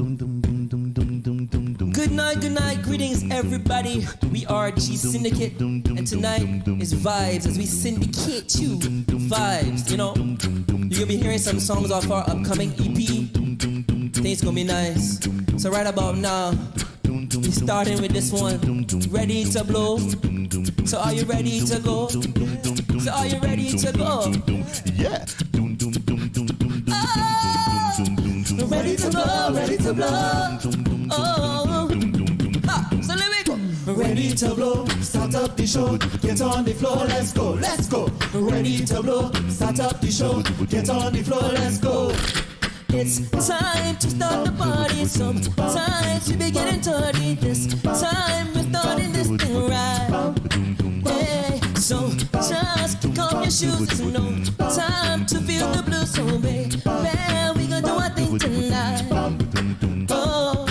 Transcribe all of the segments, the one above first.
Good night, greetings everybody. We are G-Syndicate, and tonight is vibes as we syndicate you vibes, you know. You're gonna be hearing some songs off our upcoming EP. Things gonna be nice. So right about now, we're starting with this one. Ready to blow? So are you ready to go? So are you ready to go? Yeah. Oh, ready to blow, ready to blow. Oh, so let me go. Ready to blow, start up the show, get on the floor, let's go, let's go. Ready to blow, start up the show, get on the floor, let's go. It's time to start the party. Sometimes we be getting dirty. This time we're starting this thing right. Hey, so just kick off your shoes. It's no time to feel the blues. So baby, we gonna do our thing tonight. Oh,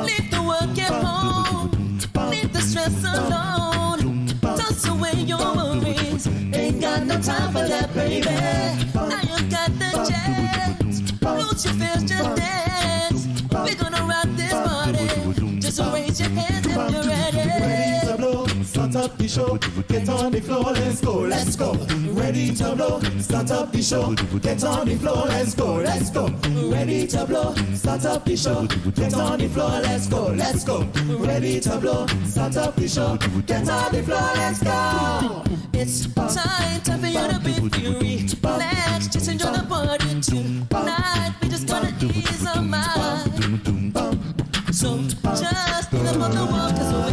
leave the work at home, leave the stress alone, toss away your worries. Ain't got no time for that, baby. Now you got the chance. Lose your fears, just dance. We're gonna rock this party. Just raise your hands if you're ready. Ready to blow, start up the show, get on the floor, let's go, let's go. Ready to blow, start up the show, get on the floor, let's go, let's go. Ready to blow, start up the show, get on the floor, let's go, let's go. Ready to blow, start up the show, get on the floor, let's go. It's time for you to be free. Relax, just enjoy the party tonight. We just gonna ease our mind. So just think about the world, 'cause we're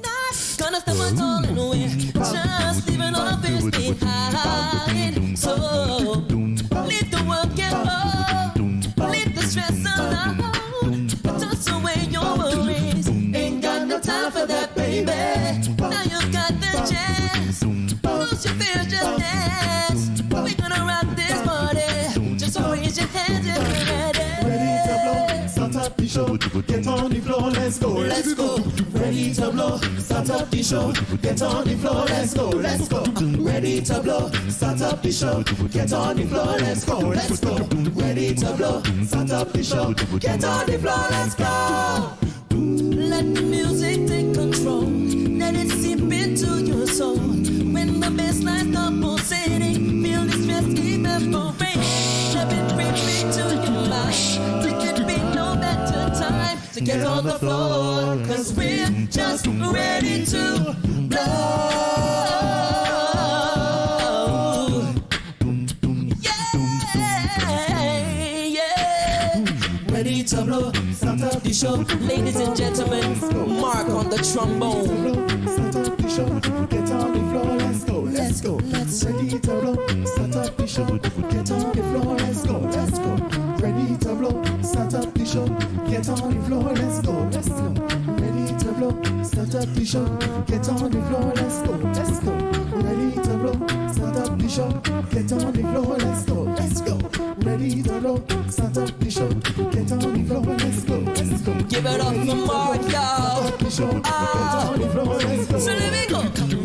not gonna stop at all, and we're just leaving all our fears behind. So leave the work at home, leave the stress alone, toss away your worries. Ain't got no time for that, baby. Now you've got the chance. Lose your fears, just dance. We're gonna rock this party. Just raise your hands if you're ready. Ready to blow, start up the show, get on the floor, let's go, let's go. Ready to blow, start up the show, get on the floor, let's go, let's go. Ready to blow, start up the show, get on the floor, let's go, let's go. Ready to blow, start up the show, get on the floor, let's go. Let the music take control. Let it seep into your soul. When the bass line starts pulsating, feel the stress evaporate. Let it free to your mind. There could be no better time to get on the floor, 'cause we're just ready to blow. Ready to blow, start up the show. Ladies and gentlemen, Mark on the trombone. Start up the show, get on the floor, let's go, let's go. Ready to blow, start up the show, get on the floor, let's go, let's go. Ready to blow, start up the show, get on the floor, let's go, let's go. Ready to blow, start up the show, get on the floor, let's go, let's go. Ready to blow, start up the show, get on the floor, let's go, let's go. Ready to blow, start up the show, get on the floor, let's go, let's go. Give it up for Mark, y'all. So let me go.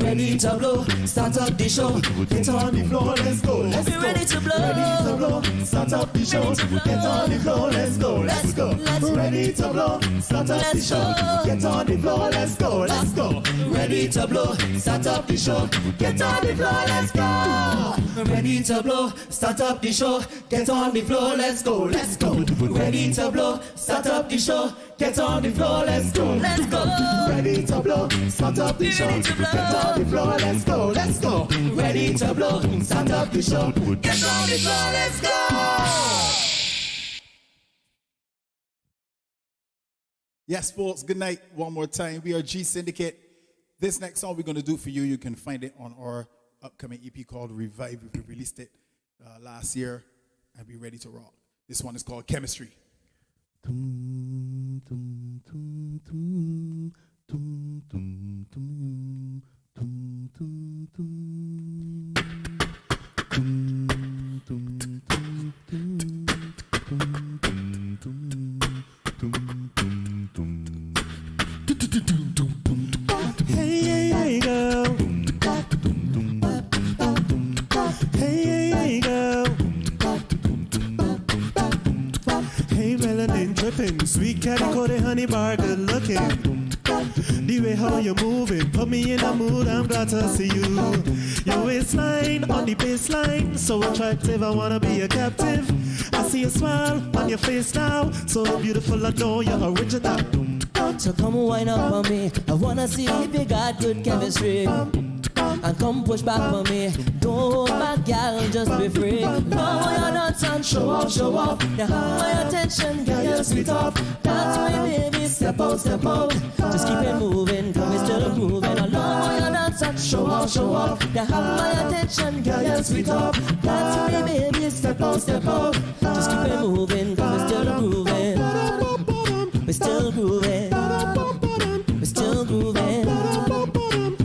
Ready to blow, start up the show, get on the floor, let's go, let's go. Ready to blow, ready to blow, start up the show, get on the floor, let's go, let's go. Ready to blow, start up the show, get on the floor, let's go, let's go. Ready to blow, start up the show, get on the floor, let's go. Ready to blow, start up the show, get on the floor, let's go, let's go. Ready to blow, start up the show, get on the floor, let's go, let's go. Ready to blow, start up the show, get on the floor, let's go, let's go. Ready to blow, start up the show, get on the floor, let's go. Yes, folks, good night one more time. We are G-Syndicate. This next song we're going to do for you, you can find it on our upcoming EP called Revive. We released it last year, and we're ready to rock. This one is called Chemistry. Hey girl. Hey girl. Hey, melanin dripping, sweet catty honey bar, good looking. The way how you move it, put me in a mood, I'm glad to see you. Your waistline on the baseline, so attractive, I wanna be a captive. I see a smile on your face now, so beautiful, I know you're original. So come wind up on me, I wanna see if you got good chemistry. And come push back for me, don't hold back, gal, just be free. No, you're not son, show off, show off. You have my attention, girl, you're sweet off. That's my baby, step out, step out. Just keep it moving, cause we're still grooving. I love you're not son, show off, show off. You have my attention, girl, you're sweet off. That's my baby, step out, step out. Just keep it moving, cause we're still grooving. We're still grooving. We're still grooving.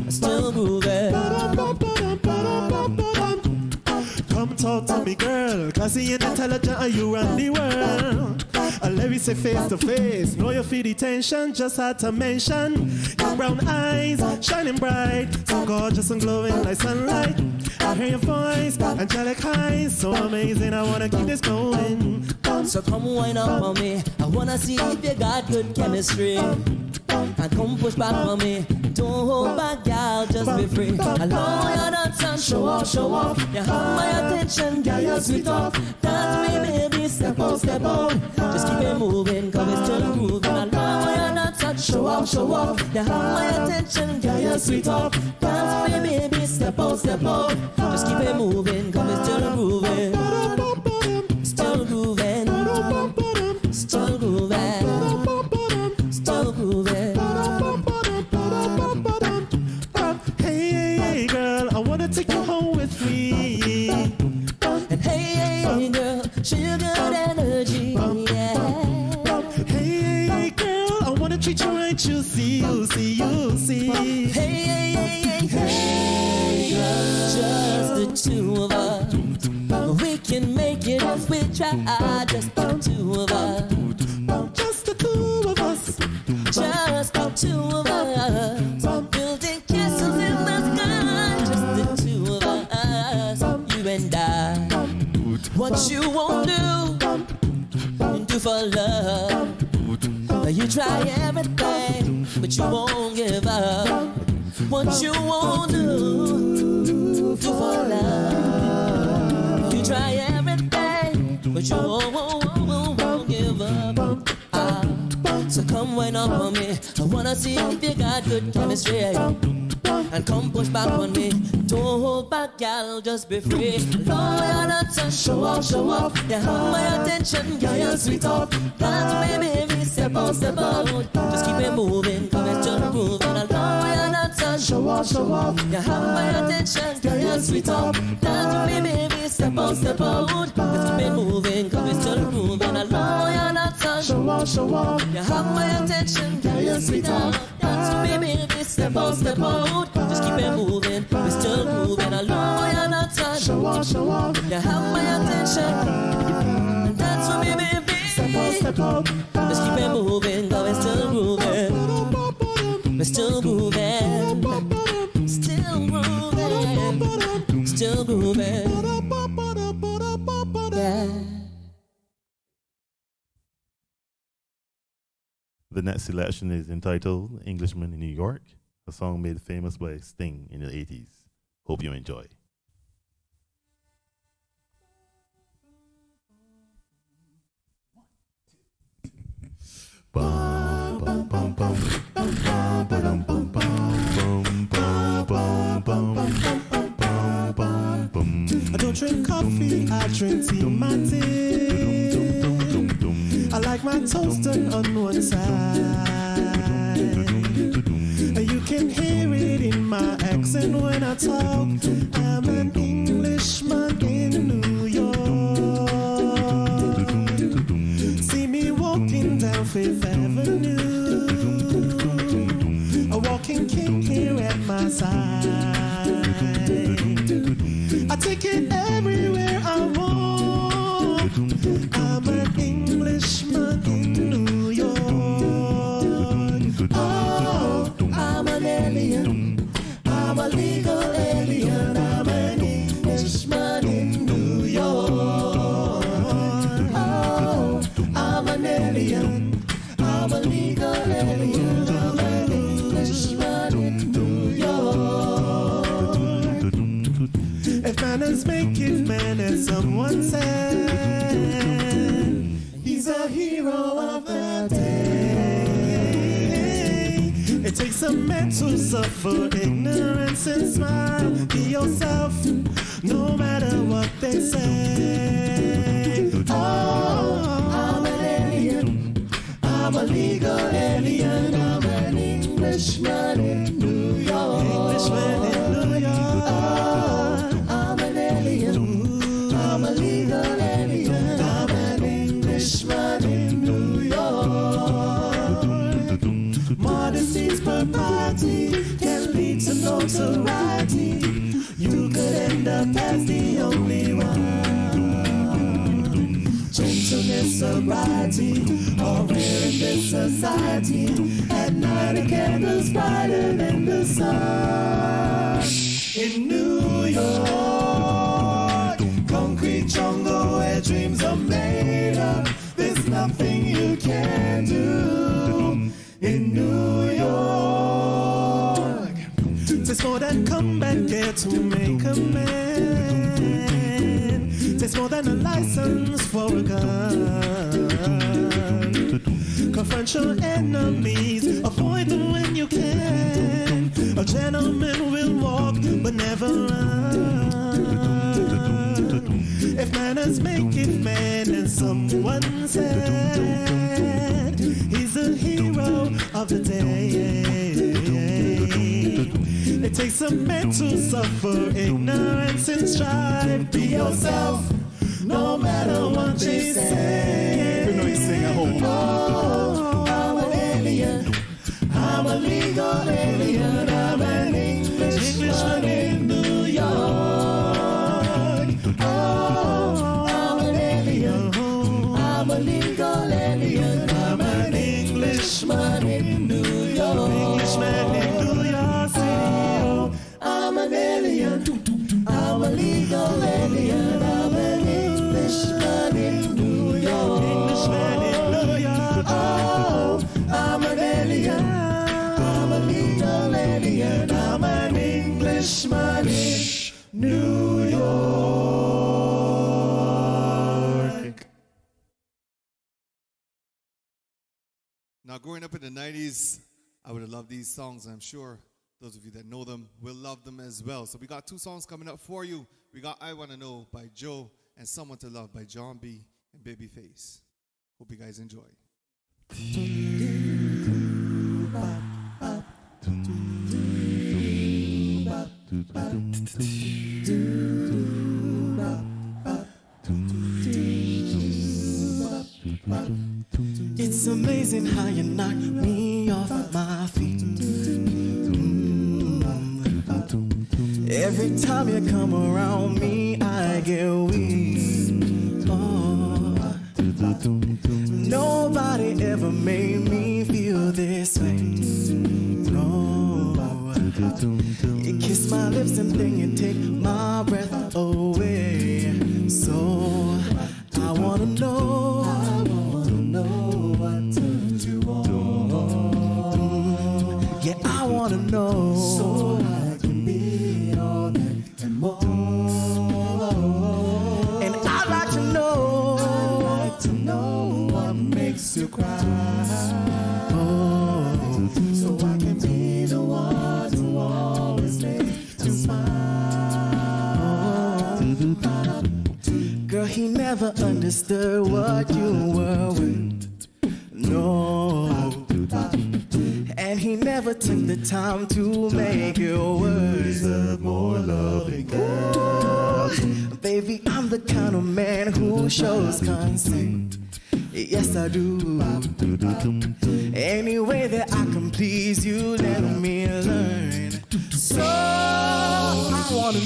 We're still grooving. Come talk to me, girl. Classy and intelligent, are you run the world? Let me say face to face. Know you feel the tension, just had to mention. Your brown eyes, shining bright, so gorgeous and glowing like sunlight. I hear your voice, angelic eyes, so amazing, I wanna keep this going. So come wind up on me, I wanna see if you got good chemistry. And come push back on me, don't hold back, gal, just be free. I love you're not son, show off, show off. You have my attention, gal, you're sweet off. Dance me, baby, step out, step out. Just keep it moving, cause it's still grooving. I love you're not son, show off, show off. You have my attention, gal, you're sweet off. Dance me, baby, step out, step out. Just keep it moving, cause it's still grooving. Still grooving. Still grooving. Still grooving. Hey, girl, I wanna take you home with me. And hey, girl, show you good energy, yeah. Hey, girl, I wanna treat you right, you see, you see, you see. Hey, just the two of us. We can make it if we try, just the two of us. Just the two of us. Just the two of us. Building castles in the sky. Just the two of us. You and I. What you won't do for love. You try everything, but you won't give up. What you won't do for love. You try everything, but you won't give up. So come wind up on me, I wanna see if you got good chemistry. And come push back on me, don't hold back, gal, just be free. Lord, you're not son, show off, show off. You have my attention, girl, you're sweet off. Dance me, baby, step out, step out. Just keep it moving, cause it's just grooving. Lord, you're not son, show off, show off. You have my attention, girl, you're sweet off. Dance me, baby, step out, step out. Just keep it moving, cause it's just grooving. Lord, you're not son, Show off, show off. you have my attention, girl, you're sweet off. Dance to me, baby, step out, step out. Just keep it moving, we're still moving. I love you're not touched. Show off, show off. You have my attention. Dance to me, baby. Step out, step out. Just keep it moving, cause we're still moving. We're still grooving. Still grooving. Still grooving. Yeah. The next selection is entitled Englishman in New York, a song made famous by Sting in the 80s. Hope you enjoy. I don't drink coffee, I drink tea my tea. I like my toast done on one side. You can hear it in my accent when I talk. I'm an Englishman in New York. See me walking down Fifth Avenue, a walking king here at my side. I take it everywhere I walk. I'm an Englishman in New York. Oh, I'm an alien. I'm a legal alien. I'm an Englishman in New York. Oh, I'm an alien. I'm a legal alien. I'm an Englishman in New York. If manners make it man, as someone said, he's a hero of the day. It takes a man to suffer ignorance and smile. Be yourself, no matter what they say. Oh, I'm an alien. I'm a legal alien. I'm an Englishman in New York. Englishman in New York. Oh, I'm an alien. I'm a legal alien. I'm an Englishman in New York. Modesty's propriety can lead to notoriety. You could end up as the only one. Gentleness, sobriety, all rare in this society. At night a candle's brighter than the sun. In New York, concrete jungle where dreams are made up. There's nothing you can do. In New York, there's more than combat gear to make a man. There's more than a license for a gun. Confront your enemies, avoid them when you can. A gentleman will walk but never run. If manners make it man, and someone said he's a hero of the day. It takes a man to suffer ignorance and strive. Be yourself, no matter what they say. You know you sing at home. Oh, I'm an alien. I'm a legal alien. I'm an Englishman in New York. Oh, I'm an alien. I'm a legal alien. I'm an Englishman in New York. Englishman in New York City. I'm an alien. I'm a legal alien. I'm an Englishman in New York. Englishman in New York. Oh, I'm an alien. I'm a legal alien. I'm an Englishman in New York. Now, growing up in the 90s, I would have loved these songs. I'm sure those of you that know them will love them as well. So we got two songs coming up for you. We got I Wanna Know by Joe and Someone to Love by John B. and Babyface. Hope you guys enjoy. It's amazing how you knock me off my feet. Every time you come around me, I get weak. Oh. Nobody ever made me feel this way. No. You kiss my lips and then you take my breath away. So I wanna know what turns you on. Yeah, I wanna know. So I can be all that and more. And I'd like to know what makes you cry. Oh, so I can be the one to always make you smile. Girl, he never understood what you were with. No. And he never took the time to make it worse. More loving girl. Baby, I'm the kind of man who shows consent. Yes, I do. Any way that I can please you, let me learn. So I wanna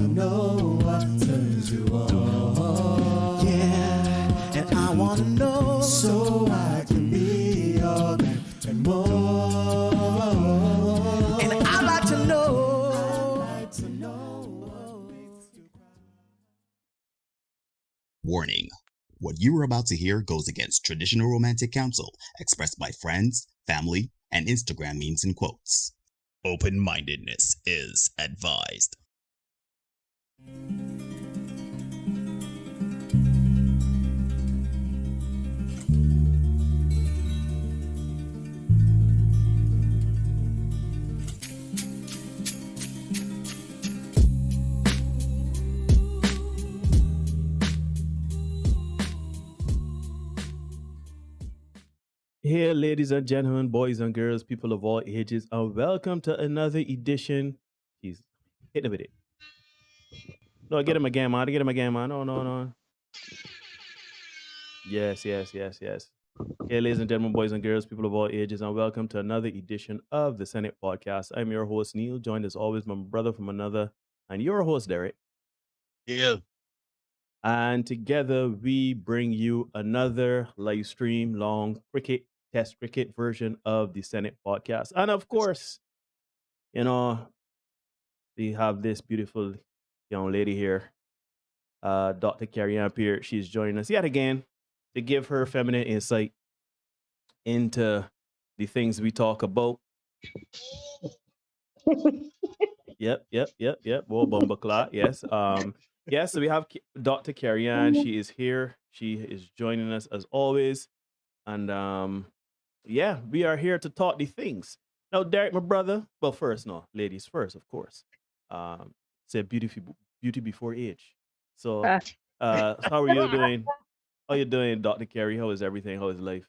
know what turns you on. Yeah, and I wanna know so I can be all that and more. And I'd like to know. Warning. What What you are about to hear goes against traditional romantic counsel expressed by friends, family, and Instagram memes and quotes. Open-mindedness is advised. Here, ladies and gentlemen, boys and girls, people of all ages, and welcome to another edition. Jeez, hit him with it. No, get him again, man. Get him again, man. No. Yes. Here, ladies and gentlemen, boys and girls, people of all ages, and welcome to another edition of the Senate Podcast. I'm your host, Neil, joined as always by my brother from another, and your host, Derek. Yeah. And together we bring you another live stream long test cricket version of the Senate Podcast. And of course, we have this beautiful young lady here, Dr. Carrie Ann Pierre. She's joining us yet again to give her feminine insight into the things we talk about. Yep. Well, bumbleclot, yes. Yes, so we have Dr. Carrie Ann. She is here. She is joining us as always. And yeah, we are here to talk the things. Now, Derek, my brother, well, first, no, ladies first, of course. Say beauty before age. So how are you doing? How you doing, Dr. Carrie? How is everything? How is life?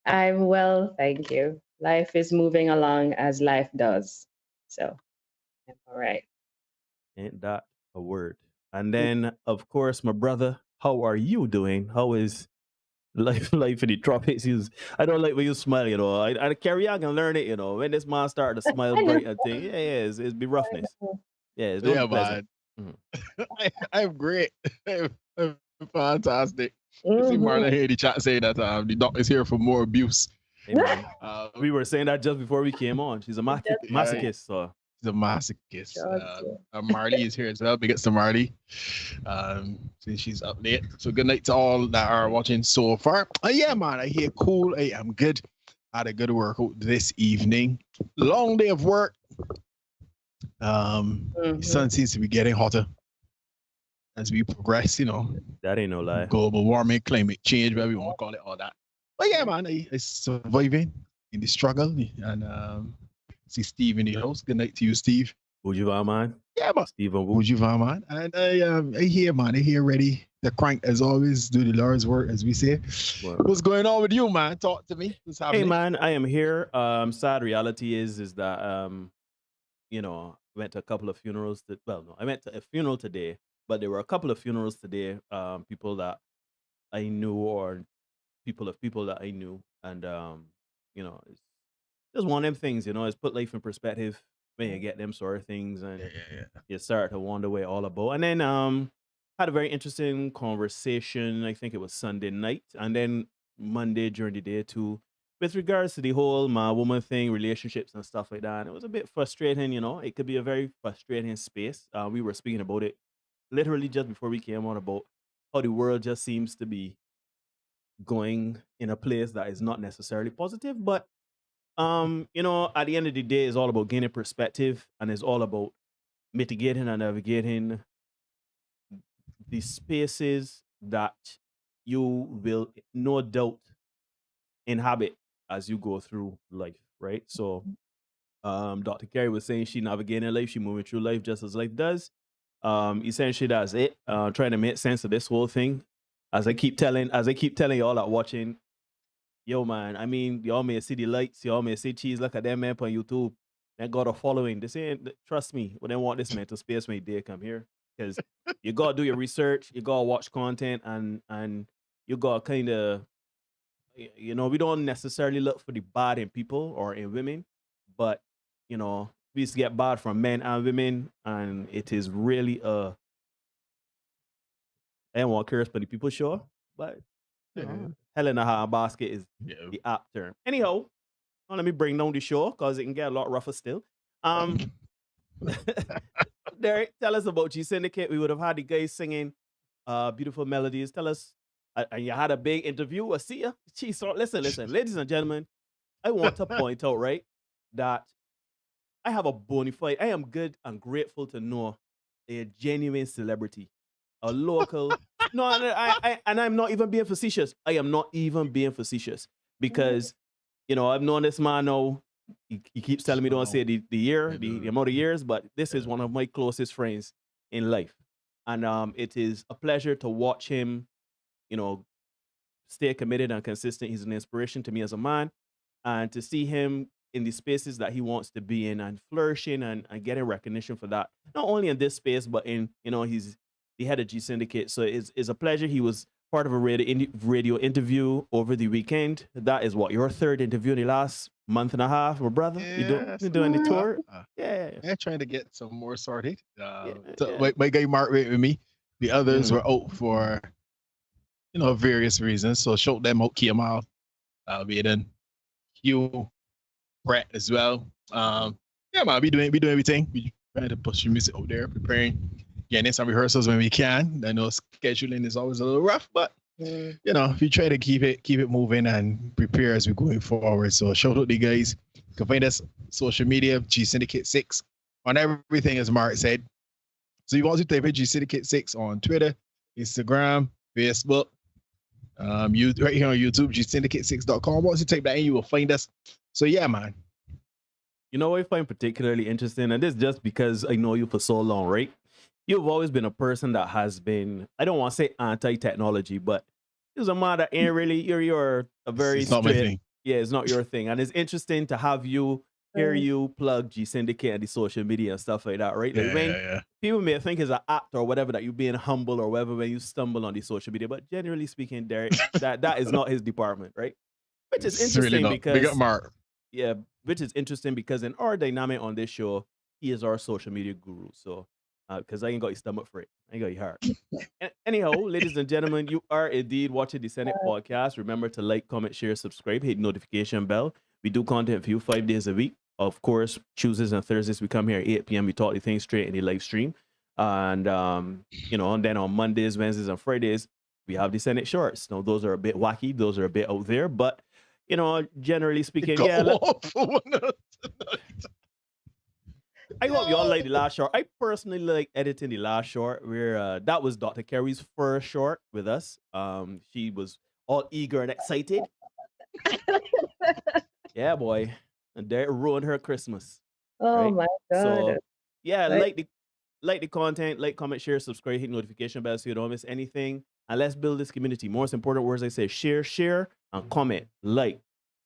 I'm well, thank you. Life is moving along as life does. So I'm all right. Ain't that a word? And then, of course, my brother, how are you doing? How is life in the tropics? I don't like when you smile, I Carry on and learn it, when this man started to smile bright and thing. Yeah, it's be roughness. Yeah, it's not pleasant. I'm great. I'm fantastic. See Marlon here in the chat saying that the doc is here for more abuse. Hey, man. We were saying that just before we came on. She's a masochist, so. She's a masochist. Marley is here as well. Big ups to Marley. She's up late. So good night to all that are watching so far. Yeah, man, I hear cool. I am good. I had a good workout this evening. Long day of work. The sun seems to be getting hotter as we progress, That ain't no lie. Global warming, climate change, whatever you want to call it, all that. But yeah, man, I surviving in the struggle. And see Steve in the house. Good night to you, Steve. Would you man? Yeah, man. Steve, would you man? And I hear, man. I hear ready to crank as always. Do the Lord's work, as we say. What's going on with you, man? Talk to me. What's happening? Hey, man, I am here. Sad reality is that went to a couple of funerals. I went to a funeral today, but there were a couple of funerals today. People that I knew or people that I knew, and it's just one of them things. It's put life in perspective when you get them sort of things, and you start to wonder what it's all about. And then had a very interesting conversation. I think it was Sunday night, and then Monday during the day too, with regards to the whole man-woman thing, relationships and stuff like that. And it was a bit frustrating, It could be a very frustrating space. We were speaking about it literally just before we came on about how the world just seems to be going in a place that is not necessarily positive. But, at the end of the day, it's all about gaining perspective, and it's all about mitigating and navigating the spaces that you will no doubt inhabit as you go through life, right? So Dr. Carey was saying she navigating life, she moving through life just as life does. Essentially that's it. Trying to make sense of this whole thing. As I keep telling y'all that watching, yo man, I mean, y'all may see the lights, y'all may see cheese, look at them man on YouTube. They got a following. They say, trust me, when they want this mental space when they come here. Because you gotta do your research, you gotta watch content, and you gotta kind of, we don't necessarily look for the bad in people or in women, but we used to get bad from men and women, and it is really I don't want to curse, but the people sure, but hell in a hot basket is the apt term. Anyhow, let me bring down the show because it can get a lot rougher still. Derek, tell us about G-Syndicate. We would have had the guys singing beautiful melodies. Tell us, and you had a big interview. I see ya. Gee, so listen, ladies and gentlemen, I want to point out, right, that I have a bona fide. I am good and grateful to know a genuine celebrity, a local. No, and I'm not even being facetious. I am not even being facetious because, I've known this man now. He keeps telling me don't say the amount of years, but this is one of my closest friends in life, and it is a pleasure to watch him, stay committed and consistent. He's an inspiration to me as a man, and to see him in the spaces that he wants to be in and flourishing and getting recognition for that, not only in this space, but in, he's the head of G-Syndicate. So it's a pleasure. He was part of a radio interview over the weekend. That is what, your third interview in the last month and a half, my brother? Yeah, you're doing the tour? Yeah, trying to get some more sorted. My guy Mark went with me. The others were out for, various reasons. So shout them out, Kiamal, Vaden, Hugh, Brett as well. Yeah, man, we doing everything. We trying to push the music out there, preparing, getting some rehearsals when we can. I know scheduling is always a little rough, but we try to keep it moving and prepare as we're going forward. So shout out the guys. You can find us social media, G-Syndicate 6 on everything, as Mark said. So you want to type in G-Syndicate 6 on Twitter, Instagram, Facebook, right here on YouTube, gsyndicate6.com. Once you type that in, you will find us. So yeah, man. You know what I find particularly interesting, and this is just because I know you for so long, right? You've always been a person that has been, I don't want to say anti-technology, but you're a man that ain't really, you're a very it's not my thing. Yeah, it's not your thing. And it's interesting to have you, hear you plug G-Syndicate and the social media and stuff like that, right? Like people may think it's an act or whatever that you're being humble or whatever when you stumble on the social media, but generally speaking, Derek, that is not his department, right? Which is interesting really because... Big up Mark. Yeah, which is interesting because in our dynamic on this show, he is our social media guru. So, because I ain't got your stomach for it. I ain't got your heart. Anyhow, ladies and gentlemen, you are indeed watching the Senate podcast. Remember to like, comment, share, subscribe, hit the notification bell. We do content for you 5 days a week. Of course, Tuesdays and Thursdays, we come here at 8 p.m. We talk the things straight in the live stream. And, and then on Mondays, Wednesdays, and Fridays, we have the Senate shorts. Now, those are a bit wacky. Those are a bit out there. But, generally speaking, I hope y'all like the last short. I personally like editing the last short where that was Dr. Kerry's first short with us. She was all eager and excited. Yeah, boy. And that ruined her Christmas. Oh my God. So yeah, like the content, like, comment, share, subscribe, hit notification bell so you don't miss anything. And let's build this community. Most important words I say, share, and comment, like.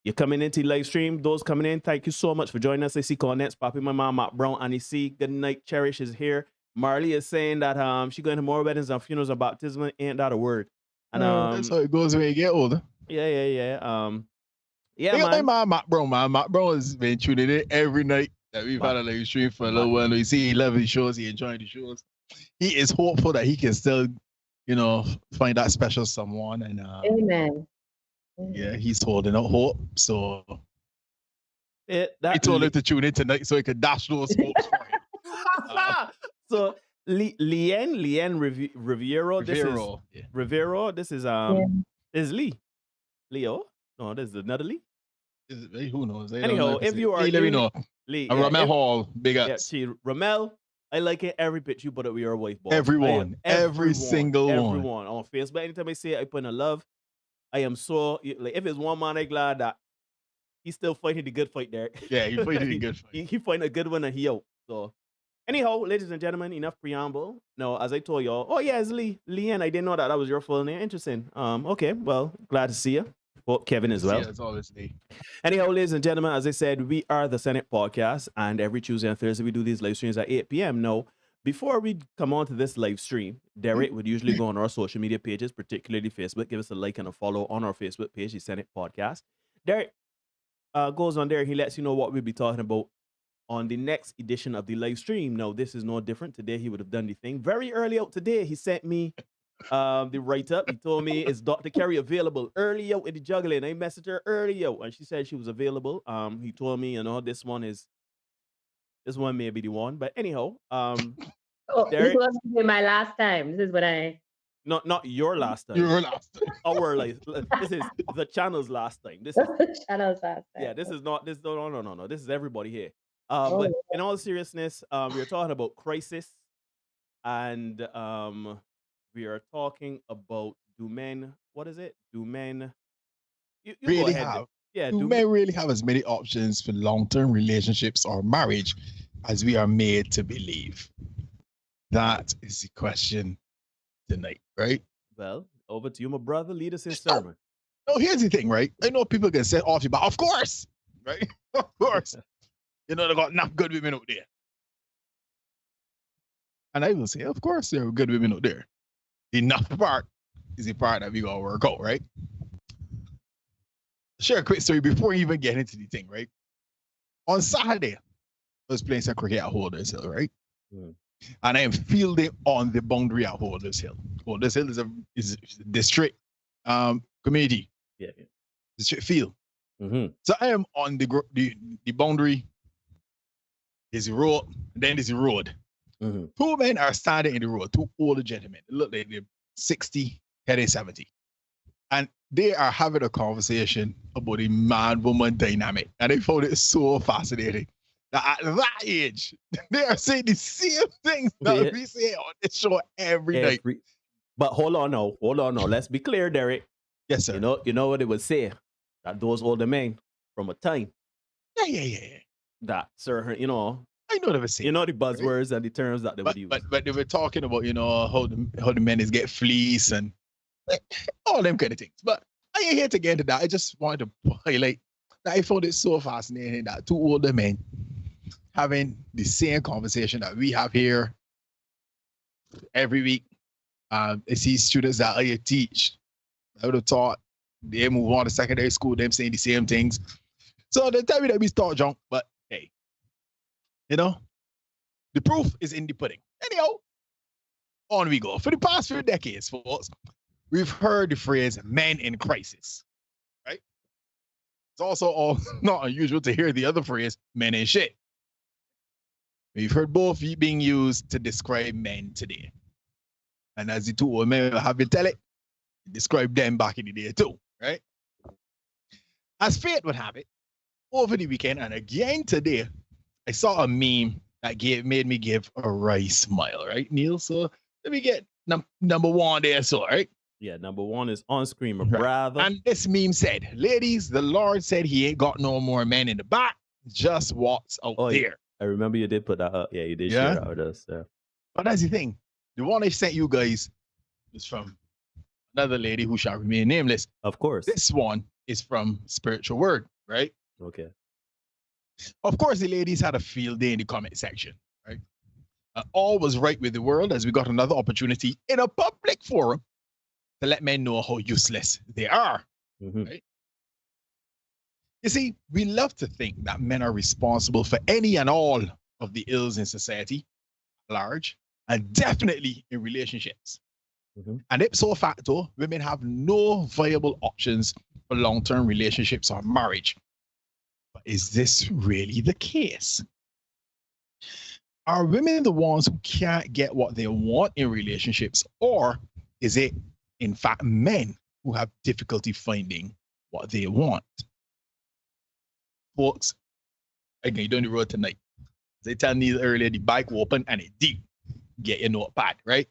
You're coming into the live stream. Those coming in, thank you so much for joining us. I see Cornets, Papi, my mom, Matt Brown, Annie C. Good night. Cherish is here. Marley is saying that she's going to more weddings and funerals and baptism. Ain't that a word? And that's how it goes when you get older. Yeah. Yeah, man. My mom, Matt Brown, man. Matt Brown has been tuning in every night that we've had a live stream for a little while. You see, he loves the shows. He enjoying the shows. He is hopeful that he can still, find that special someone. And amen. Yeah, he's holding out hope. So he told him to tune in tonight so he could dash those hopes for him. So Leanne Riviero. This is This is Lee. Leo? No, this is another Lee. Who knows? Anyhow, if you are, let me know. Lee, Ramel Hall, big ups. See, Ramel, I like it. Every picture you put up with your wife, boy. Everyone, every single one. Everyone on Facebook. Anytime I see it, I put in love. I am so like, if it's one man, I'm glad that he's still fighting the good fight there. Yeah, he's fighting the good fight. He fighting a good one and he out. So anyhow, ladies and gentlemen, enough preamble. No, as I told y'all, oh yeah, it's Leanne. I didn't know that was your full name. Interesting. Okay, well, glad to see you. Well, Kevin as well. Yeah, it's always Lee. Anyhow, ladies and gentlemen, as I said, we are the Senate Podcast, and every Tuesday and Thursday we do these live streams at 8 p.m. Now, before we come on to this live stream, Derek would usually go on our social media pages, particularly Facebook. Give us a like and a follow on our Facebook page, the Senate Podcast. Derek goes on there. He lets you know what we'll be talking about on the next edition of the live stream. Now, this is no different. Today, he would have done the thing. Very early out today, he sent me the write-up. He told me, is Dr. Kerry available? Early out in the juggling. I messaged her early out, and she said she was available. He told me, this one may be the one. But anyhow, this wasn't my last time. This is when I Not your last time. Your last time. Our this is the channel's last time. This is The channel's last time. yeah. This is not this. No. This is everybody here. Oh, But in all seriousness, we are talking about crisis, and we are talking about do men. What is it? Do men you go Really ahead. have? Yeah. Do men really have as many options for long-term relationships or marriage as we are made to believe? That is the question tonight, right? Well, over to you, my brother. Lead us in sermon. No, here's the thing, right? I know people can say off you, but of course, right? Of course. You know, they got enough good women out there. And I will say, of course, there are good women out there. The enough part is the part that we gotta work out, right? Share a quick story before we even get into the thing, right? On Saturday, I was playing some cricket at Holders Hill, right? Mm. And I am fielding on the boundary at Holders Hill. Holders Hill is a district community. Yeah. District field. Mm-hmm. So I am on the boundary. There's a road, then there's a road. Mm-hmm. Two men are standing in the road, two older gentlemen. They look like they're 60, heading 70. And they are having a conversation about the man-woman dynamic. And I found it so fascinating that at that age, they are saying the same things that we say on this show every night. But hold on now. Let's be clear, Derek. Yes, sir. You know what it would say? That those older men from a time. Yeah. That, sir, I know they were saying. You know the buzzwords and the terms that they would use. But they were talking about, how the men is get fleeced and all them kind of things. But I ain't here to get into that. I just wanted to highlight that I found it so fascinating that two older men having the same conversation that we have here every week. I see students that I teach. I would have thought they move on to secondary school, them saying the same things. So they tell me that we start drunk, but hey, the proof is in the pudding. Anyhow, on we go. For the past few decades, folks, we've heard the phrase men in crisis, right? It's also not unusual to hear the other phrase, men in shit. We've heard both being used to describe men today. And as the two old men have been telling, describe them back in the day too, right? As fate would have it, over the weekend and again today, I saw a meme that made me give a wry smile, right, Neil? So let me get number one there, so, right? Yeah, number one is on screen, my brother. And this meme said, ladies, the Lord said he ain't got no more men in the back, just what's out there. Yeah. I remember you did put that up. Yeah, you did share that with us. Yeah. But that's the thing. The one I sent you guys is from another lady who shall remain nameless. Of course. This one is from Spiritual Word, right? Okay. Of course, the ladies had a field day in the comment section, right? All was right with the world as we got another opportunity in a public forum to let men know how useless they are, right? You see, we love to think that men are responsible for any and all of the ills in society at large, and definitely in relationships. And ipso facto, women have no viable options for long-term relationships or marriage. But is this really the case? Are women the ones who can't get what they want in relationships, or is it, in fact, men who have difficulty finding what they want? Folks, again, you're on the road tonight. They tell me earlier, the bike open and it deep. Get your notepad, right?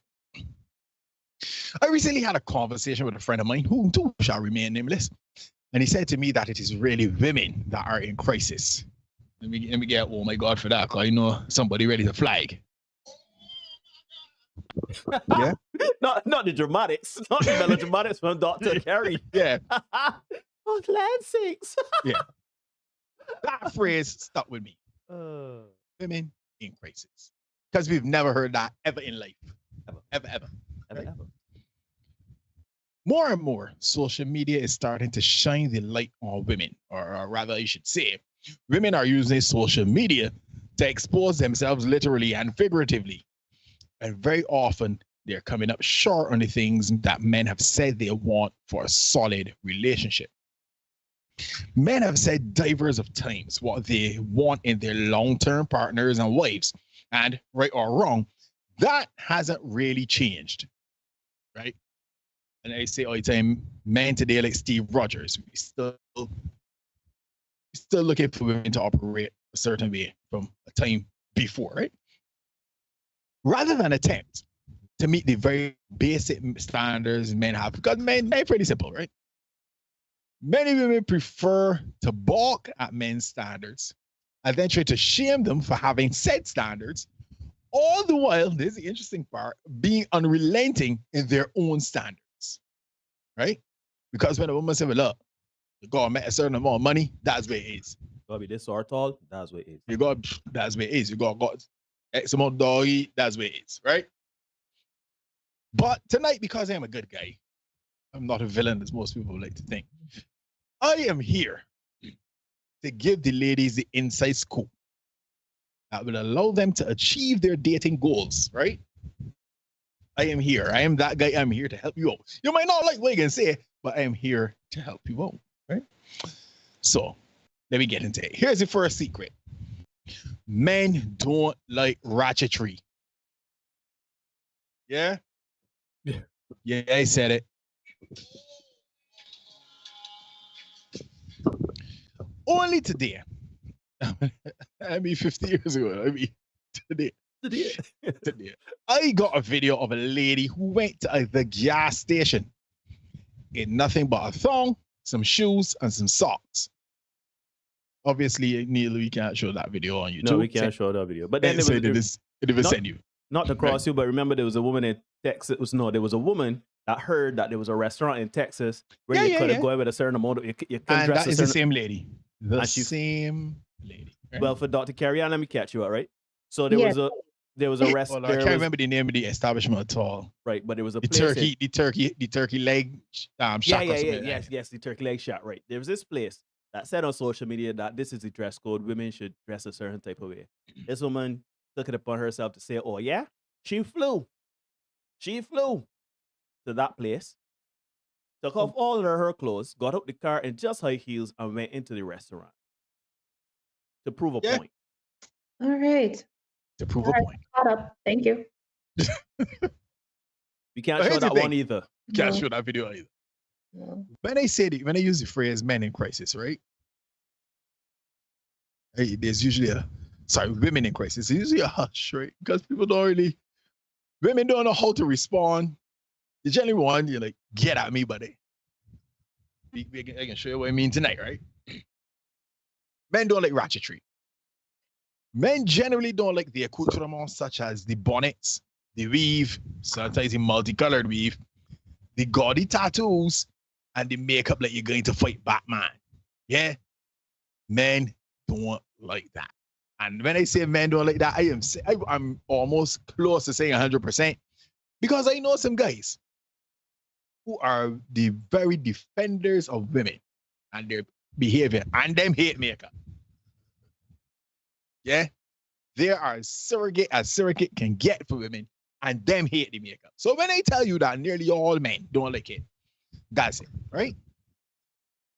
I recently had a conversation with a friend of mine who too shall remain nameless. And he said to me that it is really women that are in crisis. Let me get, oh my God, for that, because I know somebody ready to flag. Yeah? Not the dramatics, not the melodramatics from Dr. Carey. Yeah. Oh, land sakes. Yeah. That phrase stuck with me. Women in crisis. Because we've never heard that ever in life. Ever. More and more, social media is starting to shine the light on women, or rather, I should say, women are using social media to expose themselves literally and figuratively. And very often, they're coming up short on the things that men have said they want for a solid relationship. Men have said divers of times what they want in their long-term partners and wives. And right or wrong, that hasn't really changed, right? and I say all the time, men today like Steve Rogers, we still looking for women to operate a certain way from a time before, right? Rather than attempt to meet the very basic standards men have, because men are pretty simple, right? Many women prefer to balk at men's standards and then try to shame them for having said standards, all the while, this is the interesting part, being unrelenting in their own standards, right? Because when a woman says, well, look, you got to make a certain amount of money, that's where it is. Gotta be this or tall, that's what it is. You got, that's where it is. You got X amount of doggy, that's where it is, right? But tonight, because I am a good guy, I'm not a villain as most people like to think. I am here to give the ladies the inside scoop that will allow them to achieve their dating goals, right? I am here. I am that guy. I'm here to help you out. You might not like what I can say, but I am here to help you out, right? So let me get into it. Here's the first secret. Men don't like ratchetry. Yeah? Yeah, I said it. Only today. I mean, 50 years ago. I mean, today. I got a video of a lady who went to the gas station in nothing but a thong, some shoes, and some socks. Obviously, Neil, we can't show that video on YouTube. No, we can't show that video. But then it didn't send you. Not to cross you, but remember there was a woman in Texas. There was a woman that heard that there was a restaurant in Texas where you couldn't go with a certain amount of you couldn't and dress that is the same lady. The same lady. Right? Well, for Dr. Carrie Ann, let me catch you out, right? So there was a restaurant. Well, I can't remember the name of the establishment at all. Right, but there was a the place turkey leg shack. Yes, the turkey leg shack. Right, there was this place that said on social media that this is the dress code. Women should dress a certain type of way. This woman took it upon herself to say, "Oh yeah, she flew to that place, took off all of her clothes, got out the car in just high heels, and went into the restaurant to prove a point." All right. To prove a point. Caught up. Thank you. We can't show that one either. Can't show that video either. No. When I use the phrase "men in crisis," right? There's usually women in crisis. There's usually a hush, right? Because women don't know how to respond. The generally want you like get at me, buddy. I can show you what I mean tonight, right? Men don't like ratchetry. Men generally don't like the accoutrements such as the bonnets, the weave, sometimes the multicolored weave, the gaudy tattoos, and the makeup like you're going to fight Batman. Yeah? Men don't like that. And when I say men don't like that, I'm almost close to saying 100%, because I know some guys who are the very defenders of women and their behavior and them hate makeup. Yeah? They are as surrogate can get for women, and them hate the makeup. So when I tell you that nearly all men don't like it, that's it, right?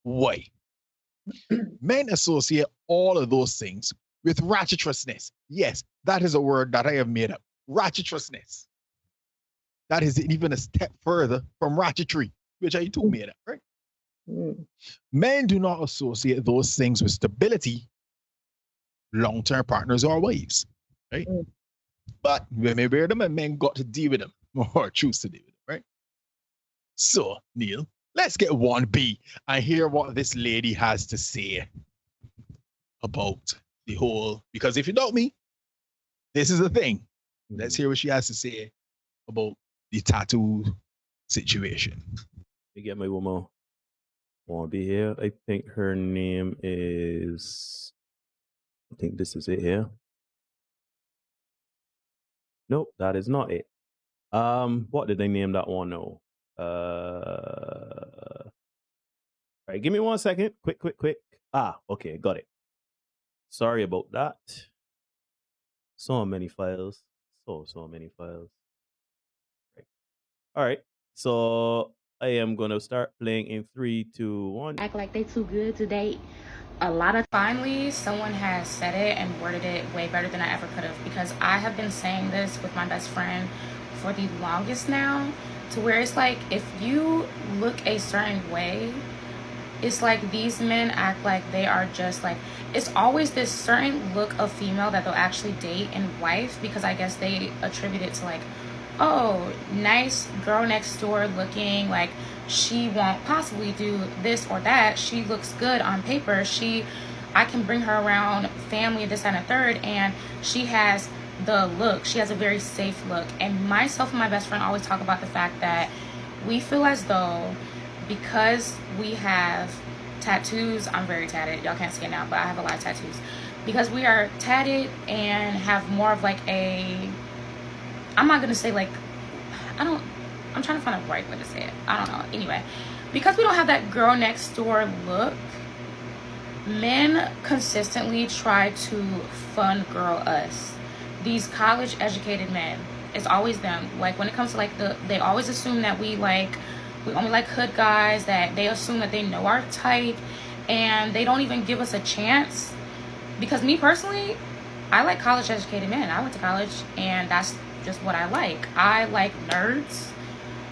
Why? Men associate all of those things with ratchetrousness. Yes, that is a word that I have made up. Ratchetrousness. That is even a step further from ratchetry, which I too made up, right? Men do not associate those things with stability, long-term partners or wives, right? But women wear them and men got to deal with them or choose to deal with them, right? So, Neil, let's get 1B and hear what this lady has to say about the whole, because if you doubt me, this is the thing. Let's hear what she has to say about the tattoo situation. You get my woman. 1B here. I think her name is, I think this is it here. Nope, that is not it. What did they name that one? No. All right, give me 1 second. Quick. Okay, got it. Sorry about that. So many files. So many files. Right. All right. So I am gonna start playing in 3, 2, 1. Act like they too good to date. A lot of finally someone has said it and worded it way better than I ever could have, because I have been saying this with my best friend for the longest now, to where it's like if you look a certain way, it's like these men act like they are just like, it's always this certain look of female that they'll actually date and wife, because I guess they attribute it to like, oh, nice girl next door looking, like she won't possibly do this or that, she looks good on paper, I can bring her around family, this and a third, and she has the look, she has a very safe look. And myself and my best friend always talk about the fact that we feel as though, because we have tattoos, I'm very tatted, y'all can't see it now, but I have a lot of tattoos, because we are tatted and have more of like a, I'm not gonna say like, I'm trying to find a right way to say it, I don't know, anyway, because we don't have that girl next door look, men consistently try to fun girl us. These college educated men, it's always them. Like when it comes to like they always assume that we only like hood guys, that they assume that they know our type, and they don't even give us a chance. Because me personally, I like college educated men. I went to college and that's just what I like. I like nerds.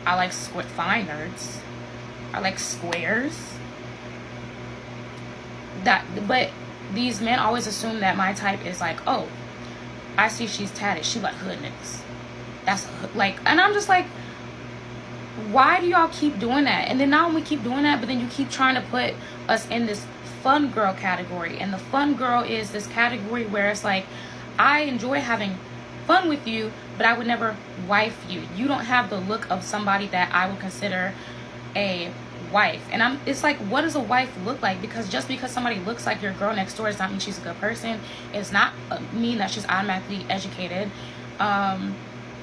I like fine nerds. I like squares. But these men always assume that my type is like, oh, I see she's tatted, she like hood niggas. That's like, and I'm just like, why do y'all keep doing that? And then not only keep doing that, but then you keep trying to put us in this fun girl category. And the fun girl is this category where it's like, I enjoy having fun with you, but I would never wife you. You don't have the look of somebody that I would consider a wife. And it's like, what does a wife look like? Because just because somebody looks like your girl next door does not mean she's a good person. It's not mean that she's automatically educated.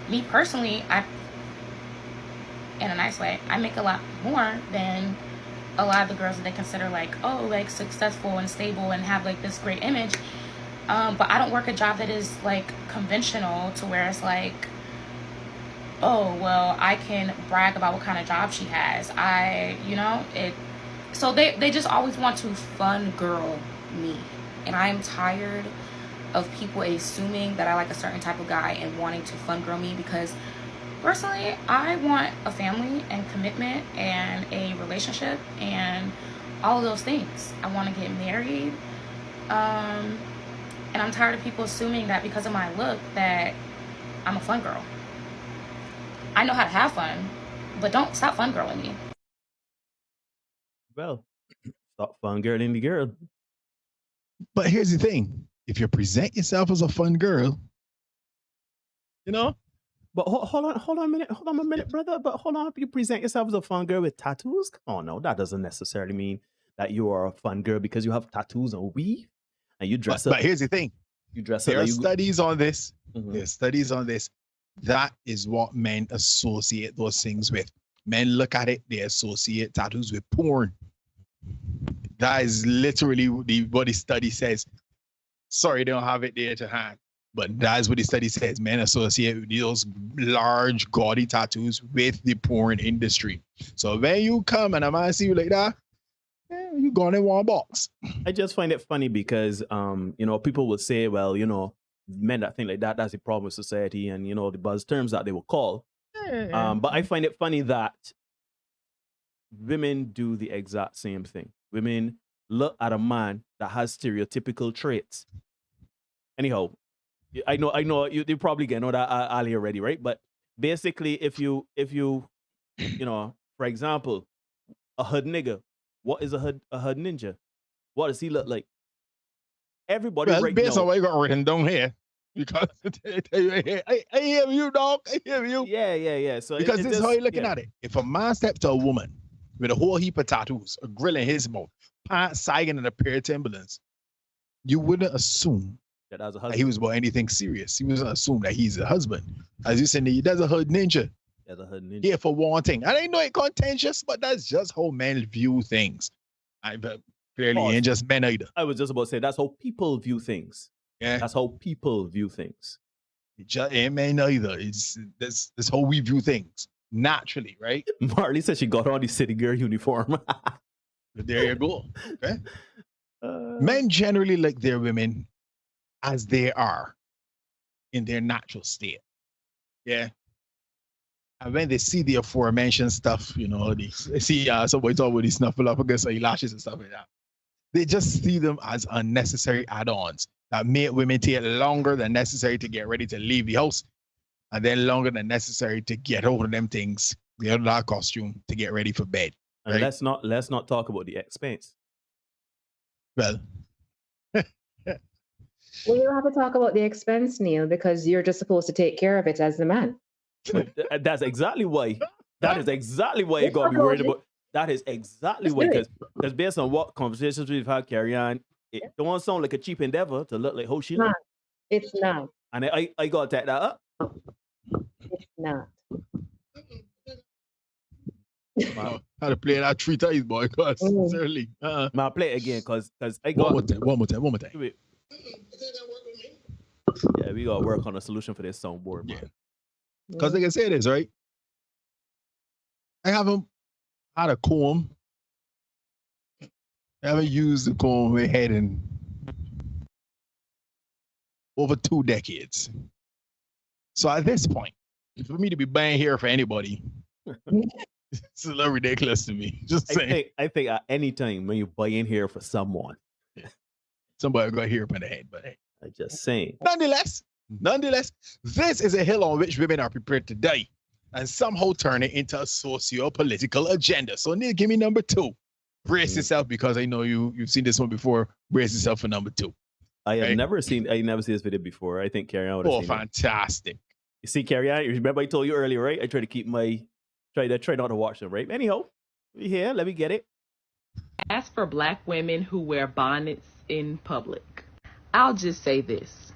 Me personally, in a nice way, I make a lot more than a lot of the girls that they consider like, oh, like successful and stable and have like this great image. But I don't work a job that is like conventional, to where it's like, oh, well, I can brag about what kind of job she has. So they just always want to fun girl me. And I am tired of people assuming that I like a certain type of guy and wanting to fun girl me, because personally, I want a family and commitment and a relationship and all of those things. I want to get married. And I'm tired of people assuming that because of my look that I'm a fun girl. I know how to have fun, but don't stop fun girling me. Well, stop fun girling the girl. But here's the thing. If you present yourself as a fun girl, you know? But hold on a minute, brother. But hold on, if you present yourself as a fun girl with tattoos, oh no, that doesn't necessarily mean that you are a fun girl because you have tattoos and weave and you dress up. But here's the thing. You dress there up. There are studies on this. Mm-hmm. There's studies on this. That is what men associate those things with. Men look at it, they associate tattoos with porn. That is literally what the study says. Sorry, they don't have it there to hand. But that's what the study says. Men associate those large, gaudy tattoos with the porn industry. So when you come and a man see you like that, you gone in one box. I just find it funny because, people will say, well, men that think like that, that's the problem with society, and, the buzz terms that they will call. But I find it funny that women do the exact same thing. Women look at a man that has stereotypical traits. Anyhow, I know you probably get know that Ali already, right? But basically, if you for example, a hood nigga, what is a hood ninja? What does he look like? Everybody right based now, on what you got written down here. Because I hear you, dog. I hear you. Yeah. So because this is how you're looking at it. If a man steps to a woman with a whole heap of tattoos, a grill in his mouth, pants sagging, and a pair of Timberlands, you wouldn't assume that he was about anything serious. You wouldn't assume that he's a husband. As you said, there's a hood ninja. There's a hood ninja. Here for one thing. I didn't know it contentious, but that's just how men view things. Clearly ain't just men either. I was just about to say that's how people view things. Yeah, that's how people view things. It just ain't men either. It's that's how we view things naturally, right? Marley said she got on the city girl uniform. There you go. Okay. Men generally like their women as they are in their natural state. Yeah. And when they see the aforementioned stuff, you know, they see somebody talk about these snuffleupagus eyelashes and stuff like that. They just see them as unnecessary add-ons that make women take longer than necessary to get ready to leave the house, and then longer than necessary to get over them things, the other costume to get ready for bed. And right? let's not talk about the expense. Well, Well, you don't have to talk about the expense, Neil, because you're just supposed to take care of it as the man. That's exactly why. That is exactly why you gotta be worried about. That is exactly why, because based on what conversations we've had, Carrie Ann, it don't sound like a cheap endeavor to look like how she looks. It's not. And I gotta take that up. It's not. How to play that 3 times, boy? Cause certainly. I'll play it again, cause I got one more time. Wait. Yeah, we gotta work on a solution for this soundboard, man. Yeah. Because like I say this, right? I haven't had a comb. I haven't used the comb in my head in over 2 decades. So at this point, for me to be buying hair for anybody, it's a little ridiculous to me. Just saying. I think at any time when you buy in here for someone, somebody got hair up in the head, but hey. I'm just saying. Nonetheless, this is a hill on which women are prepared to die and somehow turn it into a socio-political agenda. So Neil, give me number 2. Brace yourself, because I know you've seen this one before. Brace yourself for number 2. I have never seen this video before. I think Carrie Ann would have seen fantastic. It. You see, Carrie Ann, you remember I told you earlier, right? I try to keep try not to watch them, right? Anyhow, we here, let me get it. As for Black women who wear bonnets in public, I'll just say this.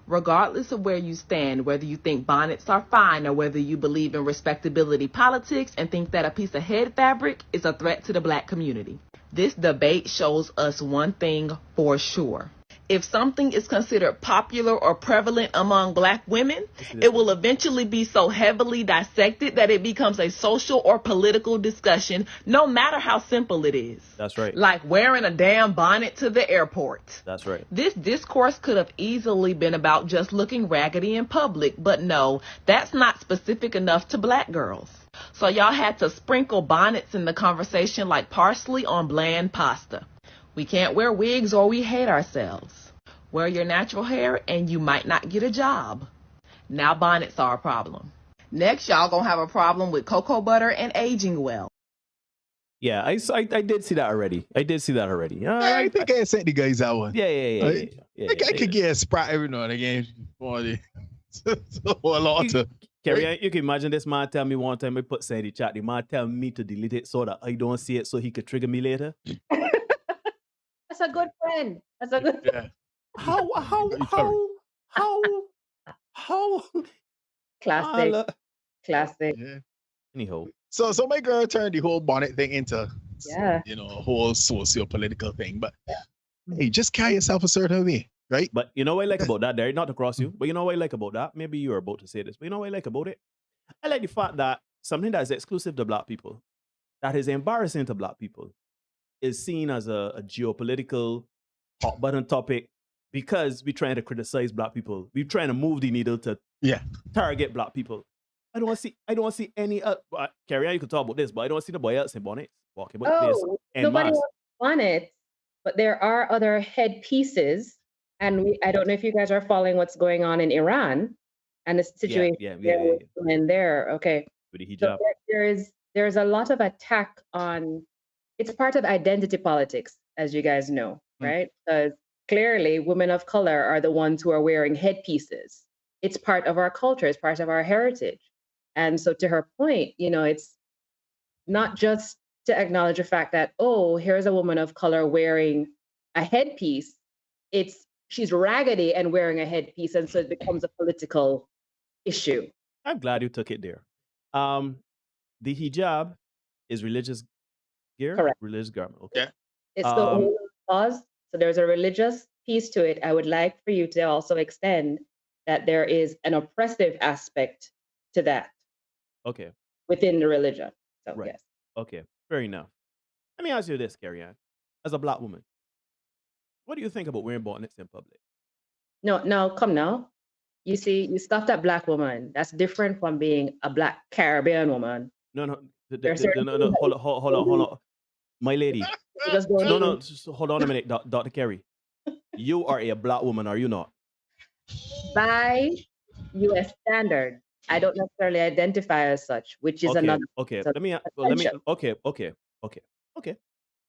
Regardless of where you stand, whether you think bonnets are fine or whether you believe in respectability politics and think that a piece of head fabric is a threat to the Black community, this debate shows us one thing for sure. If something is considered popular or prevalent among Black women, it will eventually be so heavily dissected that it becomes a social or political discussion, no matter how simple it is. That's right. Like wearing a damn bonnet to the airport. That's right. This discourse could have easily been about just looking raggedy in public, but no, that's not specific enough to Black girls. So y'all had to sprinkle bonnets in the conversation like parsley on bland pasta. We can't wear wigs or we hate ourselves. Wear your natural hair and you might not get a job. Now bonnets are a problem. Next, y'all gonna have a problem with cocoa butter and aging well. Yeah, I did see that already. I think I sent the guys that one. Yeah. I could get a sprat every now and again. Carrie, you can imagine this man tell me one time I put Sandy chat. The man tell me to delete it so that I don't see it so he could trigger me later. That's a good friend. That's a good friend. How classic. Yeah. Anyhow. So my girl turned the whole bonnet thing into a whole socio-political thing. But hey, just carry yourself a certain way, right? But you know what I like about that, Derek? Not to cross you, but you know what I like about that? Maybe you were about to say this, but you know what I like about it? I like the fact that something that is exclusive to Black people, that is embarrassing to Black people, is seen as a geopolitical hot button topic because we're trying to criticize Black people. We're trying to move the needle to target Black people. I don't see any Carrie Ann, you could talk about this, but I don't see nobody else in bonnets walking about this. Nobody wants bonnets, but there are other headpieces, and I don't know if you guys are following what's going on in Iran and the situation there. Okay, with the hijab. So there's a lot of attack on. It's part of identity politics, as you guys know, right? Because clearly, women of color are the ones who are wearing headpieces. It's part of our culture. It's part of our heritage. And so to her point, it's not just to acknowledge the fact that, oh, here's a woman of color wearing a headpiece. She's raggedy and wearing a headpiece. And so it becomes a political issue. I'm glad you took it there. The hijab is religious gear? Correct. Religious garment. Okay. It's the whole cause. So there's a religious piece to it. I would like for you to also extend that there is an oppressive aspect to that. Okay. Within the religion. So, right. Yes. Okay. Fair enough. Let me ask you this, Carrie Ann. As a Black woman, what do you think about wearing bonnets in public? No, come now. You see, you stopped at black woman. That's different from being a black Caribbean woman. No. There are certain No. things that you Hold don't do. on. My lady. You just don't No. do. Just hold on a minute, Dr. Kerry. You are a black woman, are you not? By U.S. standards, I don't necessarily identify as such, which is another. Okay. So, Let me. Okay.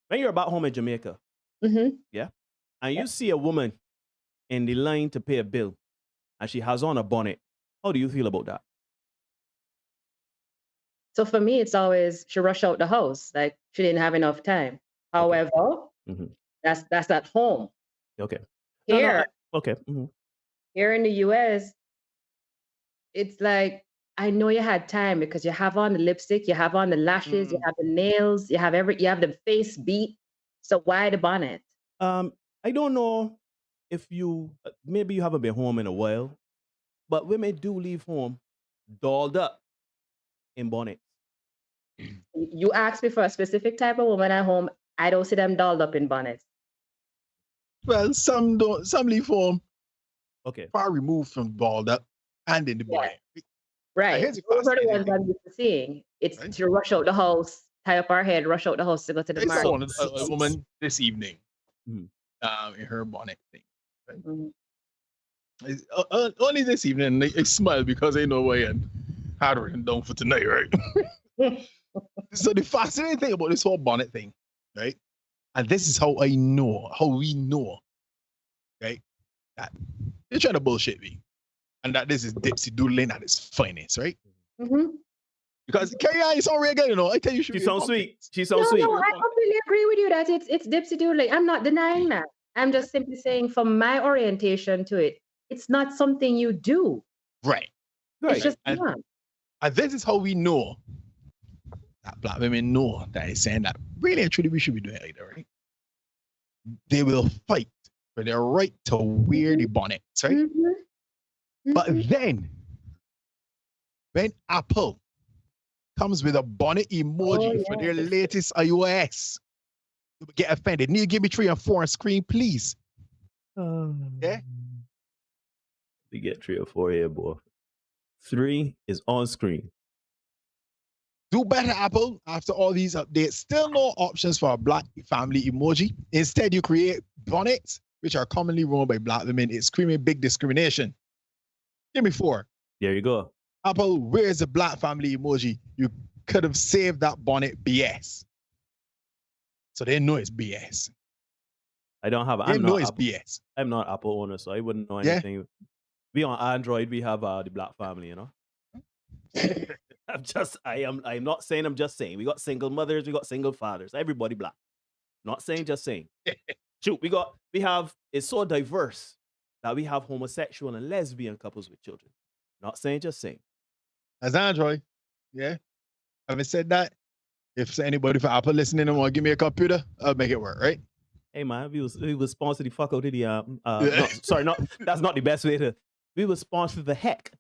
When you're back home in Jamaica, yeah, and you see a woman in the line to pay a bill, and she has on a bonnet, how do you feel about that? So for me, it's always she rushed out the house, like she didn't have enough time. However, that's at home. Okay. Here, okay. Here in the US, it's like I know you had time because you have on the lipstick, you have on the lashes, you have the nails, you have the face beat. So why the bonnet? I don't know if you maybe you haven't been home in a while, but women do leave home dolled up in bonnets. You asked me for a specific type of woman at home. I don't see them dolled up in bonnets. Well, some don't. Some leave home. Okay. Far removed from balled up and in the bonnet. Right. Those are the ones I'm used to seeing. It's to rush out the house, tie up our head, rush out the house to go to the market. I saw a woman this evening in her bonnet thing. Right? Only this evening, I smile because I know I am hard written down for tonight, right? So the fascinating thing about this whole bonnet thing, right? And this is how we know, right? That they're trying to bullshit me. And that this is Dipsy doodling at its finest, right? Because Carrie is so regular, you know. I tell you, she sounds sweet. She sounds sweet. No, I completely agree with you that it's Dipsy doodling. I'm not denying that. I'm just simply saying, from my orientation to it, it's not something you do. Right. It's just not. And this is how we know that black women know that it's saying that really and truly we should be doing it like that, right? They will fight for their right to wear the bonnets, right? But then, when Apple comes with a bonnet emoji for their latest iOS, you get offended. Need to give me 3 and 4 on screen, please. Yeah? We get 3 or 4 here, boy. 3 is on screen. Do better, Apple. After all these updates, still no options for a black family emoji. Instead, you create bonnets, which are commonly worn by black women. It's screaming big discrimination. Give me 4. There you go. Apple, where's the black family emoji? You could have saved that bonnet BS. So they know it's BS. I don't have. They know it's BS. I'm not Apple owner, so I wouldn't know anything. We on Android, we have the black family, you know. I'm not saying. I'm just saying. We got single mothers, we got single fathers. Everybody black. Not saying, just saying. Shoot, we have. It's so diverse that we have homosexual and lesbian couples with children. Not saying, just saying. As Android, yeah. Having said that, if anybody for Apple listening and want to give me a computer, I'll make it work, right? Hey man, we was sponsor the fuck out of the that's not the best way to. We will sponsor the heck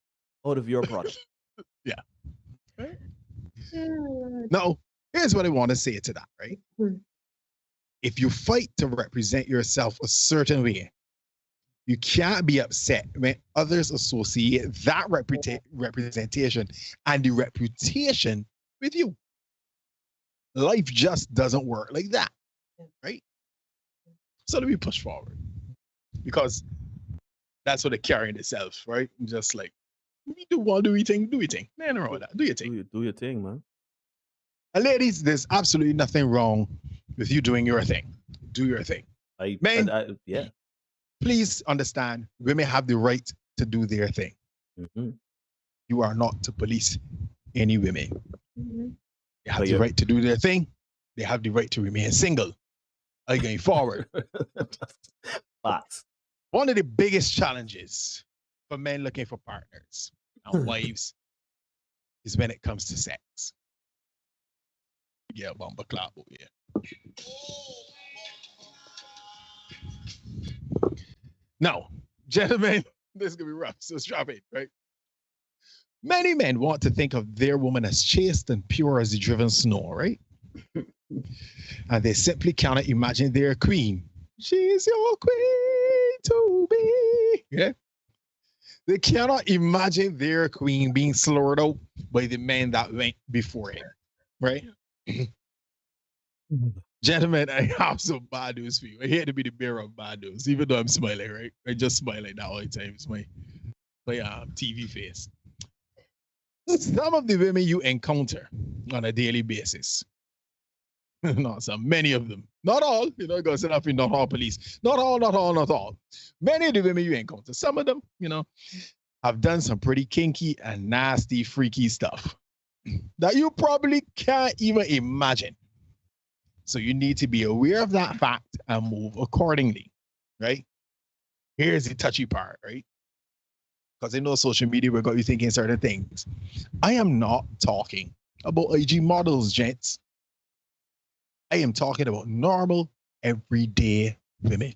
out of your product. Yeah. Right? Now, here's what I want to say to that, right? If you fight to represent yourself a certain way, you can't be upset when others associate that representation and the reputation with you. Life just doesn't work like that, right? So let me push forward, because that's what they're carrying itself, right? Just like, we do what do we think? Do we think? Man, wrong with that. Do your thing. Do your thing, man. And ladies, there's absolutely nothing wrong with you doing your thing. Do your thing. Yeah. Please understand, women have the right to do their thing. You are not to police any women. They have the right to do their thing. They have the right to remain single. Going forward. One of the biggest challenges for men looking for partners and wives is when it comes to sex. Yeah, bumper clap over here. Now, gentlemen, this is going to be rough, so strap it, right? Many men want to think of their woman as chaste and pure as the driven snow, right? And they simply cannot imagine their queen. She's your queen to be. Yeah? They cannot imagine their queen being slaughtered out by the men that went before it, right? Gentlemen, I have some bad news for you. I hate to be the bearer of bad news, even though I'm smiling, right? I just smile like that all the time. It's my TV face. Some of the women you encounter on a daily basis, not some, many of them, not all, go set up in not all police, not all. Many of the women you encounter, some of them, have done some pretty kinky and nasty, freaky stuff that you probably can't even imagine. So you need to be aware of that fact and move accordingly, right? Here's the touchy part, right? Because I know social media will got you thinking certain things. I am not talking about IG models, gents. I am talking about normal, everyday women.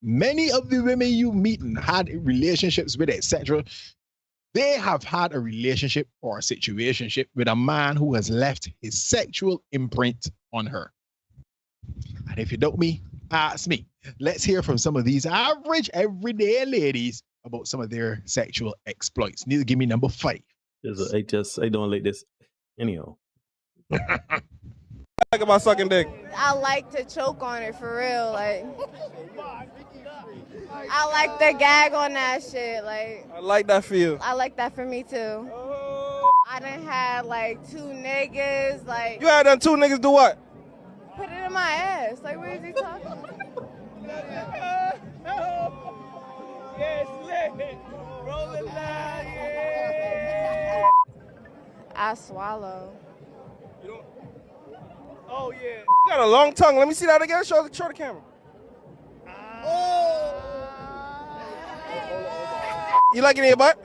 Many of the women you meet and had relationships with, etc., they have had a relationship or a situationship with a man who has left his sexual imprint on her. And if you doubt me, ask me. Let's hear from some of these average, everyday ladies about some of their sexual exploits. Need to give me number 5. I don't like this. Anyhow. Like about sucking dick? I like to choke on it for real, like. I like the gag on that shit, like. I like that for you. I like that for me too. I done had like 2 niggas, like. You had done 2 niggas do what? Put it in my ass. Like, what is he talking about? Yes, rolling down, yeah. I swallow. You don't. Oh yeah. You got a long tongue. Let me see that again. Show the camera. Oh. You like it in your butt?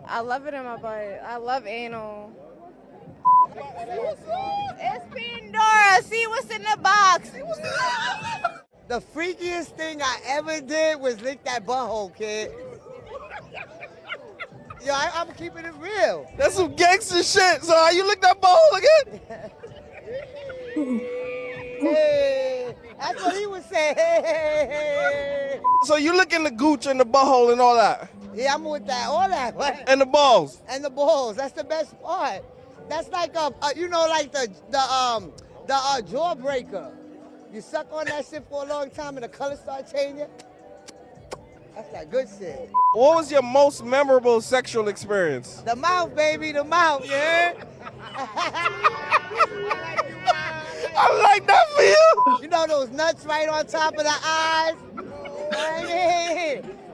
I love it in my butt. I love anal. It's Pandora. See what's in the box. The freakiest thing I ever did was lick that butthole, kid. Yo, I'm keeping it real. That's some gangster shit. So how you lick that butthole again? Hey, that's what he was saying. Hey. So you licking the gooch and the butthole and all that? Yeah, I'm with that, all that. And the balls. And the balls. That's the best part. That's like like the jawbreaker. You suck on that shit for a long time and the color start changing. That's that good shit. What was your most memorable sexual experience? The mouth, baby, the mouth, yeah? I like that for you. You know those nuts right on top of the eyes?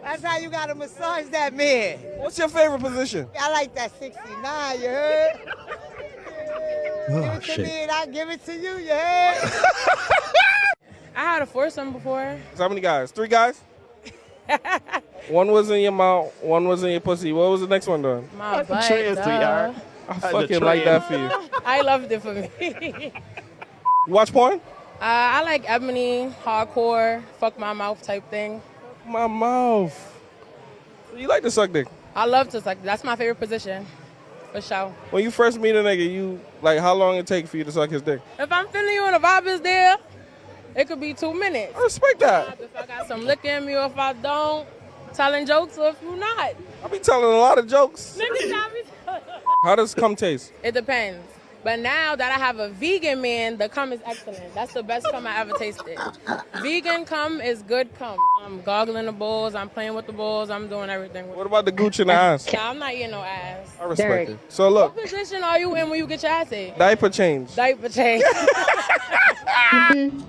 That's how you gotta massage that man. What's your favorite position? I like that 69, you heard? Give it to me and I'll give it to you, you heard? I had a foursome before. So how many guys? 3 guys? One was in your mouth, one was in your pussy. What was the next one doing? My butt, I fucking like that for you. I loved it for me. You watch porn? I like Ebony, hardcore, fuck my mouth type thing. My mouth. You like to suck dick? I love to suck. That's my favorite position, for sure. When you first meet a nigga, you like how long it take for you to suck his dick? If I'm feeling you and the vibe is there, it could be 2 minutes. I respect that. If I got some lick in me or if I don't, telling jokes or if you not. I be telling a lot of jokes. Niggas tell me. How does cum taste? It depends. But now that I have a vegan man, the cum is excellent. That's the best cum I ever tasted. Vegan cum is good cum. I'm goggling the balls, I'm playing with the balls, I'm doing everything. What about the gooch and the ass? Nah, I'm not eating no ass. I respect it. So look. What position are you in when you get your ass ate? Diaper change. Diaper change.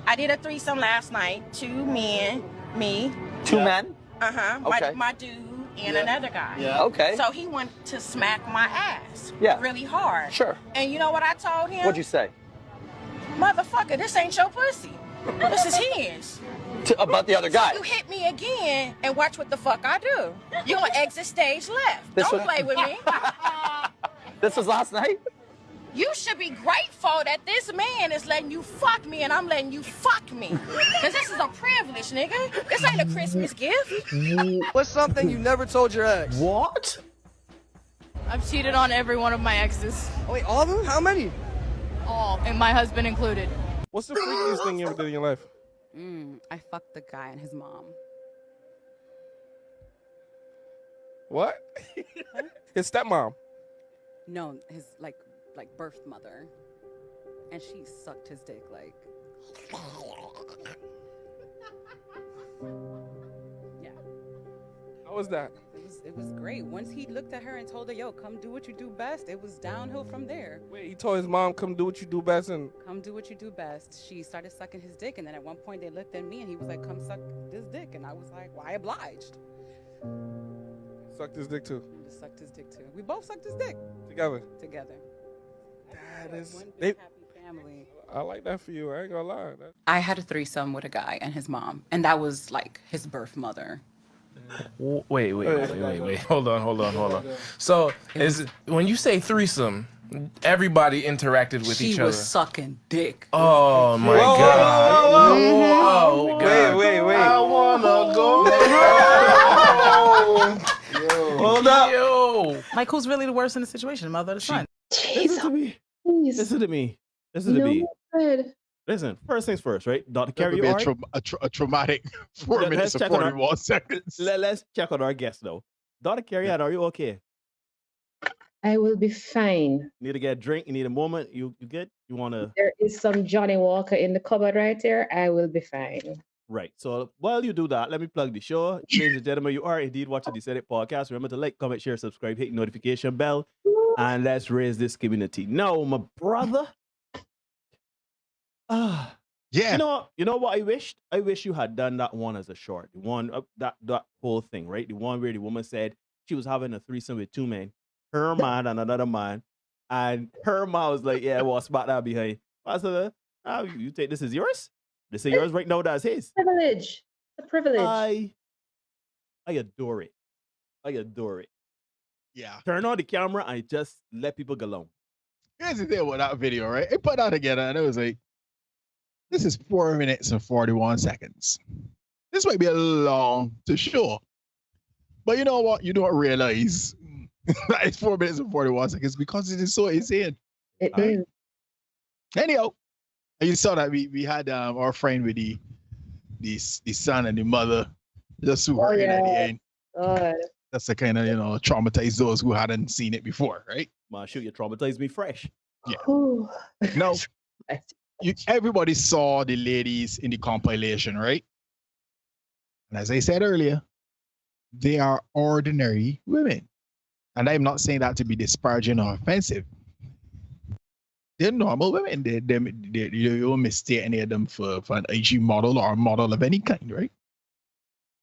I did a threesome last night. 2 men, me. 2 men? Uh-huh. Okay. My dude and another guy. Yeah. Okay. So he wanted to smack my ass. Yeah. Really hard. Sure. And you know what I told him? What'd you say? Motherfucker, this ain't your pussy. This is his. About the other guy? So you hit me again and watch what the fuck I do. You on exit stage left. Don't play with me. This was last night? You should be grateful that this man is letting you fuck me and I'm letting you fuck me. Because this is a privilege, nigga. This ain't a Christmas gift. What's something you never told your ex? What? I've cheated on every one of my exes. Oh, wait, all of them? How many? All, and my husband included. What's the freakiest thing you ever did in your life? I fucked the guy and his mom. What? His stepmom. No, his like birth mother, and she sucked his dick like. Yeah. How was that? It was great. Once he looked at her and told her, "Yo, come do what you do best," it was downhill from there. Wait, he told his mom, "Come do what you do best," and come do what you do best. She started sucking his dick, and then at one point they looked at me, and he was like, "Come suck this dick," and I was like, "Why obliged?" Sucked his dick too. He sucked his dick too. We both sucked his dick Together. That is one they- big happy family. I like that for you. I ain't gonna lie. I had a threesome with a guy and his mom, and that was like his birth mother. Wait. Hold on. So, when you say threesome, everybody interacted with She each other. was sucking dick. Oh my Whoa, God! whoa, Oh, God. Wait. I wanna go. Hold up. Yo. Like, who's really the worst in the situation, mother or the son? Listen to me. Listen to me. Listen to me. Listen, first things first, right? Dr. That Carey, would be all right? a traumatic 4 minutes and 41 seconds. Let's check on our guest though. Dr. Carey, are you okay? I will be fine. Need to get a drink? You need a moment? You good? You wanna There is some Johnny Walker in the cupboard right there. I will be fine. Right. So while you do that, let me plug the show. Ladies and gentlemen, you are indeed watching the Set It podcast. Remember to like, comment, share, subscribe, hit the notification bell, and let's raise this community. Now, my brother. Yeah. You know what I wished? I wish you had done that one as a short. The one that whole thing, right? The one where the woman said she was having a threesome with two men, her man and another man, and her man was like, "Yeah, well, spot that behind." I said, "Oh, you take this as yours? This is yours right now. That's his privilege. The privilege. I adore it. I adore it. Yeah. Turn on the camera and just let people go along. Here's the thing about that video, right? It put that together and it was like, this is 4 minutes and 41 seconds. This might be a little long to show. But you know what? You don't realize that it's 4 minutes and 41 seconds because it is so insane. It is. Anyhow, you saw that we had our friend with the son and the mother just super in at the end. God. That's the kind of, traumatize those who hadn't seen it before, right? Man, shoot, you traumatized me fresh. Yeah. No, everybody saw the ladies in the compilation, right? And as I said earlier, they are ordinary women. And I'm not saying that to be disparaging or offensive. They're normal women. You don't mistake any of them for an IG model or a model of any kind, right?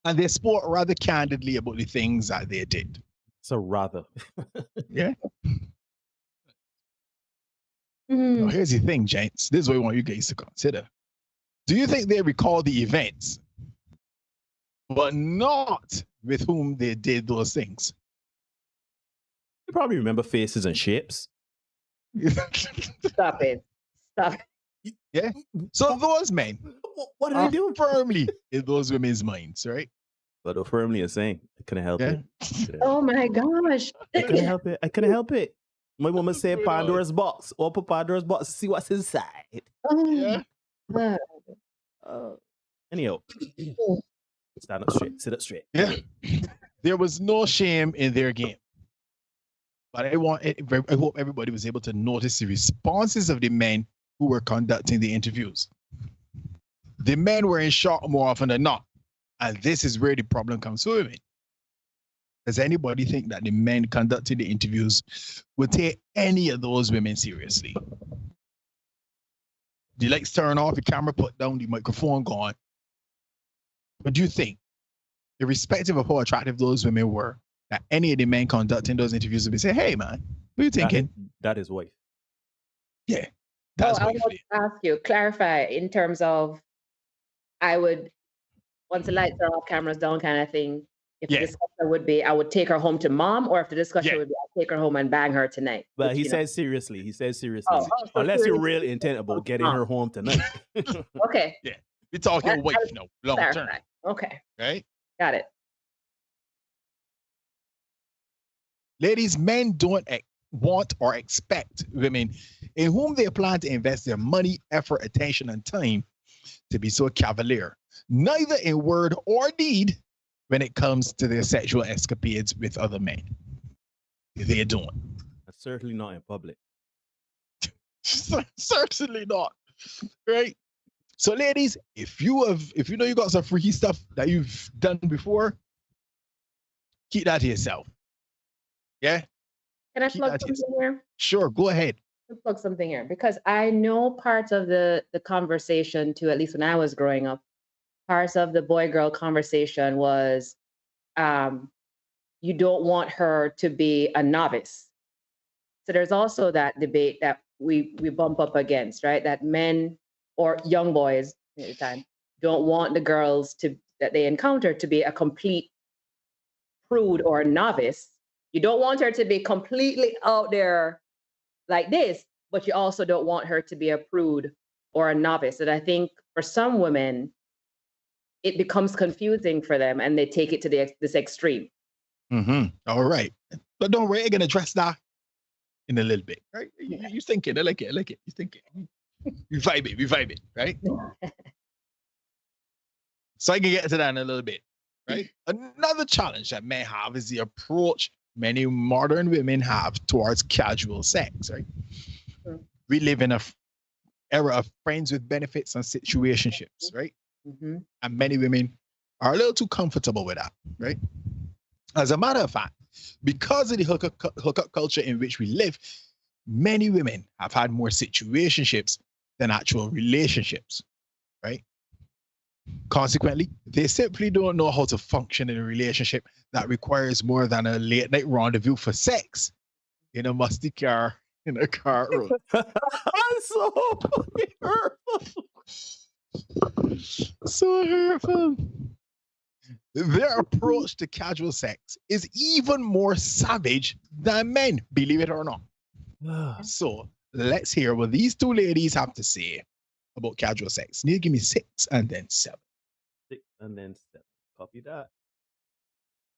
And they spoke rather candidly about the things that they did. So rather. Yeah. Now, here's the thing, gents. This is what I want you guys to consider. Do you think they recall the events, but not with whom they did those things? You probably remember faces and shapes. Stop it. Stop. Yeah. So those men, what did they do? Firmly in those women's minds, right? But firmly is saying, I couldn't help it. Oh my gosh. I couldn't help it. I couldn't help it. My woman said Pandora's box. Open Pandora's box. See what's inside. Oh, yeah. Anyhow, stand up straight. Sit up straight. Yeah. There was no shame in their game. But I hope everybody was able to notice the responses of the men who were conducting the interviews. The men were in shock more often than not. And this is where the problem comes for women. Does anybody think that the men conducting the interviews would take any of those women seriously? The lights turn off, the camera put down, the microphone gone. What do you think, irrespective of how attractive those women were, that any of the men conducting those interviews would be saying, "Hey man, what are you thinking?" That is wife. Yeah. That's I want to ask you, clarify in terms of, I would, once the lights are off, cameras down kind of thing, if the discussion would be, I would take her home to mom, or if the discussion would be, I'll take her home and bang her tonight. But he says seriously. He says seriously. Oh, so unless you're seriously. real intent about getting her home tonight. Okay. Yeah. We're talking wife now, long term. Clarify. Okay. Right? Got it. Ladies, men don't want or expect women in whom they plan to invest their money, effort, attention, and time to be so cavalier, neither in word or deed, when it comes to their sexual escapades with other men. They don't. Certainly not in public. Certainly not. Right? So, ladies, if you know you got some freaky stuff that you've done before, keep that to yourself. Yeah? Can I plug something here? Sure, go ahead. I'll plug something here because I know part of the conversation too, at least when I was growing up, part of the boy-girl conversation was you don't want her to be a novice. So there's also that debate that we bump up against, right? That men or young boys at the time don't want the girls that they encounter to be a complete prude or a novice. You don't want her to be completely out there like this, but you also don't want her to be a prude or a novice. And I think for some women, it becomes confusing for them and they take it to this extreme. All right. But don't worry, I'm going to address that in a little bit, right? You thinking, I like it. You thinking. We vibe it, right? So I can get to that in a little bit, right? Another challenge that men have is the approach many modern women have towards casual sex, right? We live in a era of friends with benefits and situationships, right? And many women are a little too comfortable with that, right? As a matter of fact, because of the hookup culture in which we live, many women have had more situationships than actual relationships, right? Consequently, they simply don't know how to function in a relationship that requires more than a late night rendezvous for sex in a musty car in a car road. So hurtful. So hurtful. Their approach to casual sex is even more savage than men, believe it or not. So let's hear what these two ladies have to say about casual sex. Need to give me 6 and then 7. 6 and then 7. Copy that.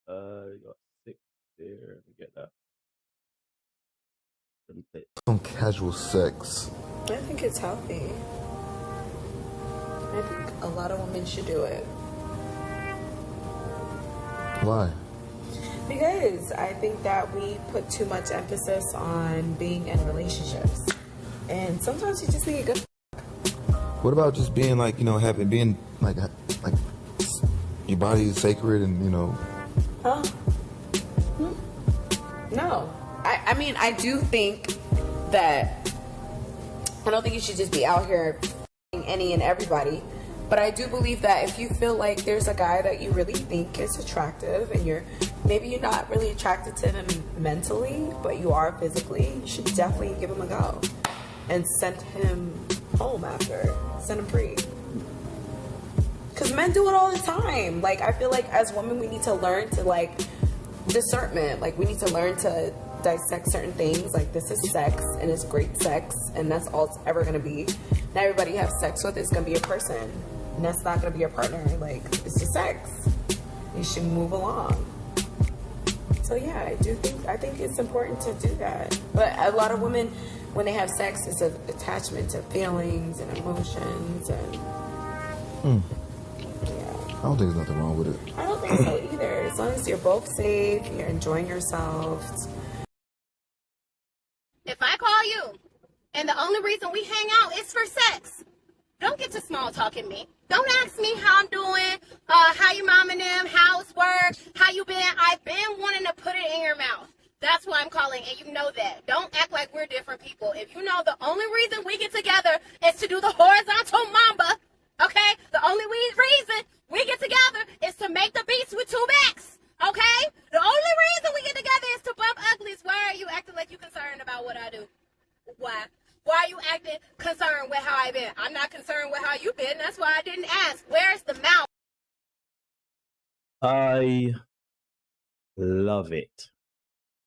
You got 6 there. Let me get that. On casual sex. I think it's healthy. I think a lot of women should do it. Why? Because I think that we put too much emphasis on being in relationships. And sometimes you just need a good. What about just being like, being like your body is sacred and, Huh? No. I mean, I do think that I don't think you should just be out here any and everybody. But I do believe that if you feel like there's a guy that you really think is attractive and maybe you're not really attracted to him mentally, but you are physically, you should definitely give him a go and send him home after. Send him free. Because men do it all the time. Like, I feel like as women, we need to learn to, discernment. Like, we need to learn to dissect certain things. Like, this is sex and it's great sex and that's all it's ever going to be. Not everybody you have sex with is going to be a person. And that's not going to be your partner. Like, it's just sex. You should move along. So yeah, I think it's important to do that. But a lot of women, when they have sex, it's an attachment to feelings and emotions and I don't think there's nothing wrong with it. I don't think so either. As long as you're both safe, you're enjoying yourselves. If I call you and the only reason we hang out is for sex, don't get to small talking me. Don't ask me how I'm doing, how your mom and them, how's work, how you been. I've been wanting to put it in your mouth. That's why I'm calling, and you know that. Don't act like we're different people. If you know the only reason we get together is to do the horizontal mamba, okay? The only reason we get together is to make the beats with 2 backs, okay? The only reason we get together is to bump uglies. Why are you acting like you concerned about what I do? Why? Why are you acting concerned with how I've been? I'm not concerned with how you've been. That's why I didn't ask. Where's the mouth? I love it.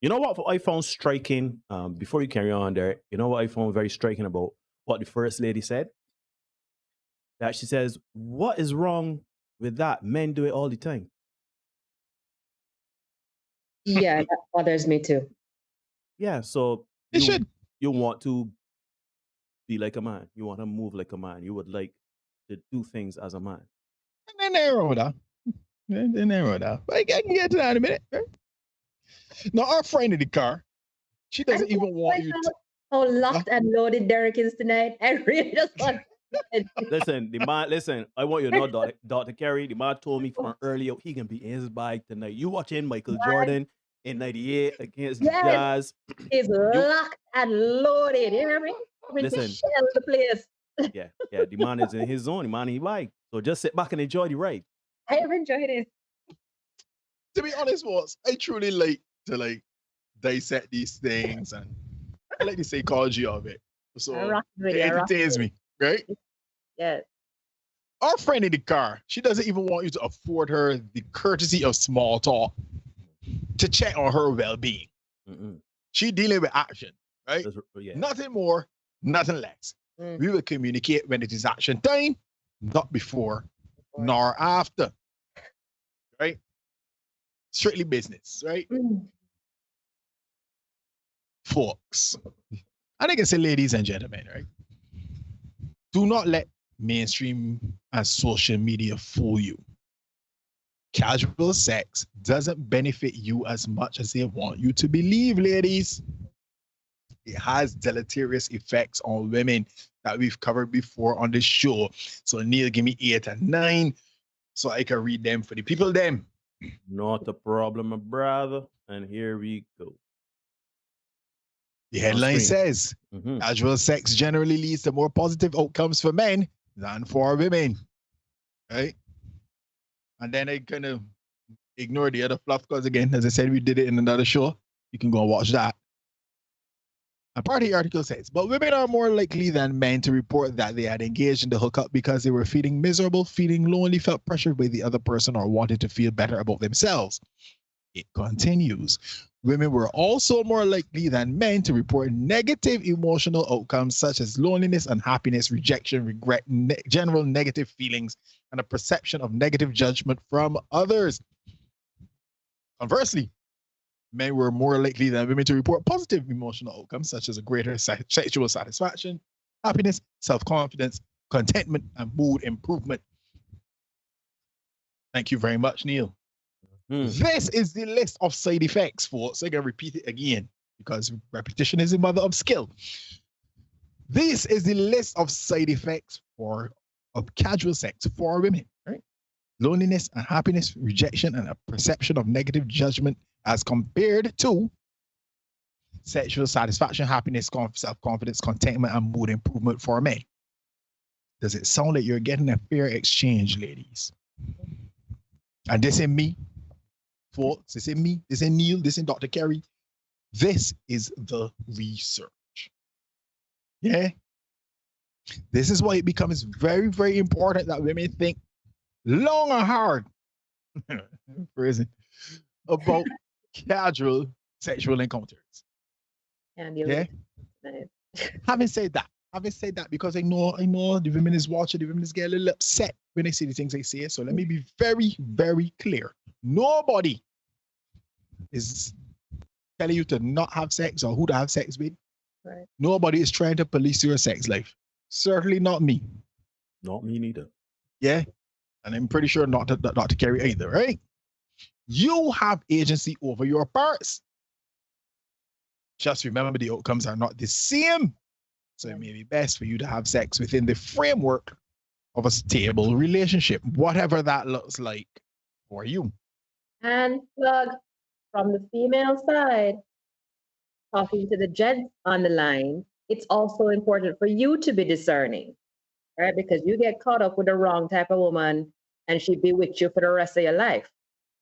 You know what I found striking, before you carry on there, you know what I found very striking about what the first lady said? That she says, what is wrong with that? Men do it all the time. Yeah, that bothers me too. Yeah, so you want to be like a man. You want to move like a man. You would like to do things as a man. And then they're older. Didn't know that. But I can get to that in a minute. Right? Now, our friend in the car, she doesn't even want you to. How locked and loaded Derek is tonight. I really just want. Listen, the man. Listen, I want you to know, Dr. Kerry. The man told me from earlier he can be in his bike tonight. You watching Michael Jordan in '98 against the Jazz? He's locked and loaded. You hear me? Listen, shell the place. yeah. The man is in his zone. The man in his bike. So just sit back and enjoy the ride. I have enjoyed it. To be honest, I truly like to dissect these things, and I like the psychology of it. So it entertains me, right? Yes. Our friend in the car, she doesn't even want you to afford her the courtesy of small talk to check on her well-being. She dealing with action, right? Nothing more, nothing less. We will communicate when it is action time, not before nor after, right? Strictly business, right? Folks, I think I say ladies and gentlemen, right? Do not let mainstream and social media fool you. Casual sex doesn't benefit you as much as they want you to believe, ladies. It has deleterious effects on women that we've covered before on this show. So Neil, give me 8 and 9 so I can read them for the people them. Not a problem, my brother. And here we go. The headline says, casual sex generally leads to more positive outcomes for men than for women, right? And then I kind of ignore the other fluff because, again, as I said, we did it in another show. You can go and watch that. And part of the article says, but women are more likely than men to report that they had engaged in the hookup because they were feeling miserable, feeling lonely, felt pressured by the other person, or wanted to feel better about themselves. It continues. Women were also more likely than men to report negative emotional outcomes such as loneliness, unhappiness, rejection, regret, general negative feelings, and a perception of negative judgment from others. Conversely, men were more likely than women to report positive emotional outcomes such as a greater sexual satisfaction, happiness, self-confidence, contentment, and mood improvement. Thank you very much, Neil. This is the list of side effects, folks. I'm going to repeat it again because repetition is the mother of skill. This is the list of side effects of casual sex for women, right? Loneliness, unhappiness, rejection, and a perception of negative judgment as compared to sexual satisfaction, happiness, self-confidence, contentment, and mood improvement for men. Does it sound like you're getting a fair exchange, ladies? And this ain't me, folks. This ain't me. This ain't Neil. This ain't Dr. Kerry. This is the research. Yeah? This is why it becomes very, very important that women think long and hard about casual sexual encounters. Yeah? Having said that, because I know the women is watching, the women is getting a little upset when they see the things they say. So let me be very, very clear. Nobody is telling you to not have sex or who to have sex with. Right. Nobody is trying to police your sex life. Certainly not me. Not me neither. Yeah. And I'm pretty sure not to Kerry either, right? You have agency over your parts. Just remember the outcomes are not the same. So it may be best for you to have sex within the framework of a stable relationship, whatever that looks like for you. And plug from the female side, talking to the gents on the line, it's also important for you to be discerning, right? Because you get caught up with the wrong type of woman and she'd be with you for the rest of your life.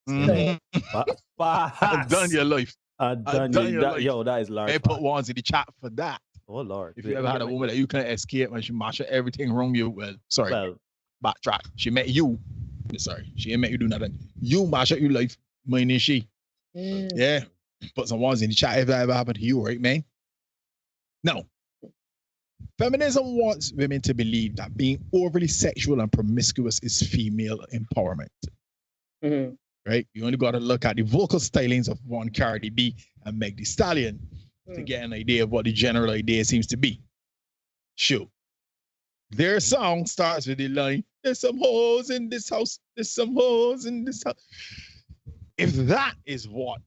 I've done your life. I've done your life. Yo, that is large. They put ones in the chat for that. Oh, Lord. If you ever had a woman that you can't escape and she mash everything wrong you, backtrack. She met you. Sorry, she ain't met you do nothing. You mash up your life, mine and she. Yeah. Put some ones in the chat if that ever happened to you, right, man? No. Feminism wants women to believe that being overly sexual and promiscuous is female empowerment. Right? You only got to look at the vocal stylings of one Cardi B and Meg Thee Stallion to get an idea of what the general idea seems to be. Sure. Their song starts with the line, there's some hoes in this house, there's some hoes in this house. If that is what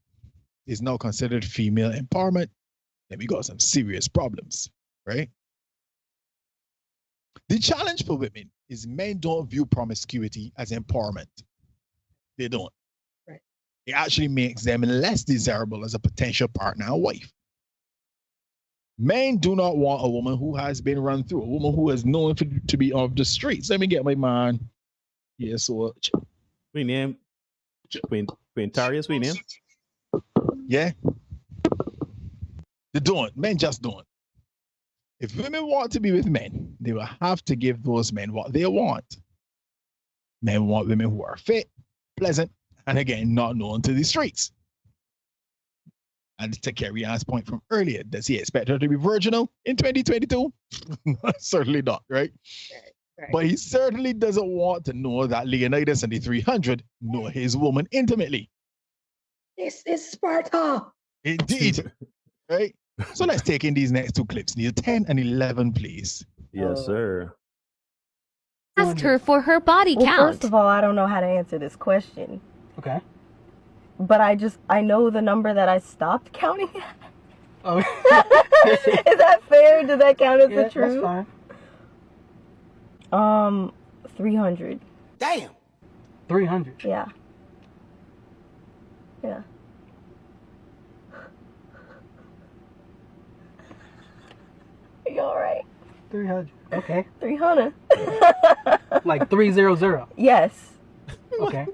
is now considered female empowerment, then we got some serious problems, right? The challenge for women is men don't view promiscuity as empowerment. They don't. Right. It actually makes them less desirable as a potential partner and wife. Men do not want a woman who has been run through, a woman who is known to be off the streets. Let me get my man. Yes, so we name Queen Tarius, we name. Yeah. They don't. Men just don't. If women want to be with men, they will have to give those men what they want. Men want women who are fit, pleasant, and again, not known to the streets. And to carry Anne's point from earlier, does he expect her to be virginal in 2022? Certainly not, right? Right? But he certainly doesn't want to know that Leonidas and the 300 know his woman intimately. This is Sparta. Indeed. Right? So let's take in these next two clips. Neil, 10 and 11, please. Yes, sir. Ask her for her body count. First of all, I don't know how to answer this question. Okay. But I know the number that I stopped counting at. Oh. Is that fair? Does that count as the truth? That's fine. 300. Damn. 300. Yeah. Yeah. You all right? 300. Okay. 300. Like 300. Yes. Okay.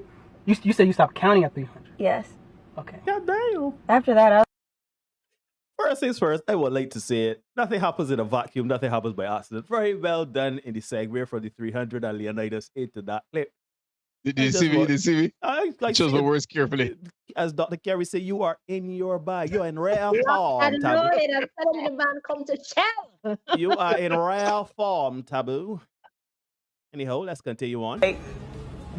You said you stopped counting at 300. Yes. Okay. God damn. After that, First things first, I would like to say it. Nothing happens in a vacuum. Nothing happens by accident. Very well done in the segue for the 300 and Leonidas into that clip. Did you see me? Did you see me? I like chose my words carefully. As Dr. Kerry said, you are in your bag. You're in rare form, I know Taboo. it. I'm telling the man come to chill. You are in rare form, Taboo. Anyhow, let's continue on.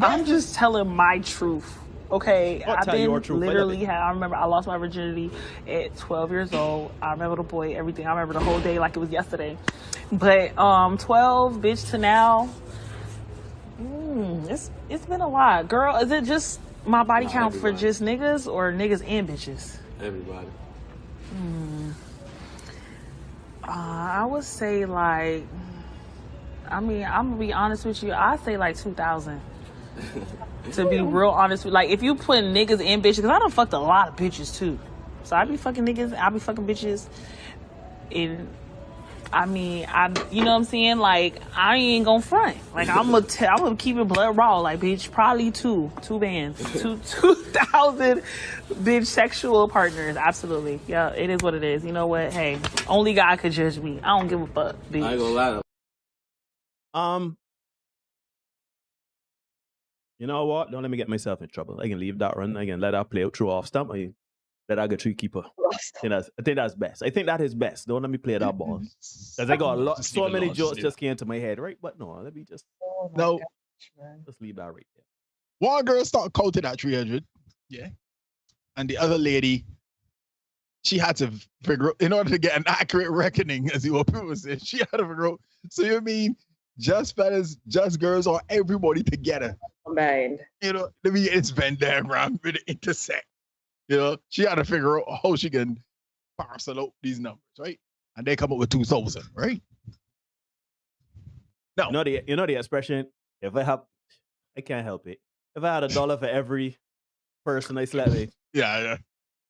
I'm just telling my truth. Okay, What, I've tell been your truth, literally. I remember I lost my virginity at 12 years old. I remember the boy, everything. I remember the whole day like it was yesterday. But 12, bitch, to now. It's been a while, girl. Is it just my body count for just niggas or niggas and bitches? Everybody. I would say like. I mean, I'm gonna be honest with you. I say like 2,000. To be real honest with, like, if you put niggas and bitches, because I done fucked a lot of bitches too. So I be fucking niggas, I be fucking bitches. And I mean, you know what I'm saying? Like, I ain't gonna front. Like, I'm gonna keep it blood raw. Like, bitch, probably two bands, 2,000 bitch sexual partners. Absolutely, yeah, it is what it is. You know what? Hey, only God could judge me. I don't give a fuck, bitch. I ain't gonna lie. You know what? Don't let me get myself in trouble. I can leave that run. I can let that play out through off stump. I let that get true keeper. I think that's best. I think that is best. Don't let me play that ball. Because I got so many jokes just came to my head, right? But no, let me just just leave that right there. One girl started counting at 300. Yeah. And the other lady, she had to figure out, in order to get an accurate reckoning, as you people say, she had to figure out. So you mean just fellas, just girls, or everybody together? Combined. You know, let me get this Venn diagram with the intersect. You know, she had to figure out how she can parcel out these numbers, right? And they come up with 2,000, right? No. You know the expression, if I can't help it. If I had $1 for every person I slept with, yeah.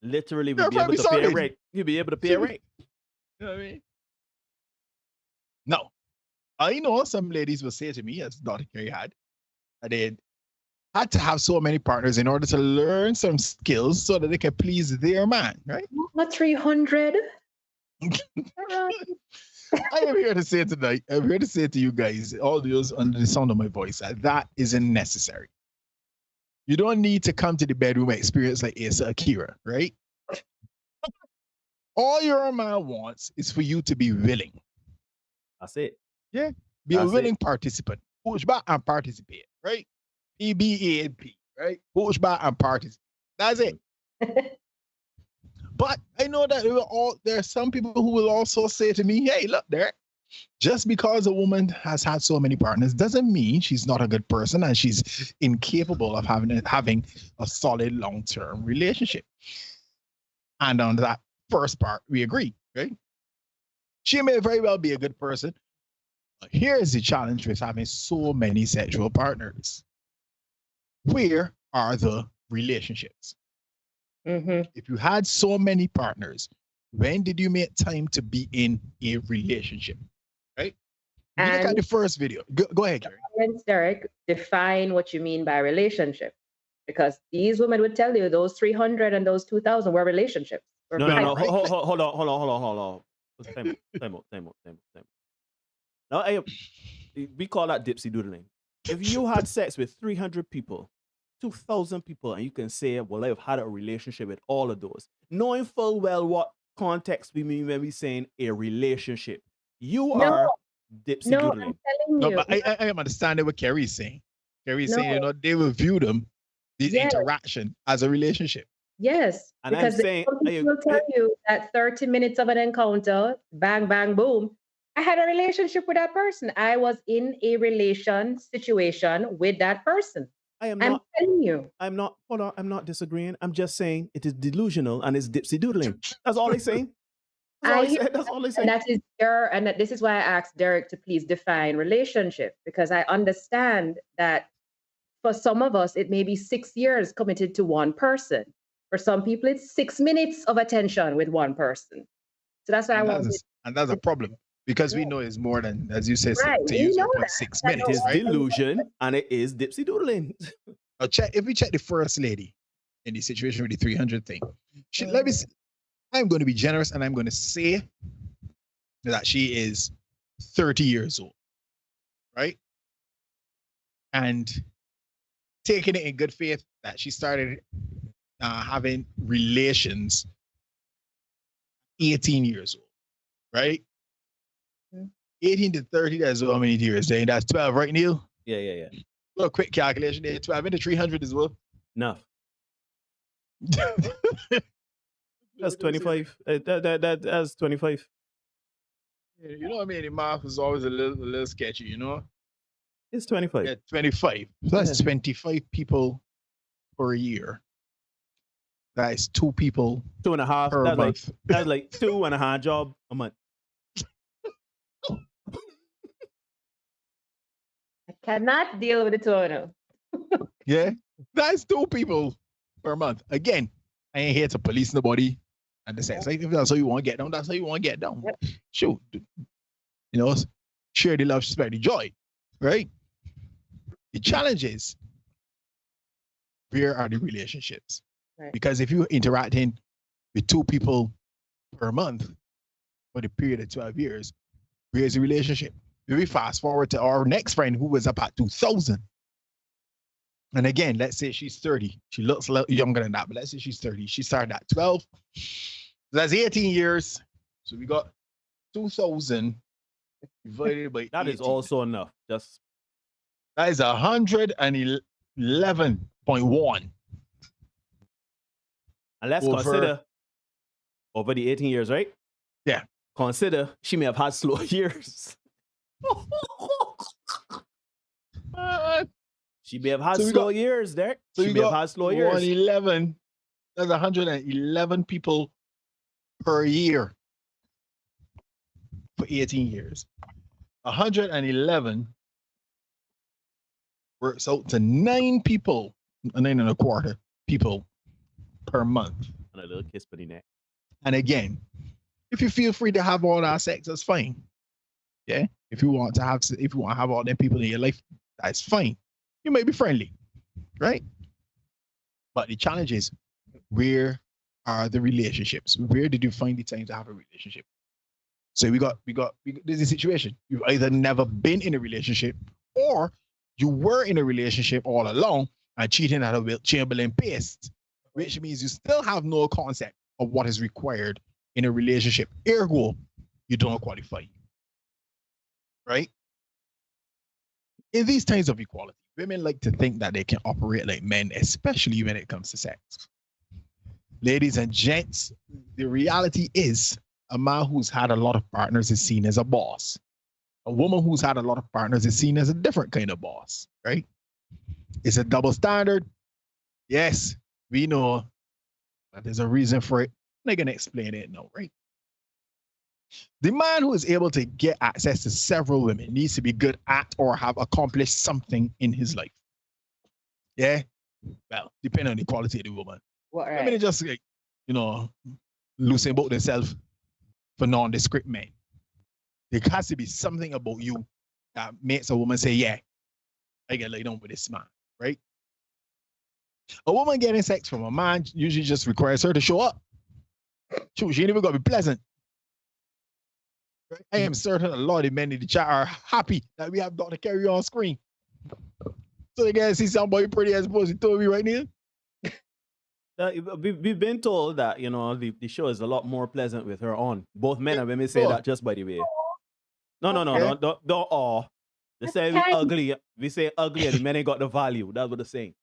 Literally would be able to pay a rate. You'd be able to pay a rate. You know what I mean? No. I know some ladies will say to me, as Dr. Kerry had, that they had to have so many partners in order to learn some skills so that they can please their man, right? Not 300. I am here to say tonight, I'm here to say to you guys, all those under the sound of my voice, that isn't necessary. You don't need to come to the bedroom experience like Asa Akira, right? All your man wants is for you to be willing. That's it. Yeah. Be a willing participant. Push back and participate, right? PBANP, right? Push back and participate. That's it. But I know that there are some people who will also say to me, hey, look, there, Just because a woman has had so many partners doesn't mean she's not a good person and she's incapable of having a solid long-term relationship. And on that first part, we agree, right? She may very well be a good person. But here's the challenge with having so many sexual partners. Where are the relationships? If you had so many partners, when did you make time to be in a relationship? Right? You look at the first video. Go ahead, Gary. Derek, define what you mean by relationship. Because these women would tell you those 300 and those 2,000 were relationships. No. Hold on. Time out. Now, we call that dipsy doodling. If you had sex with 300 people, 2,000 people, and you can say, well, I've had a relationship with all of those, knowing full well what context we mean when we saying a relationship, you are dipsy doodling. I'm telling you. But I am understanding what Kerry's saying. Kerry's saying, they will view this interaction as a relationship. Yes, and because some people will tell you that 30 minutes of an encounter, bang, bang, boom, I had a relationship with that person. I was in a situation with that person. I'm telling you. I'm not disagreeing. I'm just saying it is delusional and it's dipsy doodling. That's all I'm saying. That's all I'm saying. And this is why I asked Derek to please define relationship, because I understand that for some of us, it may be 6 years committed to one person. For some people, it's 6 minutes of attention with one person. So that's what I want. And that's a problem, because we know it's more than, as you say, to use 6 minutes. It is delusion and it is dipsy doodling. If we check the first lady in the situation with the 300 thing, I'm going to be generous and I'm going to say that she is 30 years old, right? And taking it in good faith that she started having relations 18 years old, right? 18 to 30, that's how many years? That's 12, right, Neil? Yeah. Well, quick calculation there. 12 into 300 as well. Enough. That's 25. That's 25. Yeah, you know what I mean? The math is always a little sketchy, you know? It's 25. Yeah, 25. So that's 25 people per year. That is 2 people 2.5 per month. That's like 2.5 job a month. I cannot deal with the total. Yeah, that's 2 people per month. Again, I ain't here to police nobody. And the sex, like, if that's how you want to get down, that's how you want to get down. Yep. Shoot, share the love, spread the joy, right? The challenge is, where are the relationships? Right. Because if you're interacting with 2 people per month for the period of 12 years, where's the relationship? If we fast forward to our next friend who was up at 2,000. And again, let's say she's 30. She looks a little younger than that, but let's say she's 30. She started at 12. So that's 18 years. So we got 2,000 divided by 18. That is also enough. That is 111.1. And let's consider over the 18 years, right? Yeah. Consider she may have had slow years. She may have had slow years, Derek. She may have had slow years. 111. That's 111 people per year for 18 years. 111 works out to 9 people, 9.25 people per month. And a little kiss for the neck. And again, if you feel free to have all that sex, that's fine. Yeah. If you want to have all them people in your life, that's fine. You may be friendly, right? But the challenge is, where are the relationships? Where did you find the time to have a relationship? So we got there's a situation. You've either never been in a relationship, or you were in a relationship all along and cheating at a Wilt Chamberlain pace, which means you still have no concept of what is required in a relationship. Ergo, you don't qualify. Right? In these times of equality, women like to think that they can operate like men, especially when it comes to sex. Ladies and gents, the reality is, a man who's had a lot of partners is seen as a boss. A woman who's had a lot of partners is seen as a different kind of boss, right? It's a double standard. Yes, we know, but there's a reason for it. They're going to explain it now, right? The man who is able to get access to several women needs to be good at or have accomplished something in his life. Yeah? Well, depending on the quality of the woman. What, right? I mean, just like, you know, losing about themselves for nondescript men. There has to be something about you that makes a woman say, yeah, I get laid down with this man, right? A woman getting sex from a man usually just requires her to show up. She ain't even got to be pleasant. Right? I am certain a lot of men in the chat are happy that we have Dr. Kerry on screen. So they can see somebody pretty as opposed to Toby right now. We've been told that, you know, the show is a lot more pleasant with her on. Both men and women say that, just by the way. No, don't. They say we ugly. We say ugly and the men ain't got the value. That's what they're saying.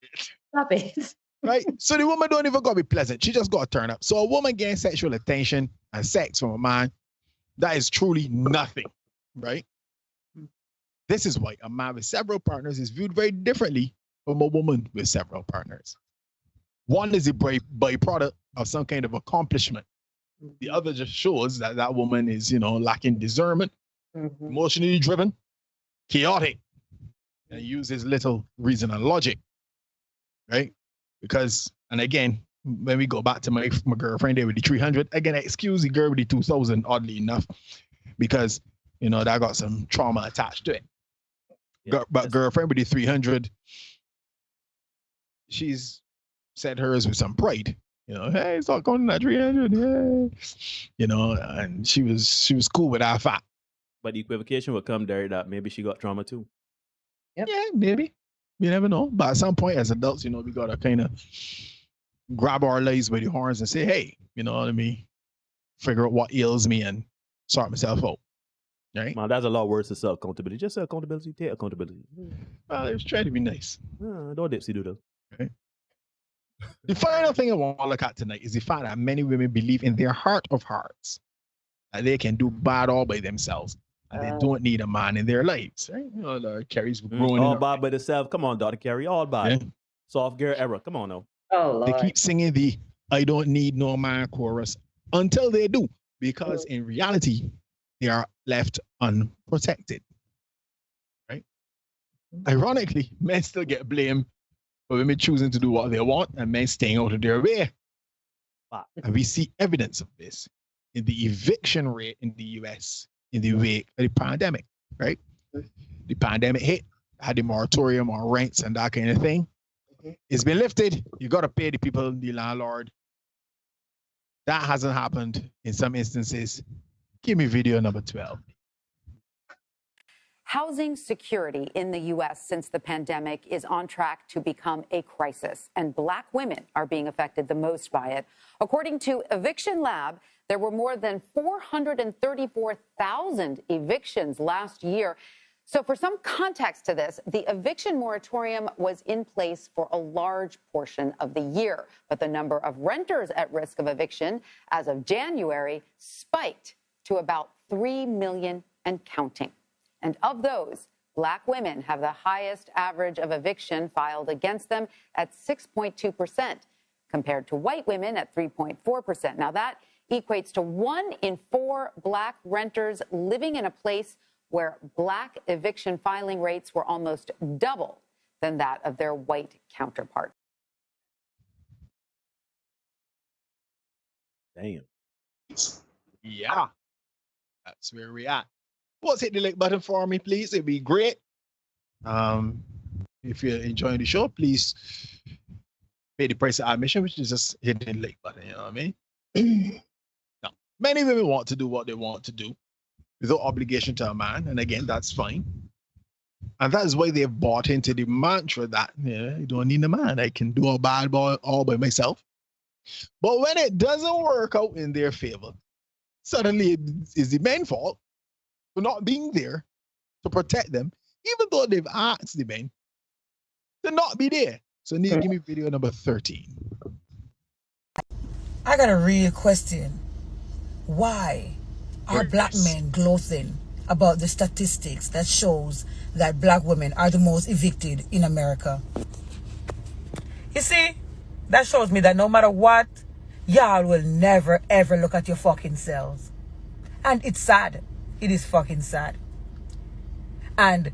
Stop it. Right? So the woman don't even got to be pleasant. She just got to turn up. So a woman getting sexual attention and sex from a man, that is truly nothing, right? This is why a man with several partners is viewed very differently from a woman with several partners. One is a byproduct of some kind of accomplishment. The other just shows that that woman is, you know, lacking discernment, emotionally driven, chaotic, and uses little reason and logic, right? Because, and again, when we go back to my girlfriend there with the 300, again, I excuse the girl with the 2000, oddly enough, because, you know, that got some trauma attached to it. Yeah, but girlfriend with the 300, she's said hers with some pride. You know, hey, start going to that 300, yeah. You know, and she was cool with that fact. But the equivocation would come there that maybe she got trauma too. Yep. Yeah, maybe. You never know. But at some point as adults, you know, we got to kind of grab our legs by the horns and say, hey, you know, let me figure out what ails me and sort myself out. Right? Man, that's a lot worse than self-accountability. Just say accountability, take accountability. Well, it was trying to be nice. Don't dipsy do that. Right? The final thing I want to look at tonight is the fact that many women believe in their heart of hearts that they can do bad all by themselves and they don't need a man in their lives. Right? You know, Dr. Kerry's growing all bad by themselves. Come on, Dr. Kerry, all bad. Yeah. Soft girl era. Come on now. Oh, Lord. They keep singing the I don't need no man chorus until they do, because in reality, they are left unprotected. Right? Ironically, men still get blamed for women choosing to do what they want and men staying out of their way. And we see evidence of this in the eviction rate in the US in the wake of the pandemic, right? The pandemic hit, had the moratorium on rents and that kind of thing. It's been lifted. You got to pay the people, the landlord. That hasn't happened in some instances. Give me video number 12. Housing security in the U.S. since the pandemic is on track to become a crisis, and Black women are being affected the most by it. According to Eviction Lab, there were more than 434,000 evictions last year. So for some context to this, the eviction moratorium was in place for a large portion of the year, but the number of renters at risk of eviction as of January spiked to about 3 million and counting. And of those, Black women have the highest average of eviction filed against them at 6.2%, compared to white women at 3.4%. Now, that equates to 1 in 4 Black renters living in a place where Black eviction filing rates were almost double than that of their white counterparts. Damn. Yeah, that's where we at. Let's hit the like button for me, please. It'd be great. If you're enjoying the show, please pay the price of admission, which is just hitting the like button. You know what I mean? Now, many women want to do what they want to do without obligation to a man, and again, that's fine. And that's why they've bought into the mantra that, yeah, you don't need a man. I can do a bad boy all by myself. But when it doesn't work out in their favor, suddenly it's the men's fault for not being there to protect them, even though they've asked the men to not be there. So need to give me video number 13. I got a real question. Why are Black men gloating about the statistics that shows that black women are the most evicted in America. You see, that shows me that no matter what, y'all will never ever look at your fucking selves. And it's sad. It is fucking sad. And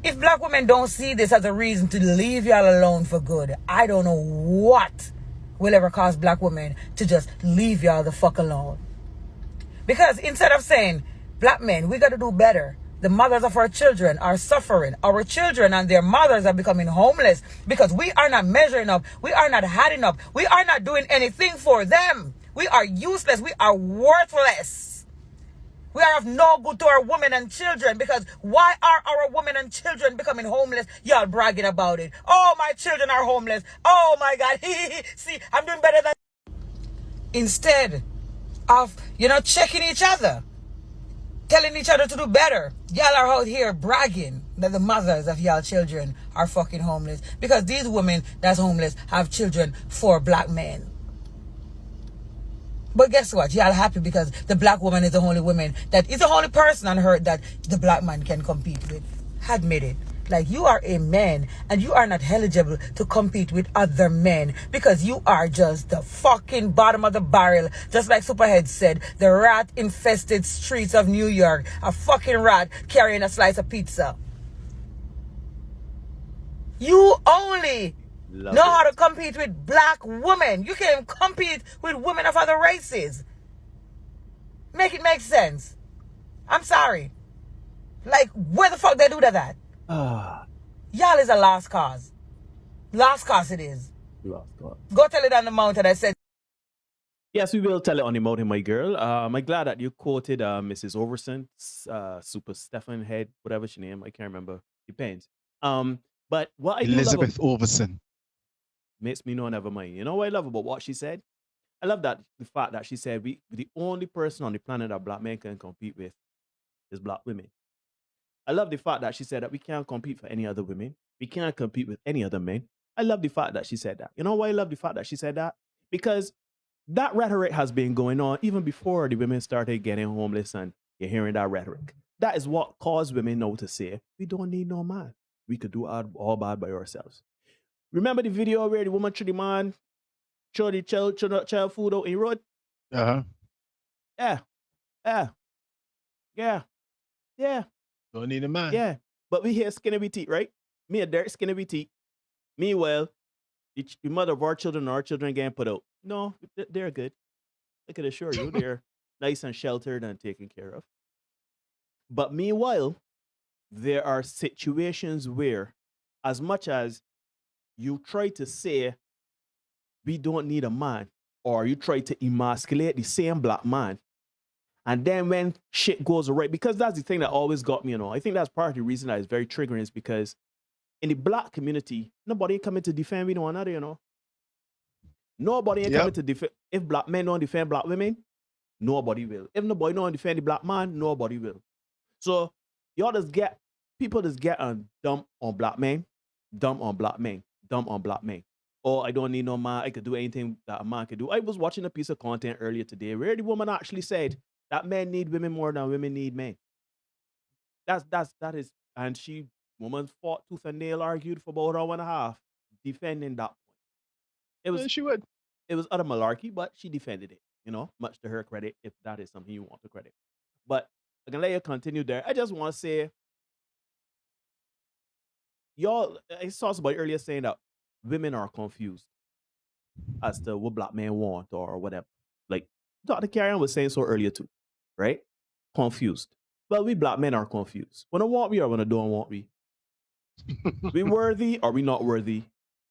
if black women don't see this as a reason to leave y'all alone for good, I don't know what will ever cause black women to just leave y'all the fuck alone. Because instead of saying, black men, we got to do better. The mothers of our children are suffering. Our children and their mothers are becoming homeless because we are not measuring up. We are not adding up. We are not doing anything for them. We are useless. We are worthless. We are of no good to our women and children, because why are our women and children becoming homeless? Y'all bragging about it. Oh, my children are homeless. Oh my God. See, I'm doing better than... Instead of, checking each other, telling each other to do better, y'all are out here bragging that the mothers of y'all children are fucking homeless, because these women that's homeless have children for black men. But guess what? Y'all happy because the black woman is the only woman that is the only person on earth that the black man can compete with. Admit it. Like, you are a man and you are not eligible to compete with other men because you are just the fucking bottom of the barrel. Just like Superhead said, the rat-infested streets of New York. A fucking rat carrying a slice of pizza. You only know how to compete with black women. You can't even compete with women of other races. Make it make sense. I'm sorry. Like, where the fuck they do that at? Y'all is a lost cause. Lost cause it is. Lost cause. Go tell it on the mountain. I said. Yes, we will tell it on the mountain, my girl. I'm glad that you quoted Mrs. Overson, Super Stefan Head, whatever she name. I can't remember. Depends. But what I Elizabeth Overson. Makes me know, never mind. You know what I love about what she said? I love that the fact that she said the only person on the planet that black men can compete with is black women. I love the fact that she said that we can't compete for any other women. We can't compete with any other men. I love the fact that she said that. You know why I love the fact that she said that? Because that rhetoric has been going on even before the women started getting homeless, and you're hearing that rhetoric. That is what caused women now to say, we don't need no man. We could do all bad by ourselves. Remember the video where the woman threw the man, threw the child food out in the road? Uh-huh. Yeah. Don't need a man. Yeah. But we here skinny teeth, right? Me a dirt skinny teeth. Meanwhile, the mother of our children getting put out. No, they're good. I can assure you, they're nice and sheltered and taken care of. But meanwhile, there are situations where, as much as you try to say, we don't need a man, or you try to emasculate the same black man, and then when shit goes right, because that's the thing that always got me, I think that's part of the reason that is very triggering, is because in the black community, nobody ain't coming to defend one another, Nobody ain't coming to defend. If black men don't defend black women, nobody will. If nobody don't defend the black man, nobody will. So y'all people just get and dump on black men, dump on black men, dump on black men. Oh, I don't need no man. I could do anything that a man could do. I was watching a piece of content earlier today where the woman actually said that men need women more than women need men. That is, and woman fought tooth and nail, argued for about an hour and a half, defending that point. She would. It was utter malarkey, but she defended it, much to her credit, if that is something you want to credit. But I can let you continue there. I just want to say, y'all, I saw somebody earlier saying that women are confused as to what black men want or whatever. Like Dr. Carrion was saying so earlier too, right? Confused. Well, we black men are confused. When I want we or when I don't want we? We worthy or we not worthy?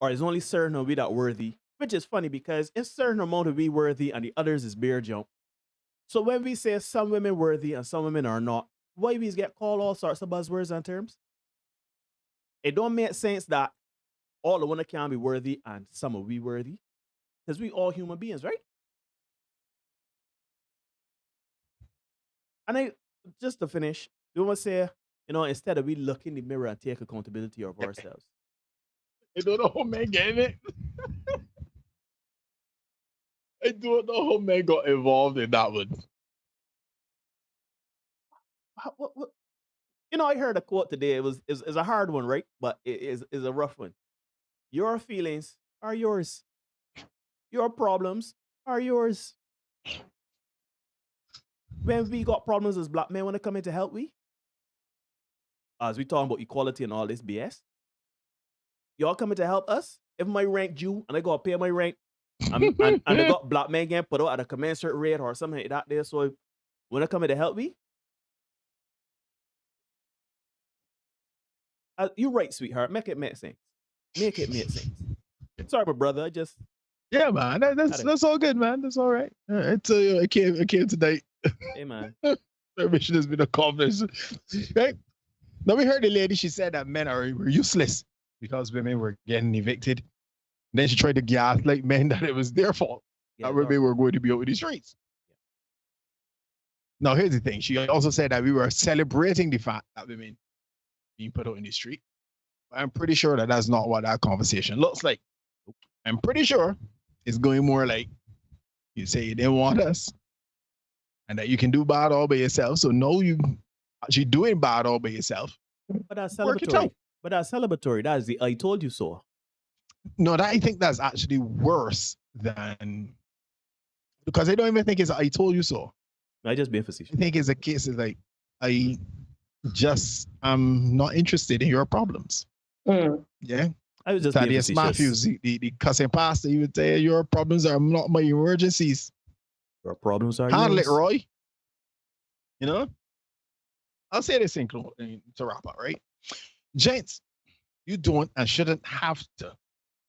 Or is only certain of we that worthy? Which is funny because it's certain amount of we worthy and the others is bear jump. So when we say some women worthy and some women are not, why we get called all sorts of buzzwords and terms? It don't make sense that all the women can be worthy and some of we worthy. Because we all human beings, right? And just to finish, we want to say, instead of we look in the mirror and take accountability of ourselves. I don't know how men getting it. I don't know how men got involved in that one. You know, I heard a quote today. It was is a hard one, right? But it is a rough one. Your feelings are yours. Your problems are yours. When we got problems as black men, want to come in to help we? As we talking about equality and all this BS, y'all coming to help us? If my rent due and I gotta pay my rent, and I got black men getting put out at a commensurate rate or something like that there, so when I coming to help me? You right, sweetheart. Make it make sense. Make it make sense. Sorry, my brother. I just Yeah, man. That's all good, man. That's all right. I tell you, I came tonight. Hey, man. My mission has been accomplished. Right? Now we heard the lady. She said that men were useless because women were getting evicted. Then she tried to gaslight men that it was their fault that women were going to be out in the streets. Now here's the thing. She also said that we were celebrating the fact that women being put out in the street. I'm pretty sure that that's not what that conversation looks like. I'm pretty sure it's going more like you say you didn't want us and that you can do bad all by yourself. So no, you actually doing bad all by yourself. But that's celebratory. But that's celebratory. That's the I told you so. No, I think that's actually worse than, because I don't even think it's I told you so. I just being facetious. I think it's a case of like, I'm not interested in your problems. Yeah. I was just being Thaddeus facetious. Matthews, the cussing pastor, he would say, your problems are not my emergencies. Your problems are Handle yours. it, Roy. You know? I'll say this to wrap up, right? Gents, you don't and shouldn't have to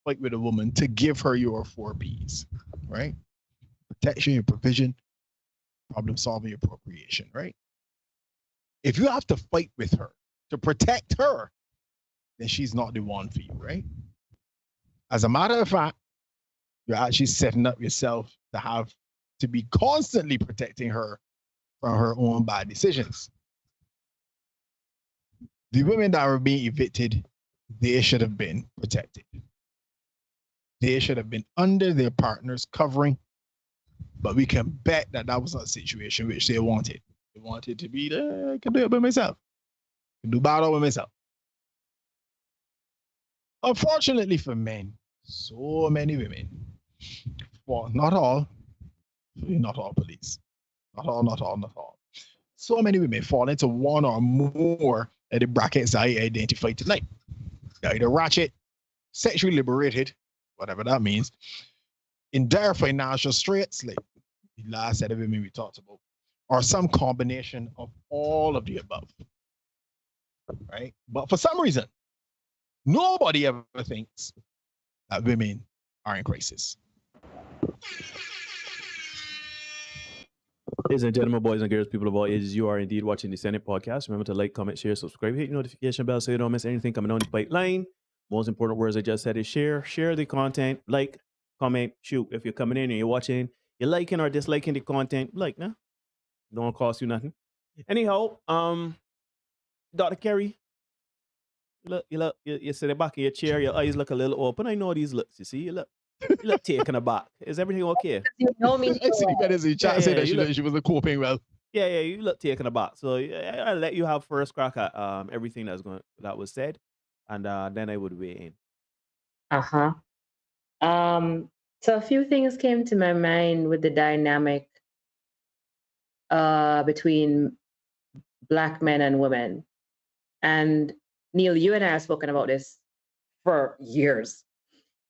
fight with a woman to give her your 4 P's, right? Protection, your provision, problem solving, appropriation, right? If you have to fight with her to protect her, then she's not the one for you, right? As a matter of fact, you're actually setting up yourself to have to be constantly protecting her from her own bad decisions. The women that were being evicted, they should have been protected. They should have been under their partner's covering, but we can bet that that was not a situation which they wanted. They wanted to be there. I can do it by myself. I can do battle by myself. Unfortunately for men, so many women, well, not all police, not all. So many women fall into one or more of the brackets I identified tonight. They're either ratchet, sexually liberated, whatever that means, in dire financial straits, like the last set of women we talked about, or some combination of all of the above, right? But for some reason, nobody ever thinks that women are in crisis. Ladies and gentlemen, boys and girls, people of all ages, you are indeed watching the Senate podcast. Remember to like, comment, share, subscribe, hit the notification bell so you don't miss anything coming on the pipeline. Most important words I just said is share the content, like, comment, shoot. If you're coming in and you're watching, you're liking or disliking the content, like, nah, don't cost you nothing. Anyhow, Dr. Kerry, you sit back in your chair, your eyes look a little open. I know these looks, you see, you look taken aback. Is everything okay? You know me. I see that as a chat say that she wasn't coping well. Yeah, you look taken aback. So I'll let you have first crack at everything that was said, and then I would weigh in. So a few things came to my mind with the dynamic between Black men and women. And Neil, you and I have spoken about this for years.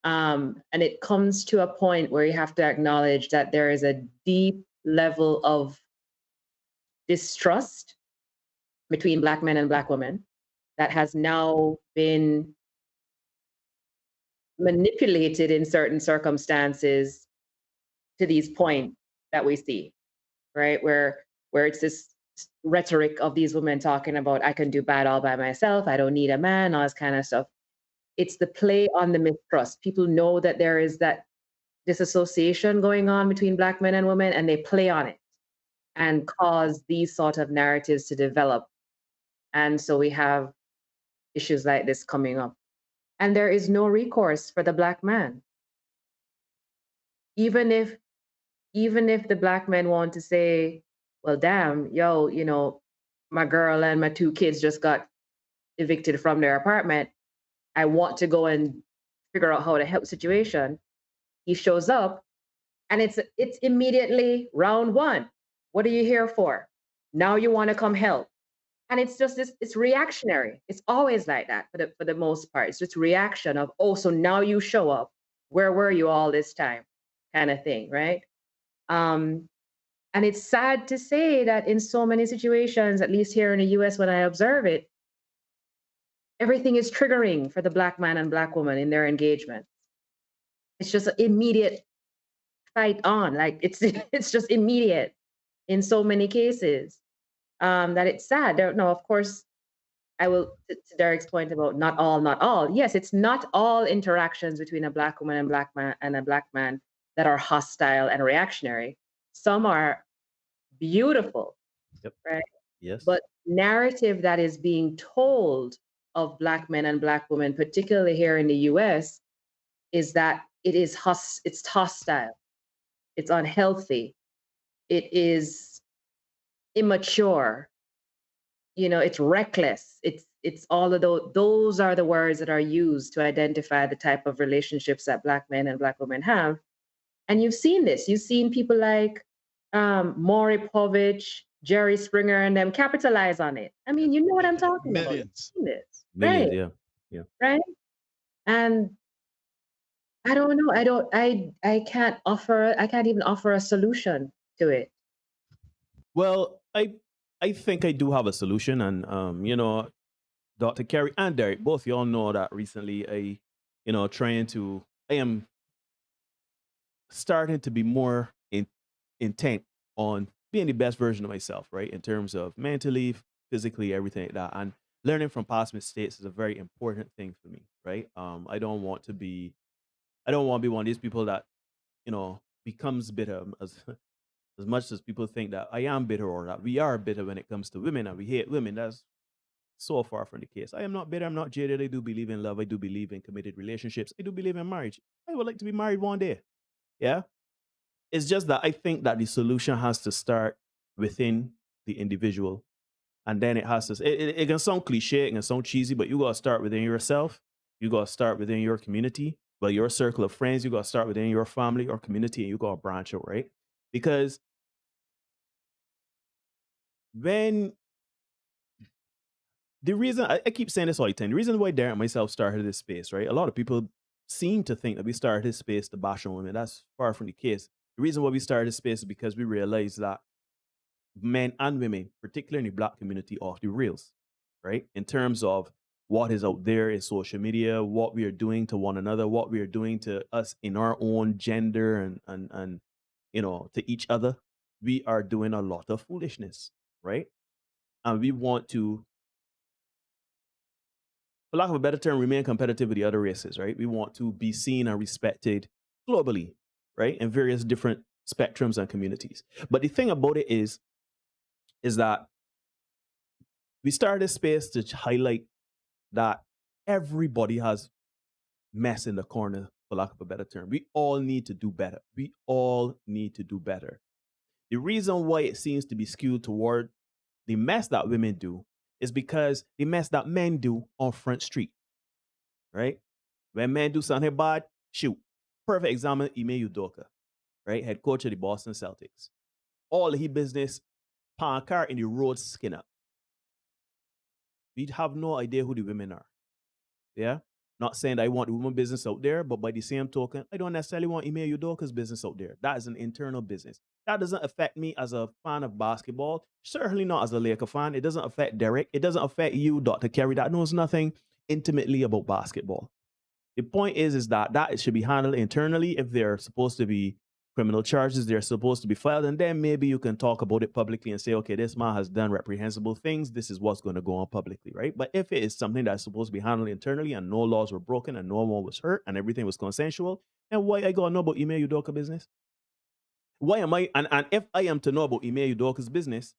And it comes to a point where you have to acknowledge that there is a deep level of distrust between Black men and Black women that has now been manipulated in certain circumstances to these points that we see, right? Where it's this rhetoric of these women talking about, I can do bad all by myself, I don't need a man, all this kind of stuff. It's the play on the mistrust. People know that there is that disassociation going on between Black men and women, and they play on it and cause these sort of narratives to develop. And so we have issues like this coming up. And there is no recourse for the Black man. Even if the Black men want to say, well, damn, yo, my girl and my 2 kids just got evicted from their apartment. I want to go and figure out how to help the situation. He shows up and it's immediately round 1. What are you here for? Now you want to come help. And it's just this, it's reactionary. It's always like that for the most part. It's just reaction of, oh, so now you show up. Where were you all this time? Kind of thing, right? And it's sad to say that in so many situations, at least here in the US, when I observe it, everything is triggering for the Black man and Black woman in their engagement. It's just an immediate fight on, like it's just immediate in so many cases that it's sad. No, of course, I will, to Derek's point about not all. Yes, it's not all interactions between a Black woman and Black man and a Black man that are hostile and reactionary. Some are beautiful, right? Yes. But narrative that is being told of Black men and Black women, particularly here in the US, is that it's hostile, it's unhealthy, it is immature, it's reckless. It's all of those are the words that are used to identify the type of relationships that Black men and Black women have. And you've seen this. You've seen people like Maury Povich, Jerry Springer, and them capitalize on it. I mean, you know what I'm talking about. You've seen this, Millions, right? yeah. Right? And I don't know. I can't even offer a solution to it. Well, I think I do have a solution, and Dr. Kerry and Derek, both y'all know that recently I am starting to be more intent on being the best version of myself, right? In terms of mentally, physically, everything like that. And learning from past mistakes is a very important thing for me, right? I don't want to be one of these people that, becomes bitter as much as people think that I am bitter or that we are bitter when it comes to women and we hate women. That's so far from the case. I am not bitter. I'm not jaded. I do believe in love. I do believe in committed relationships. I do believe in marriage. I would like to be married one day. Yeah. It's just that I think that the solution has to start within the individual. And then it has to, it can sound cliche, it can sound cheesy, but you got to start within yourself. You got to start within your community, but your circle of friends. You got to start within your family or community, and you got to branch out, right? Because when the reason I keep saying this all the time, the reason why Darren and myself started this space, right? A lot of people seem to think that we started this space to bash on women. That's far from the case. The reason why we started this space is because we realized that men and women, particularly in the Black community, are off the rails, right? In terms of what is out there in social media, what we are doing to one another, what we are doing to us in our own gender and to each other, we are doing a lot of foolishness, right? And we want to, for lack of a better term, remain competitive with the other races, right? We want to be seen and respected globally, right? In various different spectrums and communities. But the thing about it is that we started this space to highlight that everybody has mess in the corner, for lack of a better term. We all need to do better. We all need to do better. The reason why it seems to be skewed toward the mess that women do is because the mess that men do on Front Street, right? When men do something bad, shoot. Perfect example, Ime Udoka, right? Head coach of the Boston Celtics. All his business, pan car in the road skinner. We have no idea who the women are. Yeah? Not saying that I want the woman business out there, but by the same token, I don't necessarily want Ime Udoka's business out there. That is an internal business. That doesn't affect me as a fan of basketball. Certainly not as a Laker fan. It doesn't affect Derek. It doesn't affect you, Dr. Kerry, that knows nothing intimately about basketball. The point is that it should be handled internally. If there are supposed to be criminal charges, they're supposed to be filed, and then maybe you can talk about it publicly and say, okay, this man has done reprehensible things. This is what's going to go on publicly, right? But if it is something that's supposed to be handled internally and no laws were broken and no one was hurt and everything was consensual, then why I gotta know about Ime Udoka business? Why am I, and if I am to know about Ime Udoka's business,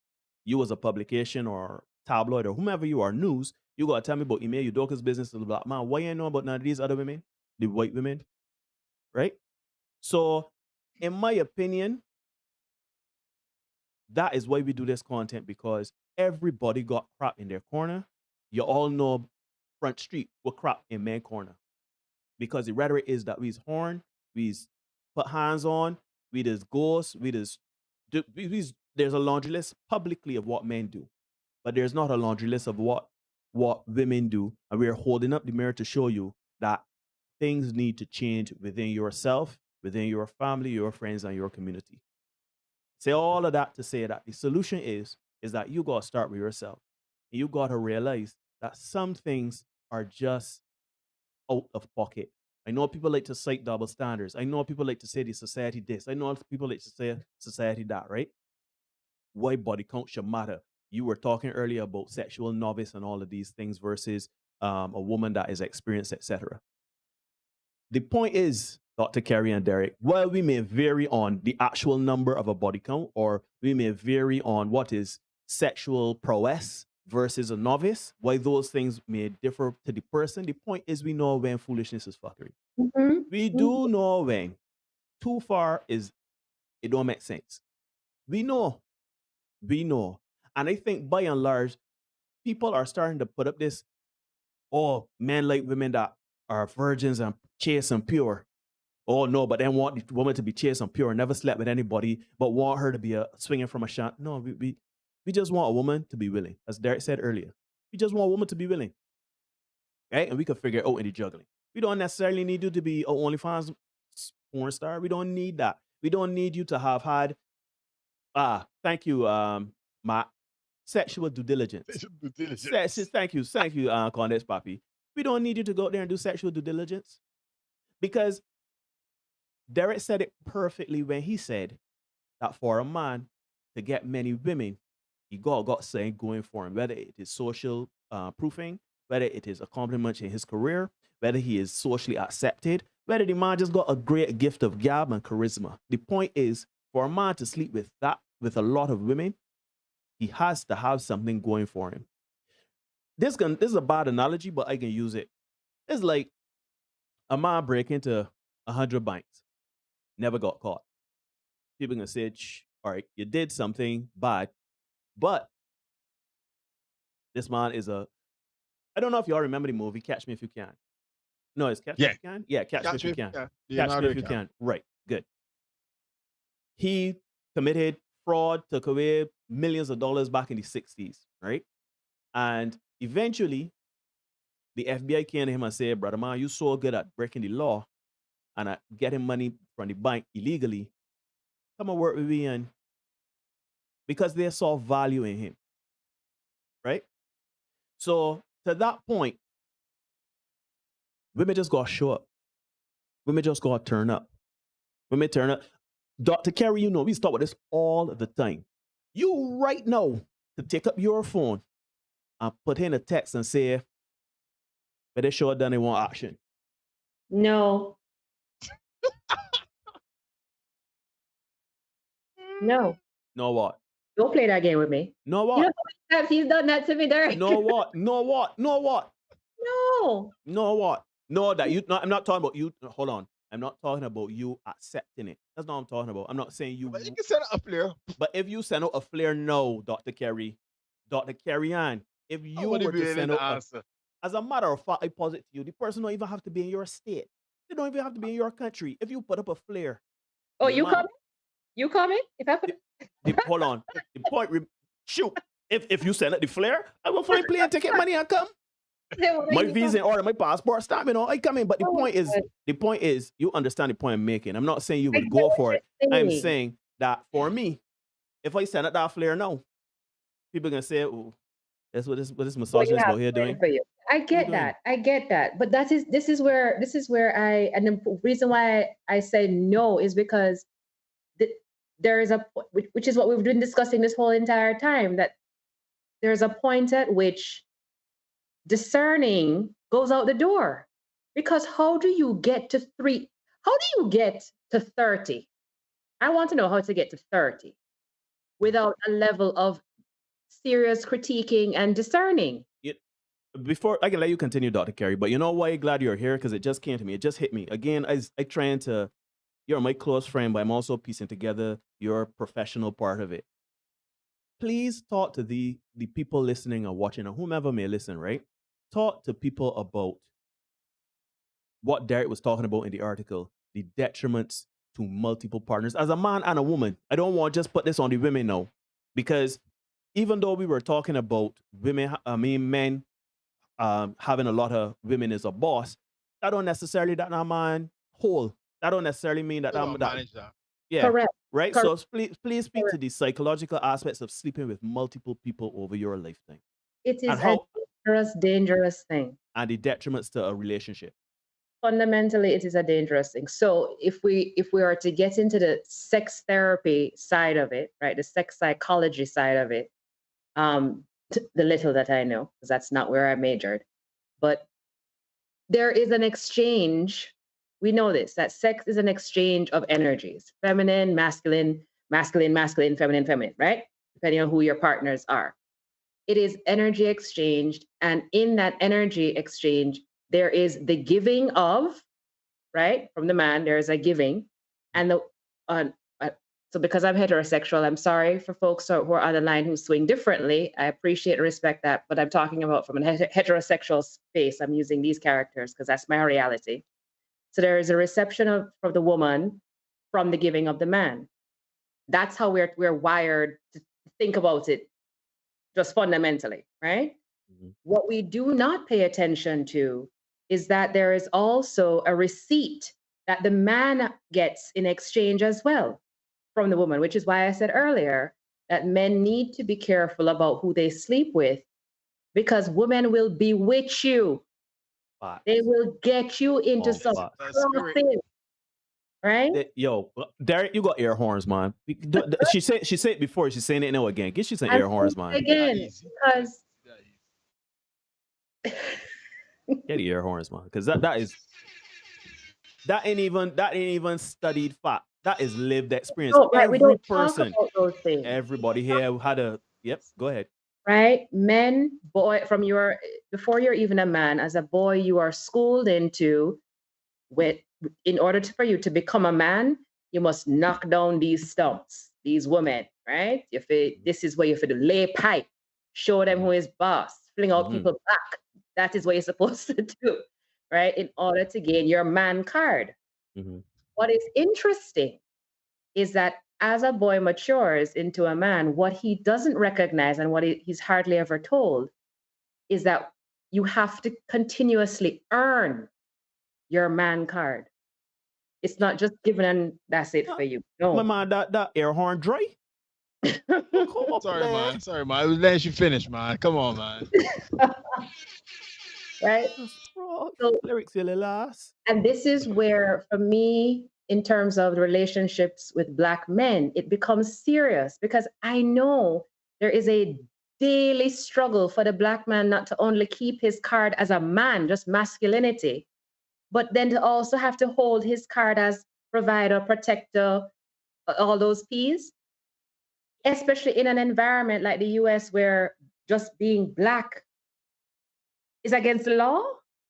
you as a publication or tabloid or whomever you are, news, you gotta tell me about Ime Udoka's business to the Black man. Why I know about none of these other women, the white women, right? So, in my opinion, that is why we do this content, because everybody got crap in their corner. You all know front street with crap in man corner. Because the rhetoric is that we's horn, we's put hands on, we just ghosts, there's a laundry list publicly of what men do. But there's not a laundry list of what women do. And we are holding up the mirror to show you that things need to change within yourself, within your family, your friends, and your community. Say all of that to say that the solution is that you got to start with yourself. And you got to realize that some things are just out of pocket. I know people like to cite double standards. I know people like to say the society this. I know people like to say society that, right? Why body count should matter. You were talking earlier about sexual novice and all of these things versus a woman that is experienced, etc. The point is, Dr. Carey and Derek, while we may vary on the actual number of a body count, or we may vary on what is sexual prowess versus a novice, why those things may differ to the person, the point is we know when foolishness is fuckery. We do know when too far is, it don't make sense. We know. And I think by and large, people are starting to put up this, oh, men like women that are virgins and chaste and pure. Oh no, but they want the woman to be chaste and pure, never slept with anybody, but want her to be swinging from a shot. No, we just want a woman to be willing, as Derek said earlier. We just want a woman to be willing, right? And we can figure it out in the juggling. We don't necessarily need you to be an OnlyFans porn star. We don't need that. We don't need you to have had, thank you, Matt, sexual due diligence. Thank you, Condes Papi. We don't need you to go out there and do sexual due diligence, because Derek said it perfectly when he said that for a man to get many women, he got something going for him, whether it is social proofing, whether it is accomplishment in his career, whether he is socially accepted, whether the man just got a great gift of gab and charisma. The point is, for a man to sleep with a lot of women, he has to have something going for him. This is a bad analogy, but I can use it. It's like a man break into 100 banks, never got caught. People can say, all right, you did something bad, but this man is I don't know if y'all remember the movie Catch Me If You Can. No, it's Catch Me If You Can? Yeah, Catch Me If You Can. Catch Me If You Can. Right, good. He committed fraud, took away millions of dollars back in the 60s, right? And eventually, the FBI came to him and said, brother man, you so good at breaking the law and at getting money from the bank illegally, come and work with me, and because they saw value in him, right? So to that point, women just gotta show up. Women just gotta turn up. Women turn up. Dr. Carey, you know, we start with this all the time. You right now to take up your phone and put in a text and say, but they sure done they want action. No. No. No what? Don't play that game with me. No what? You know how many times he's done that to me, Derek? No what? No what? No what? No. No what? No, that you. No, I'm not talking about you. Hold on. I'm not talking about you accepting it. That's not what I'm talking about. I'm not saying you. But you can send out a flare. But if you send out a flare, no, Dr. Carey, Ann, if you were to send out, as a matter of fact, I posit to you, the person don't even have to be in your state. They don't even have to be in your country. If you put up a flare. Oh, you coming? You coming? If I put hold on. The point, shoot. If you send out the flare, I will find plane ticket money and come. My visa in order, my passport stamp, I come in. But the point is, you understand the point I'm making. I'm not saying you would go for it. I'm saying that for me, if I send out that flare now, people are gonna say, "Oh, that's what this misogynist out here doing." I get that. But this is where and the reason why I say no is because there is which is what we've been discussing this whole entire time, that there's a point at which discerning goes out the door. Because how do you get to 30? I want to know how to get to 30 without a level of serious critiquing and discerning. Before I can let you continue, Dr. Carey, but you know why I'm glad you're here? Because it just came to me. It just hit me. Again, I trying to, you're my close friend, but I'm also piecing together your professional part of it. please talk to the people listening or watching or whomever may listen, right? Talk to people about what Derek was talking about in the article, the detriments to multiple partners. As a man and a woman, I don't want to just put this on the women now, because even though we were talking about men having a lot of women as a boss, that don't necessarily that a man whole. That don't necessarily mean that I'm that. Yeah, Correct. right. Correct. So please speak to the psychological aspects of sleeping with multiple people over your lifetime. It is a dangerous thing. And the detriments to a relationship. Fundamentally, it is a dangerous thing. So if we are to get into the sex therapy side of it, right, the sex psychology side of it, the little that I know, because that's not where I majored, but there is an exchange. We know this, that sex is an exchange of energies, feminine, masculine, feminine, right? Depending on who your partners are. It is energy exchanged. And in that energy exchange, there is the giving of, right? From the man, there is a giving. And so because I'm heterosexual, I'm sorry for folks who are on the line who swing differently. I appreciate and respect that, but I'm talking about from a heterosexual space. I'm using these characters because that's my reality. So there is a reception from the woman from the giving of the man. That's how we're wired to think about it, just fundamentally, right? Mm-hmm. What we do not pay attention to is that there is also a receipt that the man gets in exchange as well from the woman, which is why I said earlier that men need to be careful about who they sleep with, because women will bewitch you. They will get you into some thing, right? Yo, Derek, you got air horns, man. She said it before. She's saying it now again. Get you some air horns, man. Again, because get the air horns, man. Because that ain't even studied fact. That is lived experience. No, right, every we don't person, talk about those things. Everybody here had a. Yep, go ahead. Right, men, boy, before you're even a man, as a boy, you are schooled into in order for you to become a man, you must knock down these stumps, these women, right? This is where you have to lay pipe, show them who is boss, fling out people back. That is what you're supposed to do, right? In order to gain your man card. Mm-hmm. What is interesting is that as a boy matures into a man, what he doesn't recognize and what he's hardly ever told is that you have to continuously earn your man card. It's not just given and that's it for you. No. My man, that air horn dry. Sorry, man. I was letting you finish, man. Come on, man. Right? So, lyrics last. And this is where, for me, in terms of relationships with Black men, it becomes serious, because I know there is a daily struggle for the Black man not to only keep his card as a man, just masculinity, but then to also have to hold his card as provider, protector, all those P's, especially in an environment like the US where just being Black is against the law.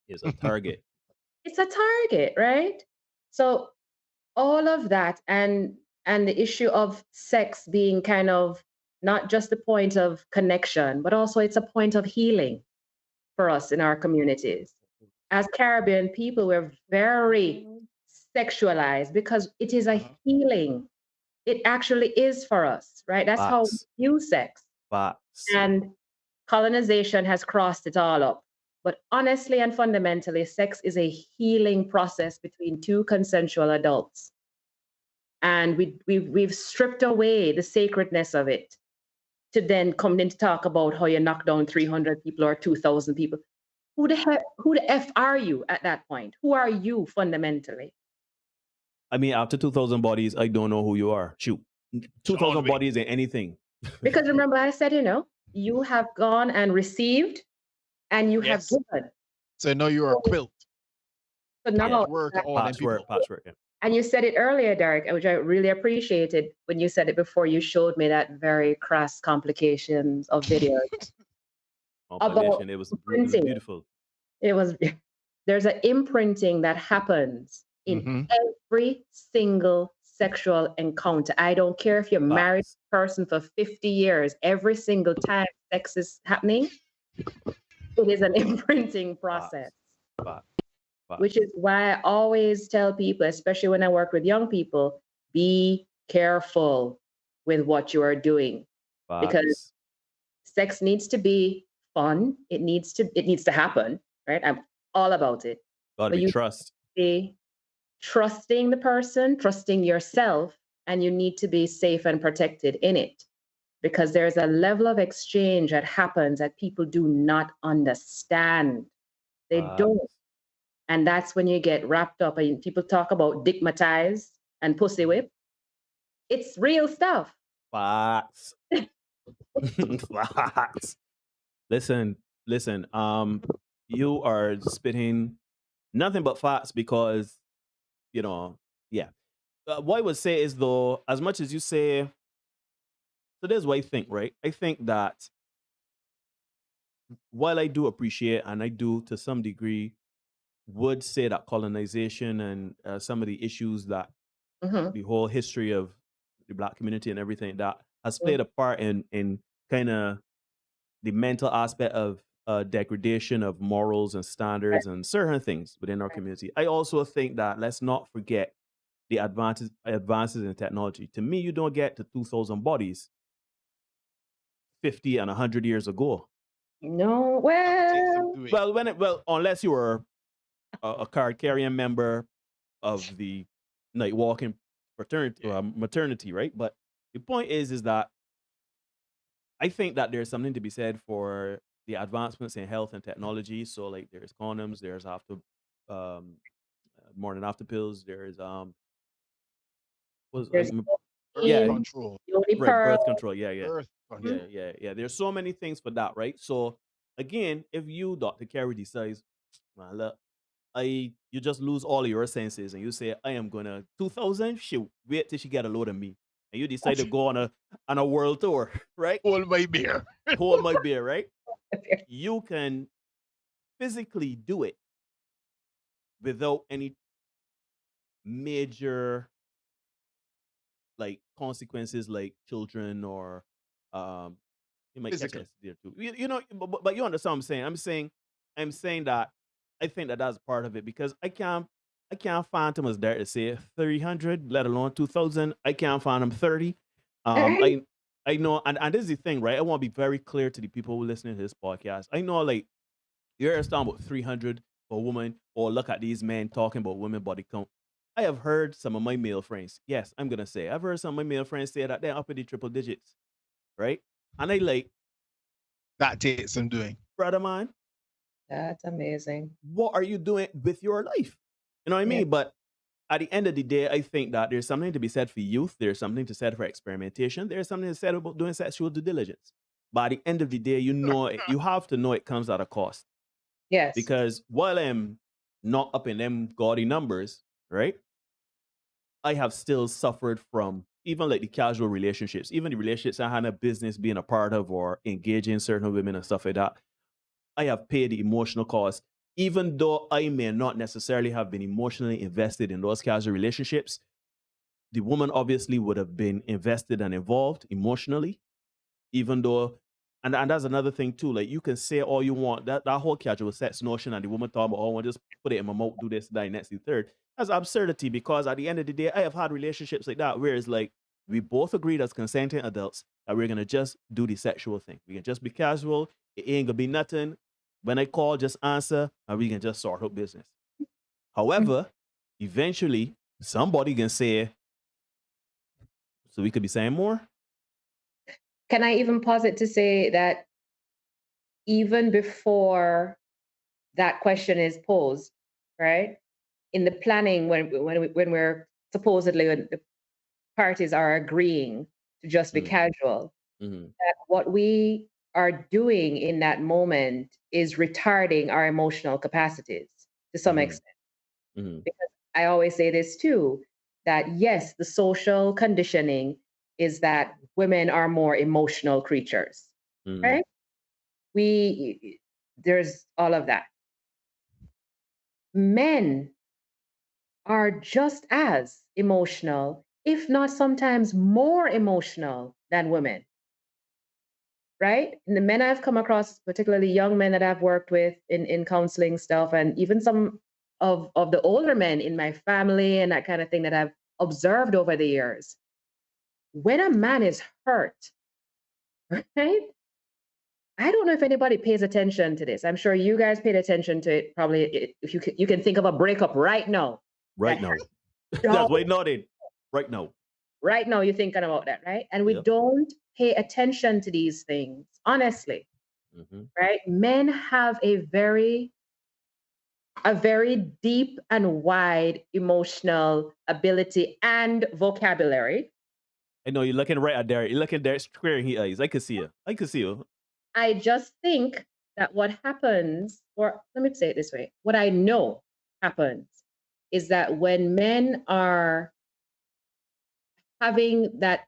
It's a target. It's a target, right? So all of that and the issue of sex being kind of not just the point of connection, but also it's a point of healing for us in our communities. As Caribbean people, we're very sexualized because it is a healing. It actually is for us, right? That's how we view sex. And colonization has crossed it all up. But honestly and fundamentally, sex is a healing process between two consensual adults. And we've stripped away the sacredness of it to then come in to talk about how you knock down 300 people or 2,000 people. Who the F are you at that point? Who are you fundamentally? I mean, after 2,000 bodies, I don't know who you are. Shoot. 2,000 bodies ain't anything. Because remember, I said, you have gone and received and you have given. So now you are a quilt. So now patchwork. Yeah. And you said it earlier, Derek, which I really appreciated when you said it before you showed me that very crass complications of videos. It was beautiful. There's an imprinting that happens in every single sexual encounter. I don't care if you're married to a person for 50 years, every single time sex is happening, it is an imprinting process. Which is why I always tell people, especially when I work with young people, be careful with what you are doing. Because sex needs to be fun. It needs to happen, right? I'm all about it. Gotta be trust. Be trusting the person, trusting yourself, and you need to be safe and protected in it. Because there's a level of exchange that happens that people do not understand. They don't. And that's when you get wrapped up and people talk about dickmatized and pussy whip. It's real stuff. Facts. Facts. Listen. You are spitting nothing but facts because, yeah. What I would say is, though, as much as you say, so there's what I think, right? I think that while I do appreciate, and I do to some degree, would say that colonization and some of the issues that the whole history of the Black community and everything that has played a part in kind of the mental aspect of degradation of morals and standards and certain things within our community. I also think that let's not forget the advances in technology. To me, you don't get to 2,000 bodies 50 and 100 years ago. No, well, unless you were a card carrying member of the night walking fraternity maternity, right? But the point is that I think that there's something to be said for the advancements in health and technology. So, like, there's condoms, there's morning after pills, there's control. Birth control. Yeah. Birth control. Yeah. There's so many things for that, right? So, again, if you, Dr. Carey, decides, man, look, you just lose all of your senses and you say, I am gonna 2,000, shoot, wait till she get a load of me. And you decide to go on a world tour, right? Hold my beer. Hold my beer, right? You can physically do it without any major like consequences, like children or you might catch us there too. But you understand what I'm saying. I'm saying that I think that that's part of it because I can't find him as there to say 300, let alone 2,000. I can't find him 30. I know, and this is the thing, right? I want to be very clear to the people who are listening to this podcast. I know, like, you're talking about 300 for a woman, or look at these men talking about women body count. I have heard some of my male friends. Yes, I'm gonna say I've heard some of my male friends say that they're up in the triple digits, right? And I like that takes some doing, brother man. That's amazing. What are you doing with your life? You know what I mean? But at the end of the day, I think that there's something to be said for youth. There's something to be said for experimentation. There's something to be said about doing sexual due diligence. But at the end of the day, you have to know it comes at a cost. Yes. Because while I'm not up in them gaudy numbers, right? I have still suffered from even like the casual relationships, even the relationships I had a business being a part of or engaging certain women and stuff like that. I have paid the emotional cost, even though I may not necessarily have been emotionally invested in those casual relationships. The woman obviously would have been invested and involved emotionally, even though, and that's another thing too. Like, you can say all you want, that whole casual sex notion, and the woman talking about, oh, I just put it in my mouth, do this, that, next, the third. That's absurdity, because at the end of the day, I have had relationships like that where it's like we both agreed as consenting adults that we're gonna just do the sexual thing. We can just be casual. It ain't gonna be nothing. When I call, just answer, and we can just sort out business. However, eventually, somebody can say, so we could be saying more. Can I even posit to say that even before that question is posed, right? In the planning, when we're supposedly, when the parties are agreeing to just be casual, that what we are doing in that moment is retarding our emotional capacities to some extent. Because I always say this too, that yes, the social conditioning is that women are more emotional creatures, right? There's all of that. Men are just as emotional, if not sometimes more emotional than women. Right? And the men I've come across, particularly young men that I've worked with in counseling stuff, and even some of the older men in my family and that kind of thing that I've observed over the years. When a man is hurt, right? I don't know if anybody pays attention to this. I'm sure you guys paid attention to it. Probably, if you can think of a breakup right now. Right now. That's why nodding. Right now. Right now, you're thinking about that, right? And we don't pay attention to these things, honestly. Right? Men have a very deep and wide emotional ability and vocabulary. I know you're looking right at Derek. You're looking there, squaring his eyes. I can see you. I can see you. I just think that what happens, or let me say it this way, what I know happens is that when men are having that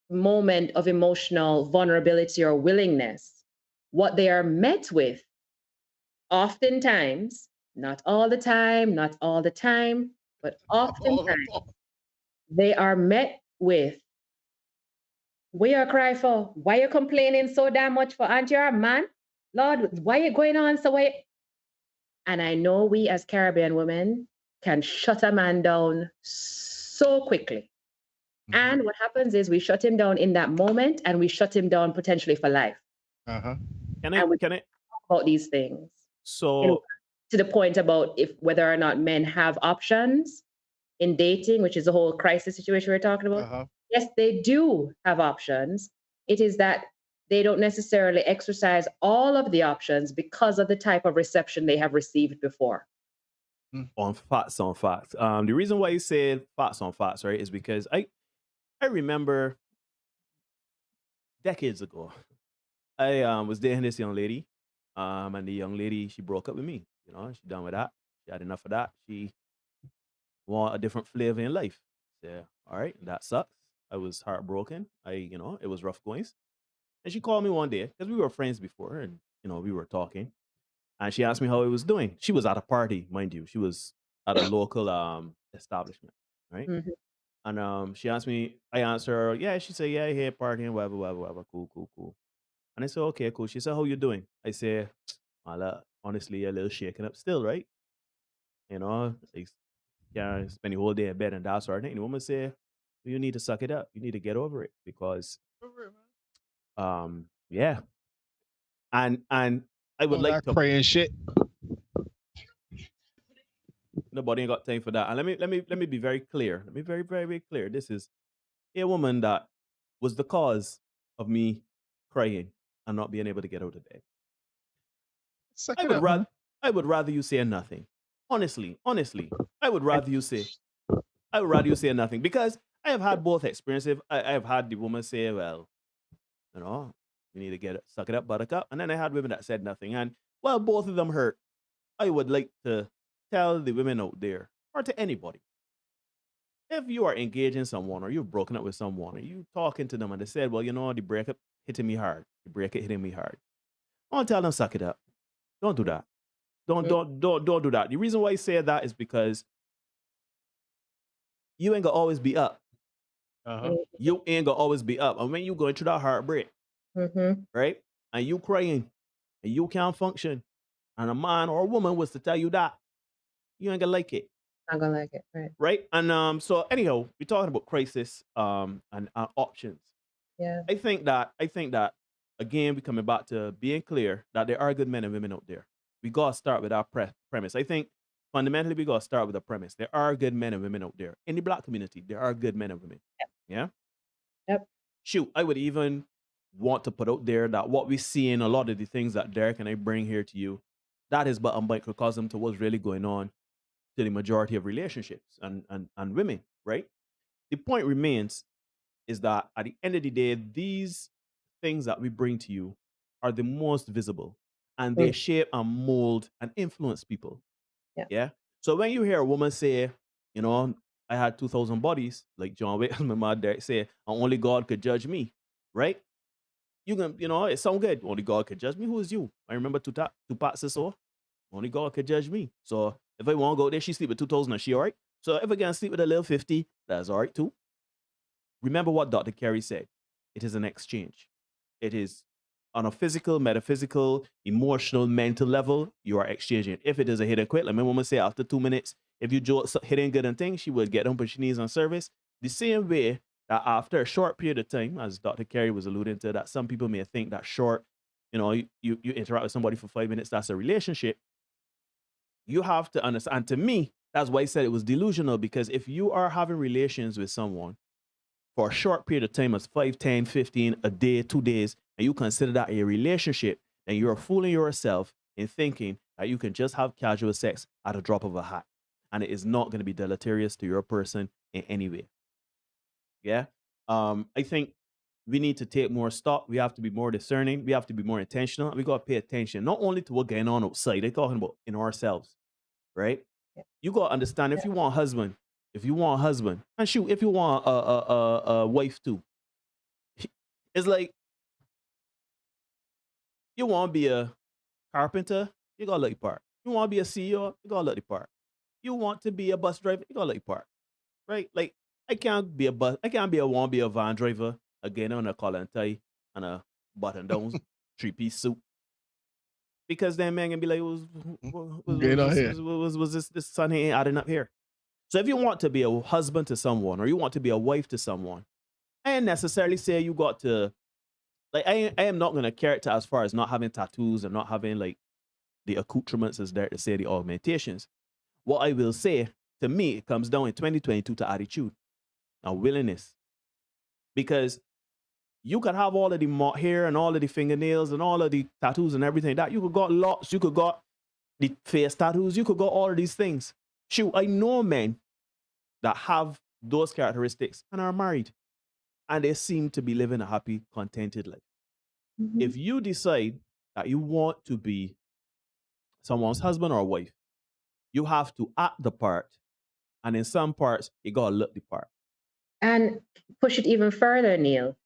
moment of emotional vulnerability or willingness, what they are met with, oftentimes, not all the time, but oftentimes, they are met with, what you cry for? Why you complaining so damn much for? Aren't you a man? Lord, why you going on so way? And I know we as Caribbean women can shut a man down so quickly. And what happens is we shut him down in that moment, and we shut him down potentially for life. Can I talk about these things? So to the point about whether or not men have options in dating, which is the whole crisis situation we're talking about. Yes, they do have options. It is that they don't necessarily exercise all of the options because of the type of reception they have received before. On facts. The reason why you said facts on facts, right, is because I remember decades ago, I was dating this young lady, and the young lady, she broke up with me. You know, she done with that. She had enough of that. She want a different flavor in life. Yeah, all right, that sucks. I was heartbroken. It was rough goings. And she called me one day because we were friends before, and we were talking. And she asked me how I was doing. She was at a party, mind you. She was at a local establishment, right? And she asked me. I answered her. Yeah, she said, yeah, here partying, whatever. Cool. And I said, okay, cool. She said, how you doing? I said, well, honestly, a little shaken up still, right? I can't spend the whole day in bed and that sort of thing. The woman said, you need to suck it up. You need to get over it because, yeah. And I would like to pray and shit. Nobody ain't got time for that. And let me be very clear. Let me be very clear. This is a woman that was the cause of me crying and not being able to get out of bed. I would rather you say nothing. Honestly, I would rather you say nothing, because I have had both experiences. I have had the woman say, well, you need to suck it up, buttercup. And then I had women that said nothing. And while both of them hurt, I would like to tell the women out there, or to anybody, if you are engaging someone or you've broken up with someone and you talking to them and they said, well, the breakup hitting me hard. The breakup hitting me hard. I want to tell them, suck it up. Don't do that. Don't do that. The reason why I say that is because you ain't gonna always be up. You ain't gonna always be up. And when you going through that heartbreak, right? And you crying and you can't function, and a man or a woman was to tell you that, you ain't gonna like it. Not gonna like it, right? Right? And so anyhow, we're talking about crisis and options. Yeah. I think that again, we coming back to being clear that there are good men and women out there. We gotta start with our premise. I think fundamentally we gotta start with a premise. There are good men and women out there. In the Black community, there are good men and women. Yeah? Yep. Shoot, I would even want to put out there that what we see in a lot of the things that Derek and I bring here to you, that is but a microcosm to what's really going on to the majority of relationships and women, right? The point remains is that at the end of the day, these things that we bring to you are the most visible, and they shape and mold and influence people. Yeah. So when you hear a woman say, I had 2,000 bodies, like John Wick, my mother Derek said, and only God could judge me, right? You can, it sounds good. Only God could judge me. Who is you? I remember Tupac said so. Only God could judge me. So if I want to go there, she sleep with 2,000 and she all right. So if I can sleep with a little 50, that's all right too. remember what Dr. Carey said. It is an exchange. It is on a physical, metaphysical, emotional, mental level, you are exchanging. If it is a hit and quit, like my woman say, after 2 minutes, if you do hitting good and things, she would get on her knees on service. The same way that after a short period of time, as Dr. Carey was alluding to, that some people may think that short, you interact with somebody for 5 minutes, that's a relationship. You have to understand. And to me, that's why I said it was delusional, because if you are having relations with someone for a short period of time, as 5, 10, 15, a day, 2 days, and you consider that a relationship, then you're fooling yourself in thinking that you can just have casual sex at a drop of a hat. And it is not going to be deleterious to your person in any way. Yeah. I think we need to take more stock. We have to be more discerning. We have to be more intentional. We got to pay attention, not only to what's going on outside, they're talking about in ourselves, right? You got to understand, if you want a husband, and shoot, if you want a wife too, it's like, you want to be a carpenter, you got to let it part. You want to be a CEO, you got to let it part. You want to be a bus driver, you got to let it part, right? Like, I can't be a van driver again on a collar and tie and a button down 3-piece suit, because then man can be like, was this son ain't adding up here? So if you want to be a husband to someone, or you want to be a wife to someone, I ain't necessarily say you got to, like, I am not going to character as far as not having tattoos and not having like the accoutrements, as there to say, the augmentations. What I will say, to me, it comes down in 2022 to attitude and willingness. Because you could have all of the hair and all of the fingernails and all of the tattoos and everything that you could got lots, you could got the face tattoos, you could got all of these things. Shoot, I know men that have those characteristics and are married, and they seem to be living a happy, contented life. Mm-hmm. If you decide that you want to be someone's husband or wife, you have to act the part, and in some parts, you gotta look the part. And push it even further, Neil.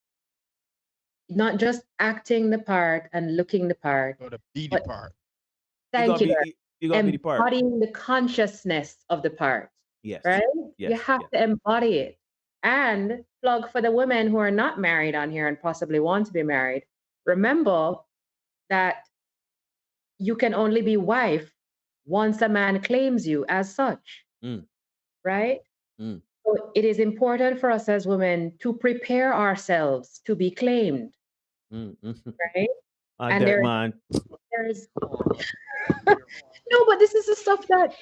Not just acting the part and looking the part, or to be the part. Thank you. You gotta be the part. Embodying the consciousness of the part. Yes. Right? Yes. You have to embody it. And plug for the women who are not married on here and possibly want to be married. Remember that you can only be wife once a man claims you as such. Right? So it is important for us as women to prepare ourselves to be claimed. Right? And there's no, but this is the stuff that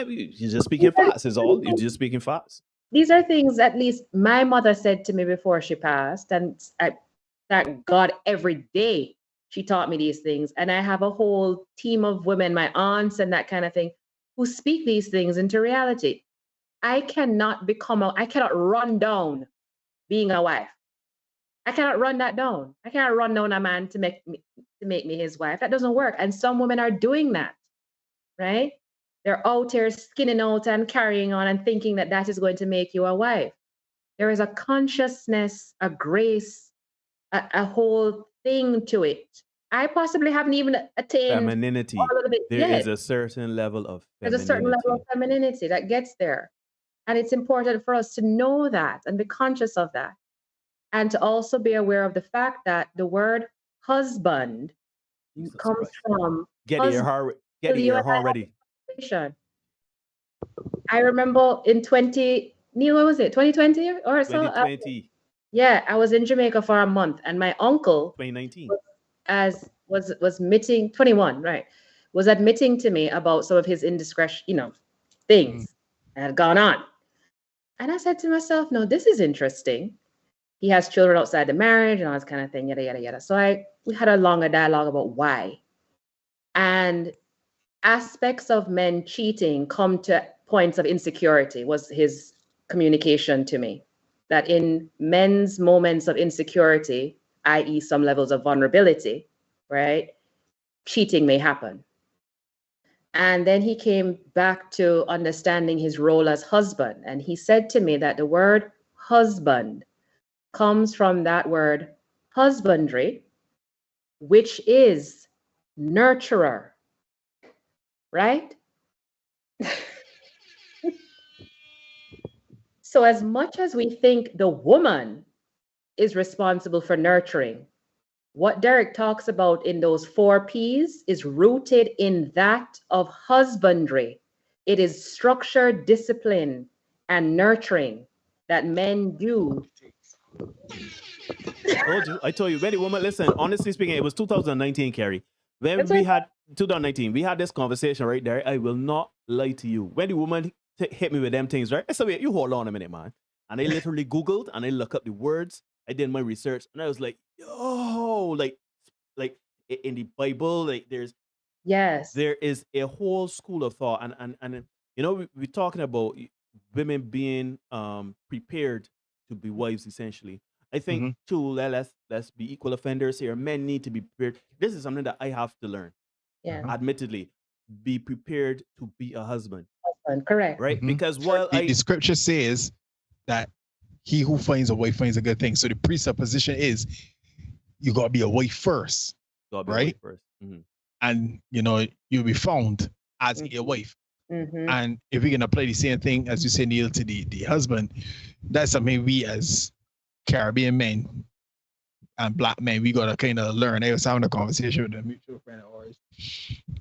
you're just speaking facts, is all. You're just speaking facts. These are things at least my mother said to me before she passed, and I thank God every day she taught me these things. And I have a whole team of women, my aunts and that kind of thing, who speak these things into reality. I cannot run down being a wife. I cannot run that down. I cannot run down a man to make me his wife. That doesn't work. And some women are doing that, right? They're out here skinning out and carrying on and thinking that that is going to make you a wife. There is a consciousness, a grace, a whole thing to it. I possibly haven't even attained femininity. There is a certain level of femininity. There's a certain level of femininity that gets there. And it's important for us to know that and be conscious of that. And to also be aware of the fact that the word husband comes from... Get the air horn ready. I remember in 2020 or so? 2020. Yeah, I was in Jamaica for a month, and my uncle 2019 was admitting 21, right? Was admitting to me about some of his indiscretion, things that had gone on. And I said to myself, no, this is interesting. He has children outside the marriage and all this kind of thing, yada, yada, yada. So we had a longer dialogue about why. And aspects of men cheating come to points of insecurity, was his communication to me. That in men's moments of insecurity, i.e. some levels of vulnerability, right, cheating may happen. And then he came back to understanding his role as husband. And he said to me that the word husband comes from that word husbandry, which is nurturer, right? So as much as we think the woman is responsible for nurturing, what Derek talks about in those 4 P's is rooted in that of husbandry. It is structure, discipline, and nurturing that men do. I told you, very woman. Listen, honestly speaking, it was 2019, Carrie. When we had 2019, we had this conversation right there. I will not lie to you. When the woman hit me with them things, right? I said, wait, you hold on a minute, man. And I literally Googled and I looked up the words. I did my research and I was like, yo, like in the Bible, like there is a whole school of thought. And you know, we're talking about women being prepared to be wives, essentially. I think too, let's be equal offenders here. Men need to be prepared. This is something that I have to learn. Yeah. Admittedly, be prepared to be a husband. Correct. Right? Because while the scripture says that he who finds a wife finds a good thing. So the presupposition is you gotta be a wife first. Right? And you know, you'll be found as a wife. And if we can apply the same thing as you say, Neil, to the husband, that's something we as Caribbean men and black men, we gotta kind of learn. I was having a conversation with a mutual friend of ours,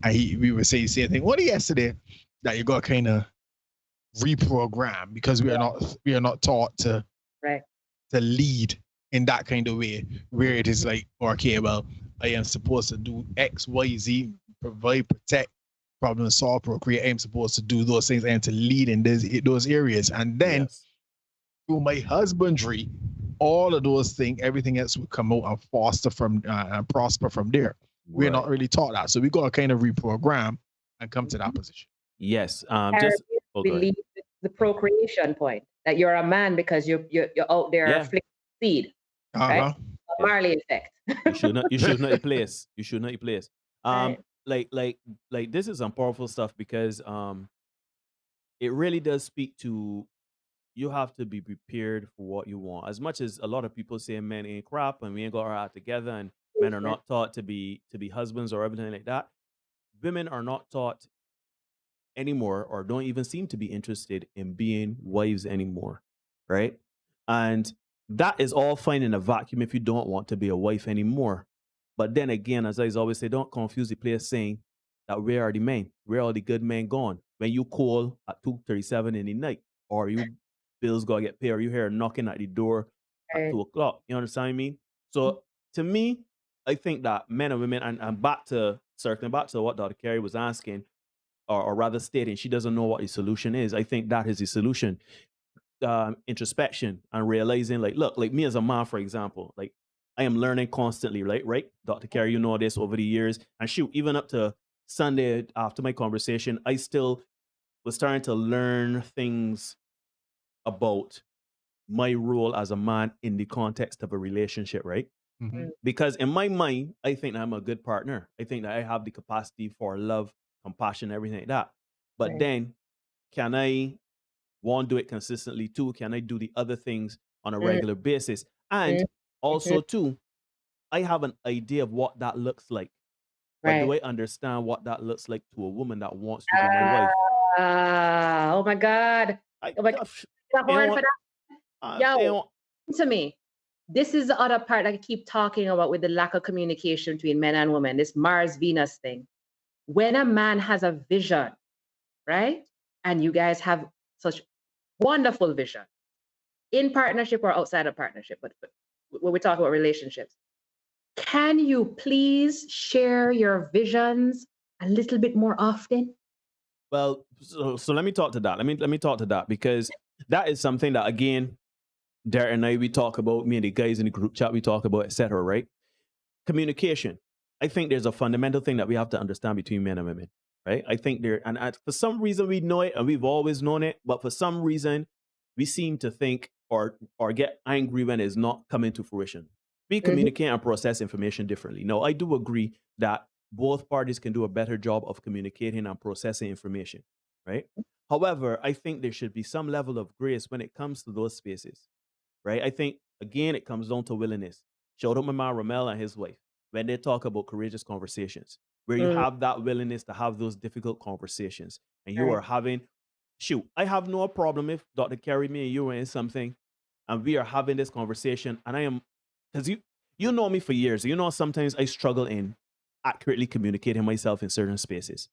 and we were saying the same thing. What yesterday that you gotta kind of reprogram because we are not taught to lead in that kind of way where it is like, okay, well, I am supposed to do X, Y, Z, provide, protect, problem solve, procreate. I am supposed to do those things and to lead in those areas, and then through my husbandry, all of those things, everything else will come out and foster from and prosper from there. We're not really taught that, so we got to kind of reprogram and come to that position. Yes, believe the procreation point that you're a man because you're out there flicking seed, right? Marley effect. You should not place. You should not place. Like this is some powerful stuff because it really does speak to. You have to be prepared for what you want. As much as a lot of people say men ain't crap and we ain't got our act together and men are not taught to be husbands or everything like that, women are not taught anymore or don't even seem to be interested in being wives anymore, right? And that is all fine in a vacuum if you don't want to be a wife anymore. But then again, as I always say, don't confuse the place saying that where are the men? Where are the good men gone? When you call at 2:37 in the night or you bills gotta get paid, or you hear knocking at the door at 2 o'clock. You understand what I mean? So to me, I think that men and women, and circling back to what Dr. Carey was asking, or rather stating she doesn't know what the solution is. I think that is the solution. Introspection and realizing, like, look, like me as a man, for example, like I am learning constantly, right? Dr. Carey, you know this over the years. And shoot, even up to Sunday after my conversation, I still was starting to learn things about my role as a man in the context of a relationship, right? Because in my mind, I think I'm a good partner. I think that I have the capacity for love, compassion, everything like that. But then, can I, one, do it consistently? Two, can I do the other things on a regular basis? And also, two, I have an idea of what that looks like. But do I understand what that looks like to a woman that wants to be my wife? Oh my God. To me, this is the other part I keep talking about with the lack of communication between men and women, this Mars Venus thing. When a man has a vision, right? And you guys have such wonderful vision in partnership or outside of partnership, but when we talk about relationships, can you please share your visions a little bit more often? Well, so let me talk to that. Let me talk to that, because that is something that, again, Derek and I, we talk about, me and the guys in the group chat, we talk about, etc., right? Communication. I think there's a fundamental thing that we have to understand between men and women, right? I think for some reason we know it and we've always known it, but for some reason we seem to think or get angry when it's not coming to fruition. We communicate and process information differently. Now, I do agree that both parties can do a better job of communicating and processing information, right? However, I think there should be some level of grace when it comes to those spaces, right? I think, again, it comes down to willingness. Shout out my man Ramel and his wife when they talk about courageous conversations, where you have that willingness to have those difficult conversations, and you are having, shoot, I have no problem if Dr. Carey, me and you are in something and we are having this conversation and I am, because you know me for years. You know, sometimes I struggle in accurately communicating myself in certain spaces.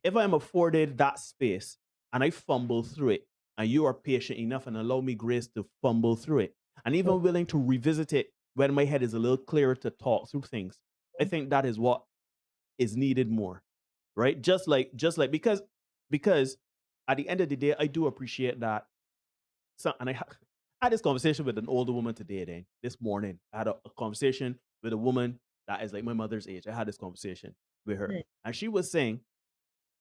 If I am afforded that space and I fumble through it, and you are patient enough and allow me grace to fumble through it, and even willing to revisit it when my head is a little clearer to talk through things, I think that is what is needed more, right? Just like because at the end of the day, I do appreciate that. So, and I had this conversation with an older woman today. Then this morning, I had a conversation with a woman that is like my mother's age. I had this conversation with her, and she was saying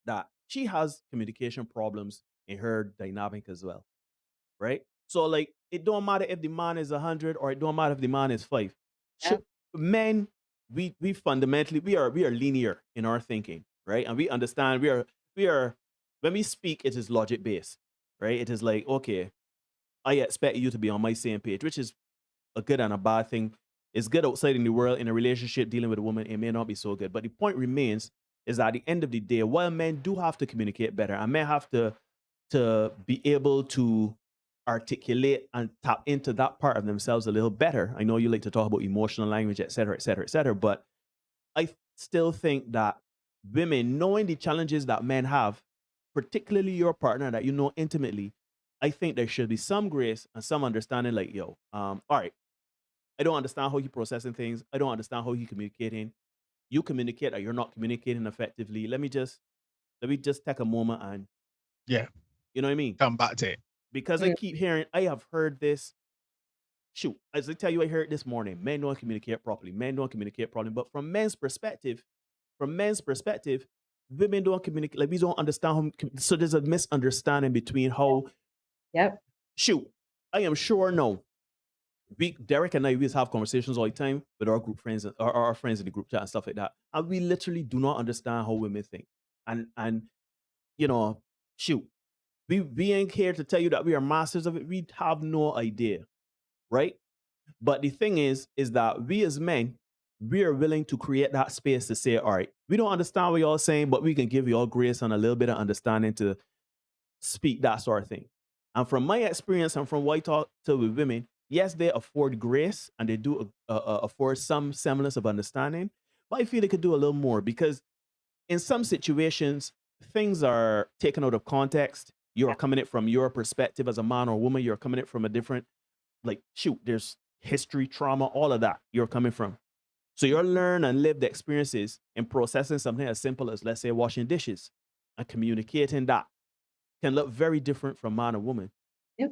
that she has communication problems in her dynamic as well, right? So like it don't matter if the man is 100 or it don't matter if the man is 5. Men, we fundamentally we are linear in our thinking, right? And we understand we are when we speak, it is logic based, right? It is like, okay, I expect you to be on my same page, which is a good and a bad thing. It's good outside in the world in a relationship dealing with a woman. It may not be so good, but the point remains is that at the end of the day, while men do have to communicate better, and men have to be able to articulate and tap into that part of themselves a little better. I know you like to talk about emotional language, et cetera, et cetera, et cetera, but I still think that women, knowing the challenges that men have, particularly your partner that you know intimately, I think there should be some grace and some understanding. Like, yo, all right, I don't understand how you processing things. I don't understand how you communicating. You communicate or you're not communicating effectively. Let me just take a moment and Yeah. You know what I mean? Come back to it. Because I keep hearing, I have heard this. Shoot, as I tell you, I heard it this morning. Men don't communicate properly. Men don't communicate properly. But from men's perspective, women don't communicate. Like we don't understand how. So there's a misunderstanding between how. Yep. Shoot, I am sure no. Derek and I, we have conversations all the time with our group friends, our friends in the group chat and stuff like that, and we literally do not understand how women think. And you know, shoot, we ain't here to tell you that we are masters of it. We have no idea, right? But the thing is that we as men, we are willing to create that space to say, all right, we don't understand what y'all saying, but we can give y'all grace and a little bit of understanding to speak that sort of thing. And from my experience and from what I talk to with women, yes, they afford grace and they do afford some semblance of understanding, but I feel they could do a little more because in some situations, things are taken out of context. You're coming it from your perspective as a man or woman. You're coming it from a different, like, shoot, there's history, trauma, all of that you're coming from. So your learn and lived experiences in processing something as simple as, let's say, washing dishes and communicating that can look very different from man or woman,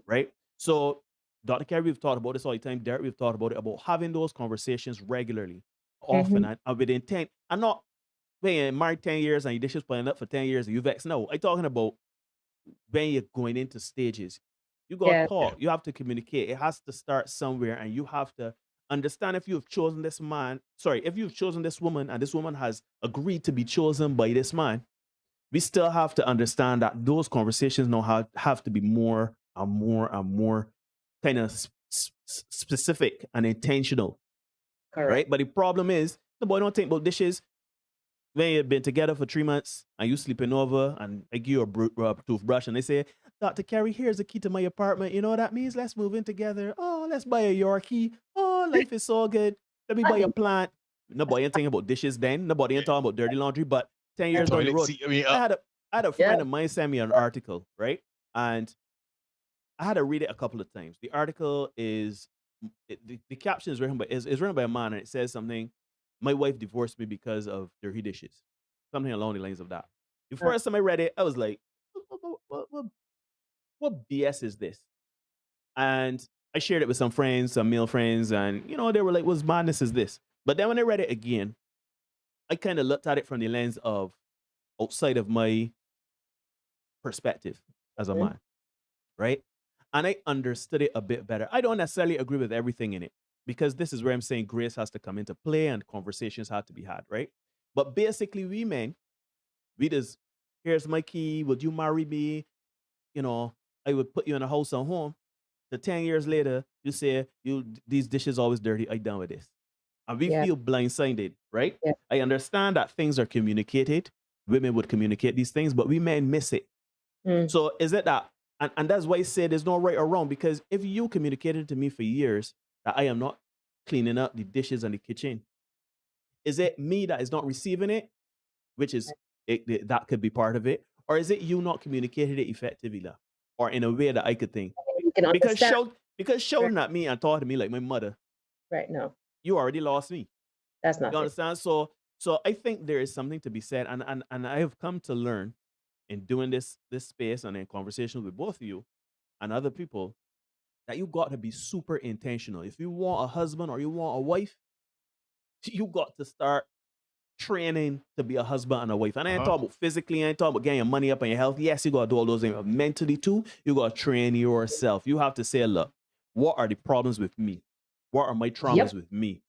right? So Dr. Carey, we've talked about this all the time. Derek, we've talked about it, about having those conversations regularly, often, and with intent. And not, when married 10 years and your dishes playing up for 10 years and you vex. No, I'm talking about when you're going into stages. You got to talk. You have to communicate. It has to start somewhere, and you have to understand if you've chosen this man. Sorry, if you've chosen this woman and this woman has agreed to be chosen by this man, we still have to understand that those conversations now have to be more and more and more kind of specific and intentional. Correct. Right? But the problem is, the boy don't think about dishes. When you've been together for 3 months and you sleeping over and I give you a toothbrush and they say, Dr. Carey, here's the key to my apartment. You know what that means? Let's move in together. Oh, let's buy a Yorkie. Oh, life is so good. Let me buy a plant. Nobody ain't thinking about dishes then. Nobody ain't talking about dirty laundry. But 10 years down the road, I had a friend of mine send me an article, right? And I had to read it a couple of times. The article is, the caption is written by a man, and it says something, my wife divorced me because of dirty dishes. Something along the lines of that. The first time I read it, I was like, what BS is this? And I shared it with some friends, some male friends, and, you know, they were like, what madness is this? But then when I read it again, I kind of looked at it from the lens of outside of my perspective as a man, right? And I understood it a bit better. I don't necessarily agree with everything in it, because this is where I'm saying grace has to come into play and conversations have to be had, right? But basically, we men, we just, here's my key, would you marry me? You know, I would put you in a house and home. The 10 years later, you say, these dishes always dirty, I done with this. And we feel blindsided, right? I understand that things are communicated. Women would communicate these things, but we men miss it. So is it that, and that's why I say there's no right or wrong, because if you communicated to me for years that I am not cleaning up the dishes in the kitchen, is it me that is not receiving it, which is that could be part of it, or is it you not communicating it effectively enough, or in a way that I could think? You can understand. Because shouting at me and talking to me like my mother, Right, no. you already lost me. That's not You it. understand? So I think there is something to be said, and I have come to learn in doing this space and in conversations with both of you and other people that you got to be super intentional. If you want a husband or you want a wife, you got to start training to be a husband and a wife. And I ain't talking about physically, I ain't talking about getting your money up and your health. Yes, you got to do all those things. But mentally too, you got to train yourself. You have to say, look, what are the problems with me? What are my traumas with me?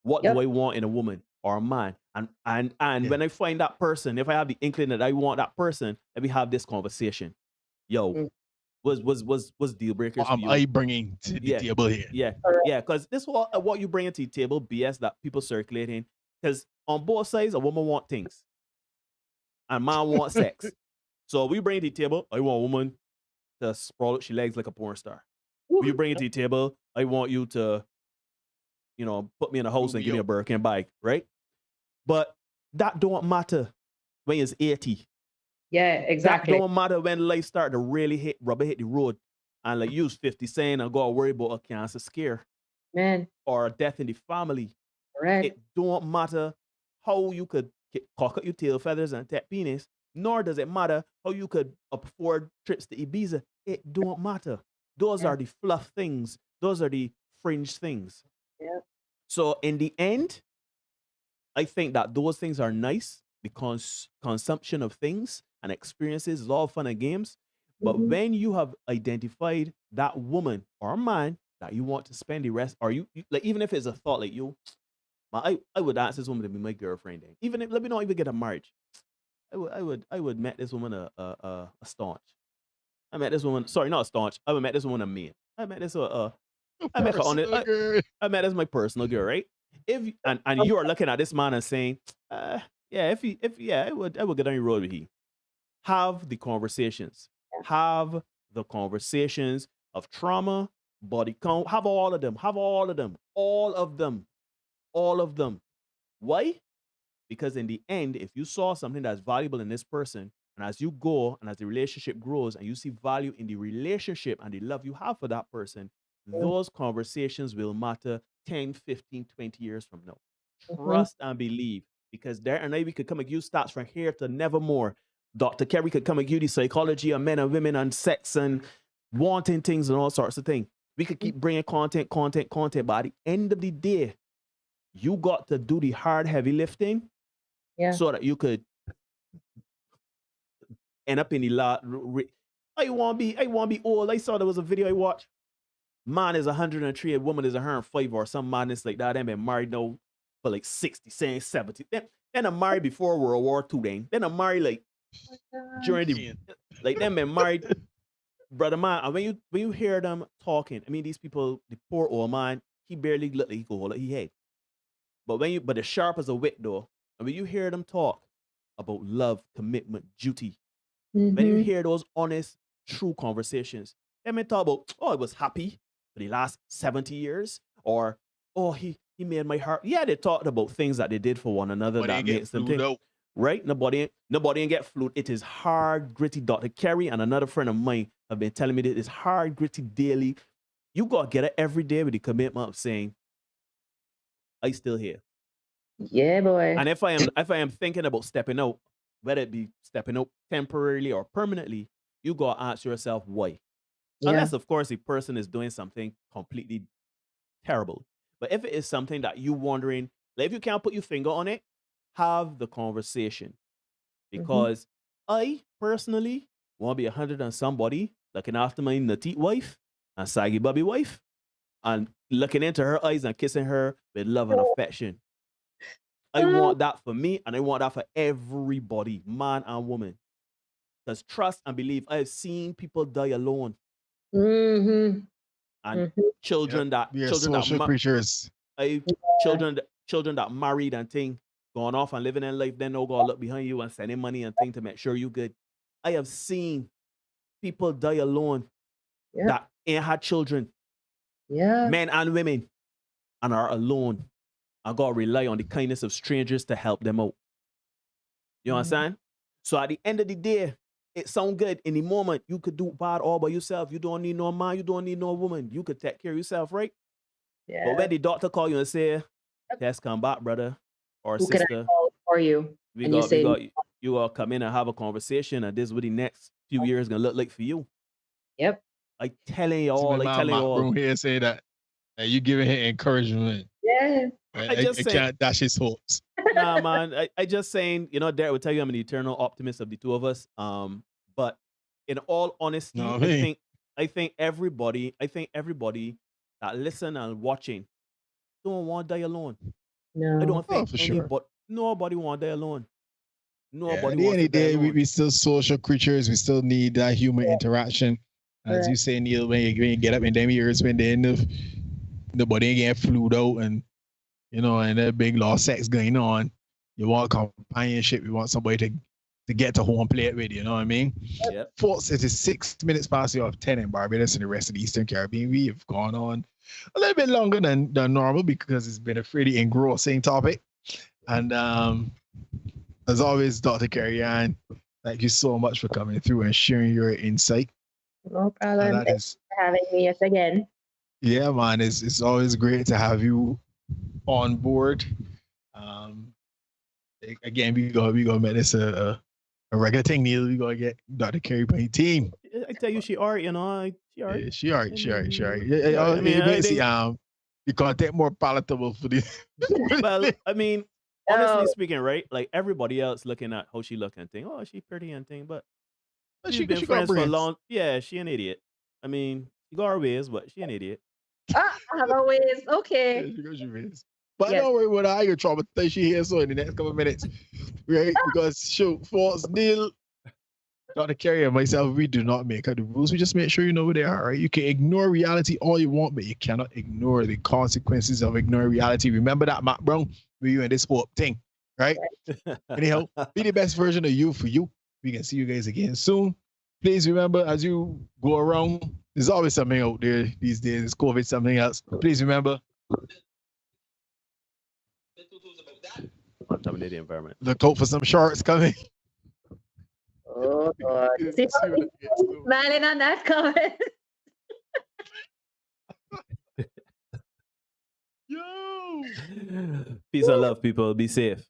What do I want in a woman or a man? And when I find that person, if I have the inkling that I want that person, let me have this conversation. Yo, was deal breakers What for you? am I bringing to the table here? Yeah, because this what you bring to the table, BS that people circulating. Because on both sides, a woman want things, and man want sex. So we bring it to the table. I want a woman to sprawl out she legs like a porn star. You bring it to the table. I want you to, put me in a house and give me a Birkin bike, right? But that don't matter when it's 80. Yeah, exactly. That don't matter when life start to really rubber hit the road, and like use 50 saying and go worry about a cancer scare, man, or a death in the family. Right. It don't matter how you could cock up your tail feathers and tap penis, nor does it matter how you could afford trips to Ibiza. It don't matter. Those are the fluff things. Those are the fringe things. Yeah. So in the end, I think that those things are nice because consumption of things and experiences is all fun and games. But when you have identified that woman or man that you want to spend the rest, or you like, even if it's a thought like you, I would ask this woman to be my girlfriend. Then, even if let me not even get a marriage, I would met this woman a staunch. I met this woman. Sorry, not a staunch. I would met this woman a man. I met this I met her on it. I met as my personal girl, right? If and you are looking at this man and saying, I would get on your road with him. Have the conversations. Have the conversations of trauma, body count. Have all of them. Have all of them. All of them. All of them. Why? Because in the end, if you saw something that's valuable in this person, and as you go and as the relationship grows and you see value in the relationship and the love you have for that person, those conversations will matter 10, 15, 20 years from now. Trust and believe, because there and now we could come and give stats from here to nevermore. Dr. Kerry could come and give the psychology of men and women and sex and wanting things and all sorts of things. We could keep bringing content, but at the end of the day, you got to do the hard, heavy lifting so that you could end up in the lot. I want to be old. I saw there was a video I watched. Man is 103, a woman is 105 or some madness like that. They've been married now for like 60, 70. Then I'm married before World War II. Then I'm married like during the them been married, brother man. And when you hear them talking, I mean these people, the poor old man, he barely looked like he could hold it. He had. But they're sharp as a wit though. And when you hear them talk about love, commitment, duty, when you hear those honest, true conversations, they may talk about, I was happy for the last 70 years, or he made my heart. Yeah, they talked about things that they did for one another that makes them think. Right? Nobody ain't get flued. It is hard, gritty. Dr. Kerry and another friend of mine have been telling me that it's hard, gritty daily. You got to get it every day with the commitment of saying, I still here. Yeah, boy. And if I am thinking about stepping out, whether it be stepping out temporarily or permanently, you got to ask yourself why. Yeah. Unless, of course, the person is doing something completely terrible. But if it is something that you're wondering, like if you can't put your finger on it, have the conversation. Because I personally want to be 100 and somebody looking after my nutty wife and saggy bubby wife and looking into her eyes and kissing her with love and affection. I want that for me, and I want that for everybody, man and woman. Because trust and believe, I have seen people die alone. And children that children that married and thing, going off and living in life, then no go look behind you and sending money and thing to make sure you good. I have seen people die alone that ain't had children, men and women, and are alone. I gotta rely on the kindness of strangers to help them out. You understand? So at the end of the day, it sound good in the moment. You could do bad all by yourself. You don't need no man. You don't need no woman. You could take care of yourself, right? Yeah. But when the doctor call you and say, "Test come back, brother or Who sister," can I call for you? you gotta come in and have a conversation, and this is what the next few years gonna look like for you. Yep. I telling y'all, Bro here say that you giving him encouragement. Yeah. I can't dash his hopes. Nah, man. I just saying, Derek will tell you I'm an eternal optimist of the two of us. But in all honesty, I think everybody that listen and watching don't want to die alone. No. I don't think sure. Nobody want to die alone. Nobody at the end of the day, we still social creatures. We still need that human interaction. As you say, Neil, when you get up in them years when the body get flued out and and that big law sex going on, you want companionship. You want somebody to get to home and play it with. You know what I mean? Yep. Folks, it is 6 minutes past the hour of 10 in Barbados and the rest of the Eastern Caribbean. We have gone on a little bit longer than normal because it's been a pretty engrossing topic. And as always, Dr. Carrie Ann, thank you so much for coming through and sharing your insight. No problem. Thanks for having me yet again. Yeah, man, it's always great to have you on board. Again, we gonna make this a regular thing, Neil. We gonna get Dr. Carrie by team. I tell you, she alright, she alright. Yeah, she alright. Yeah, I mean, the content more palatable for the. Well, I mean, honestly speaking, right? Like everybody else looking at how she look and think, oh, she pretty and thing, but she's been friends for a long. Yeah, she an idiot. I mean, she got her ways, but she an idiot. I have a ways. Okay. Yeah, she got your ways. But don't worry about her. I can traumatize you here so in the next couple of minutes, right? Because shoot, false deal. Dr. Carrie and myself, we do not make up the rules. We just make sure you know where they are, right? You can ignore reality all you want, but you cannot ignore the consequences of ignoring reality. Remember that, Matt Brown? With you in this sport thing, right? Anyhow, be the best version of you for you. We can see you guys again soon. Please remember, as you go around, there's always something out there these days. It's COVID, something else. Please remember. Contaminate the environment. Look out for some sharks coming. Oh, God. Smiling on that comment. Yo. Peace and love, people. Be safe.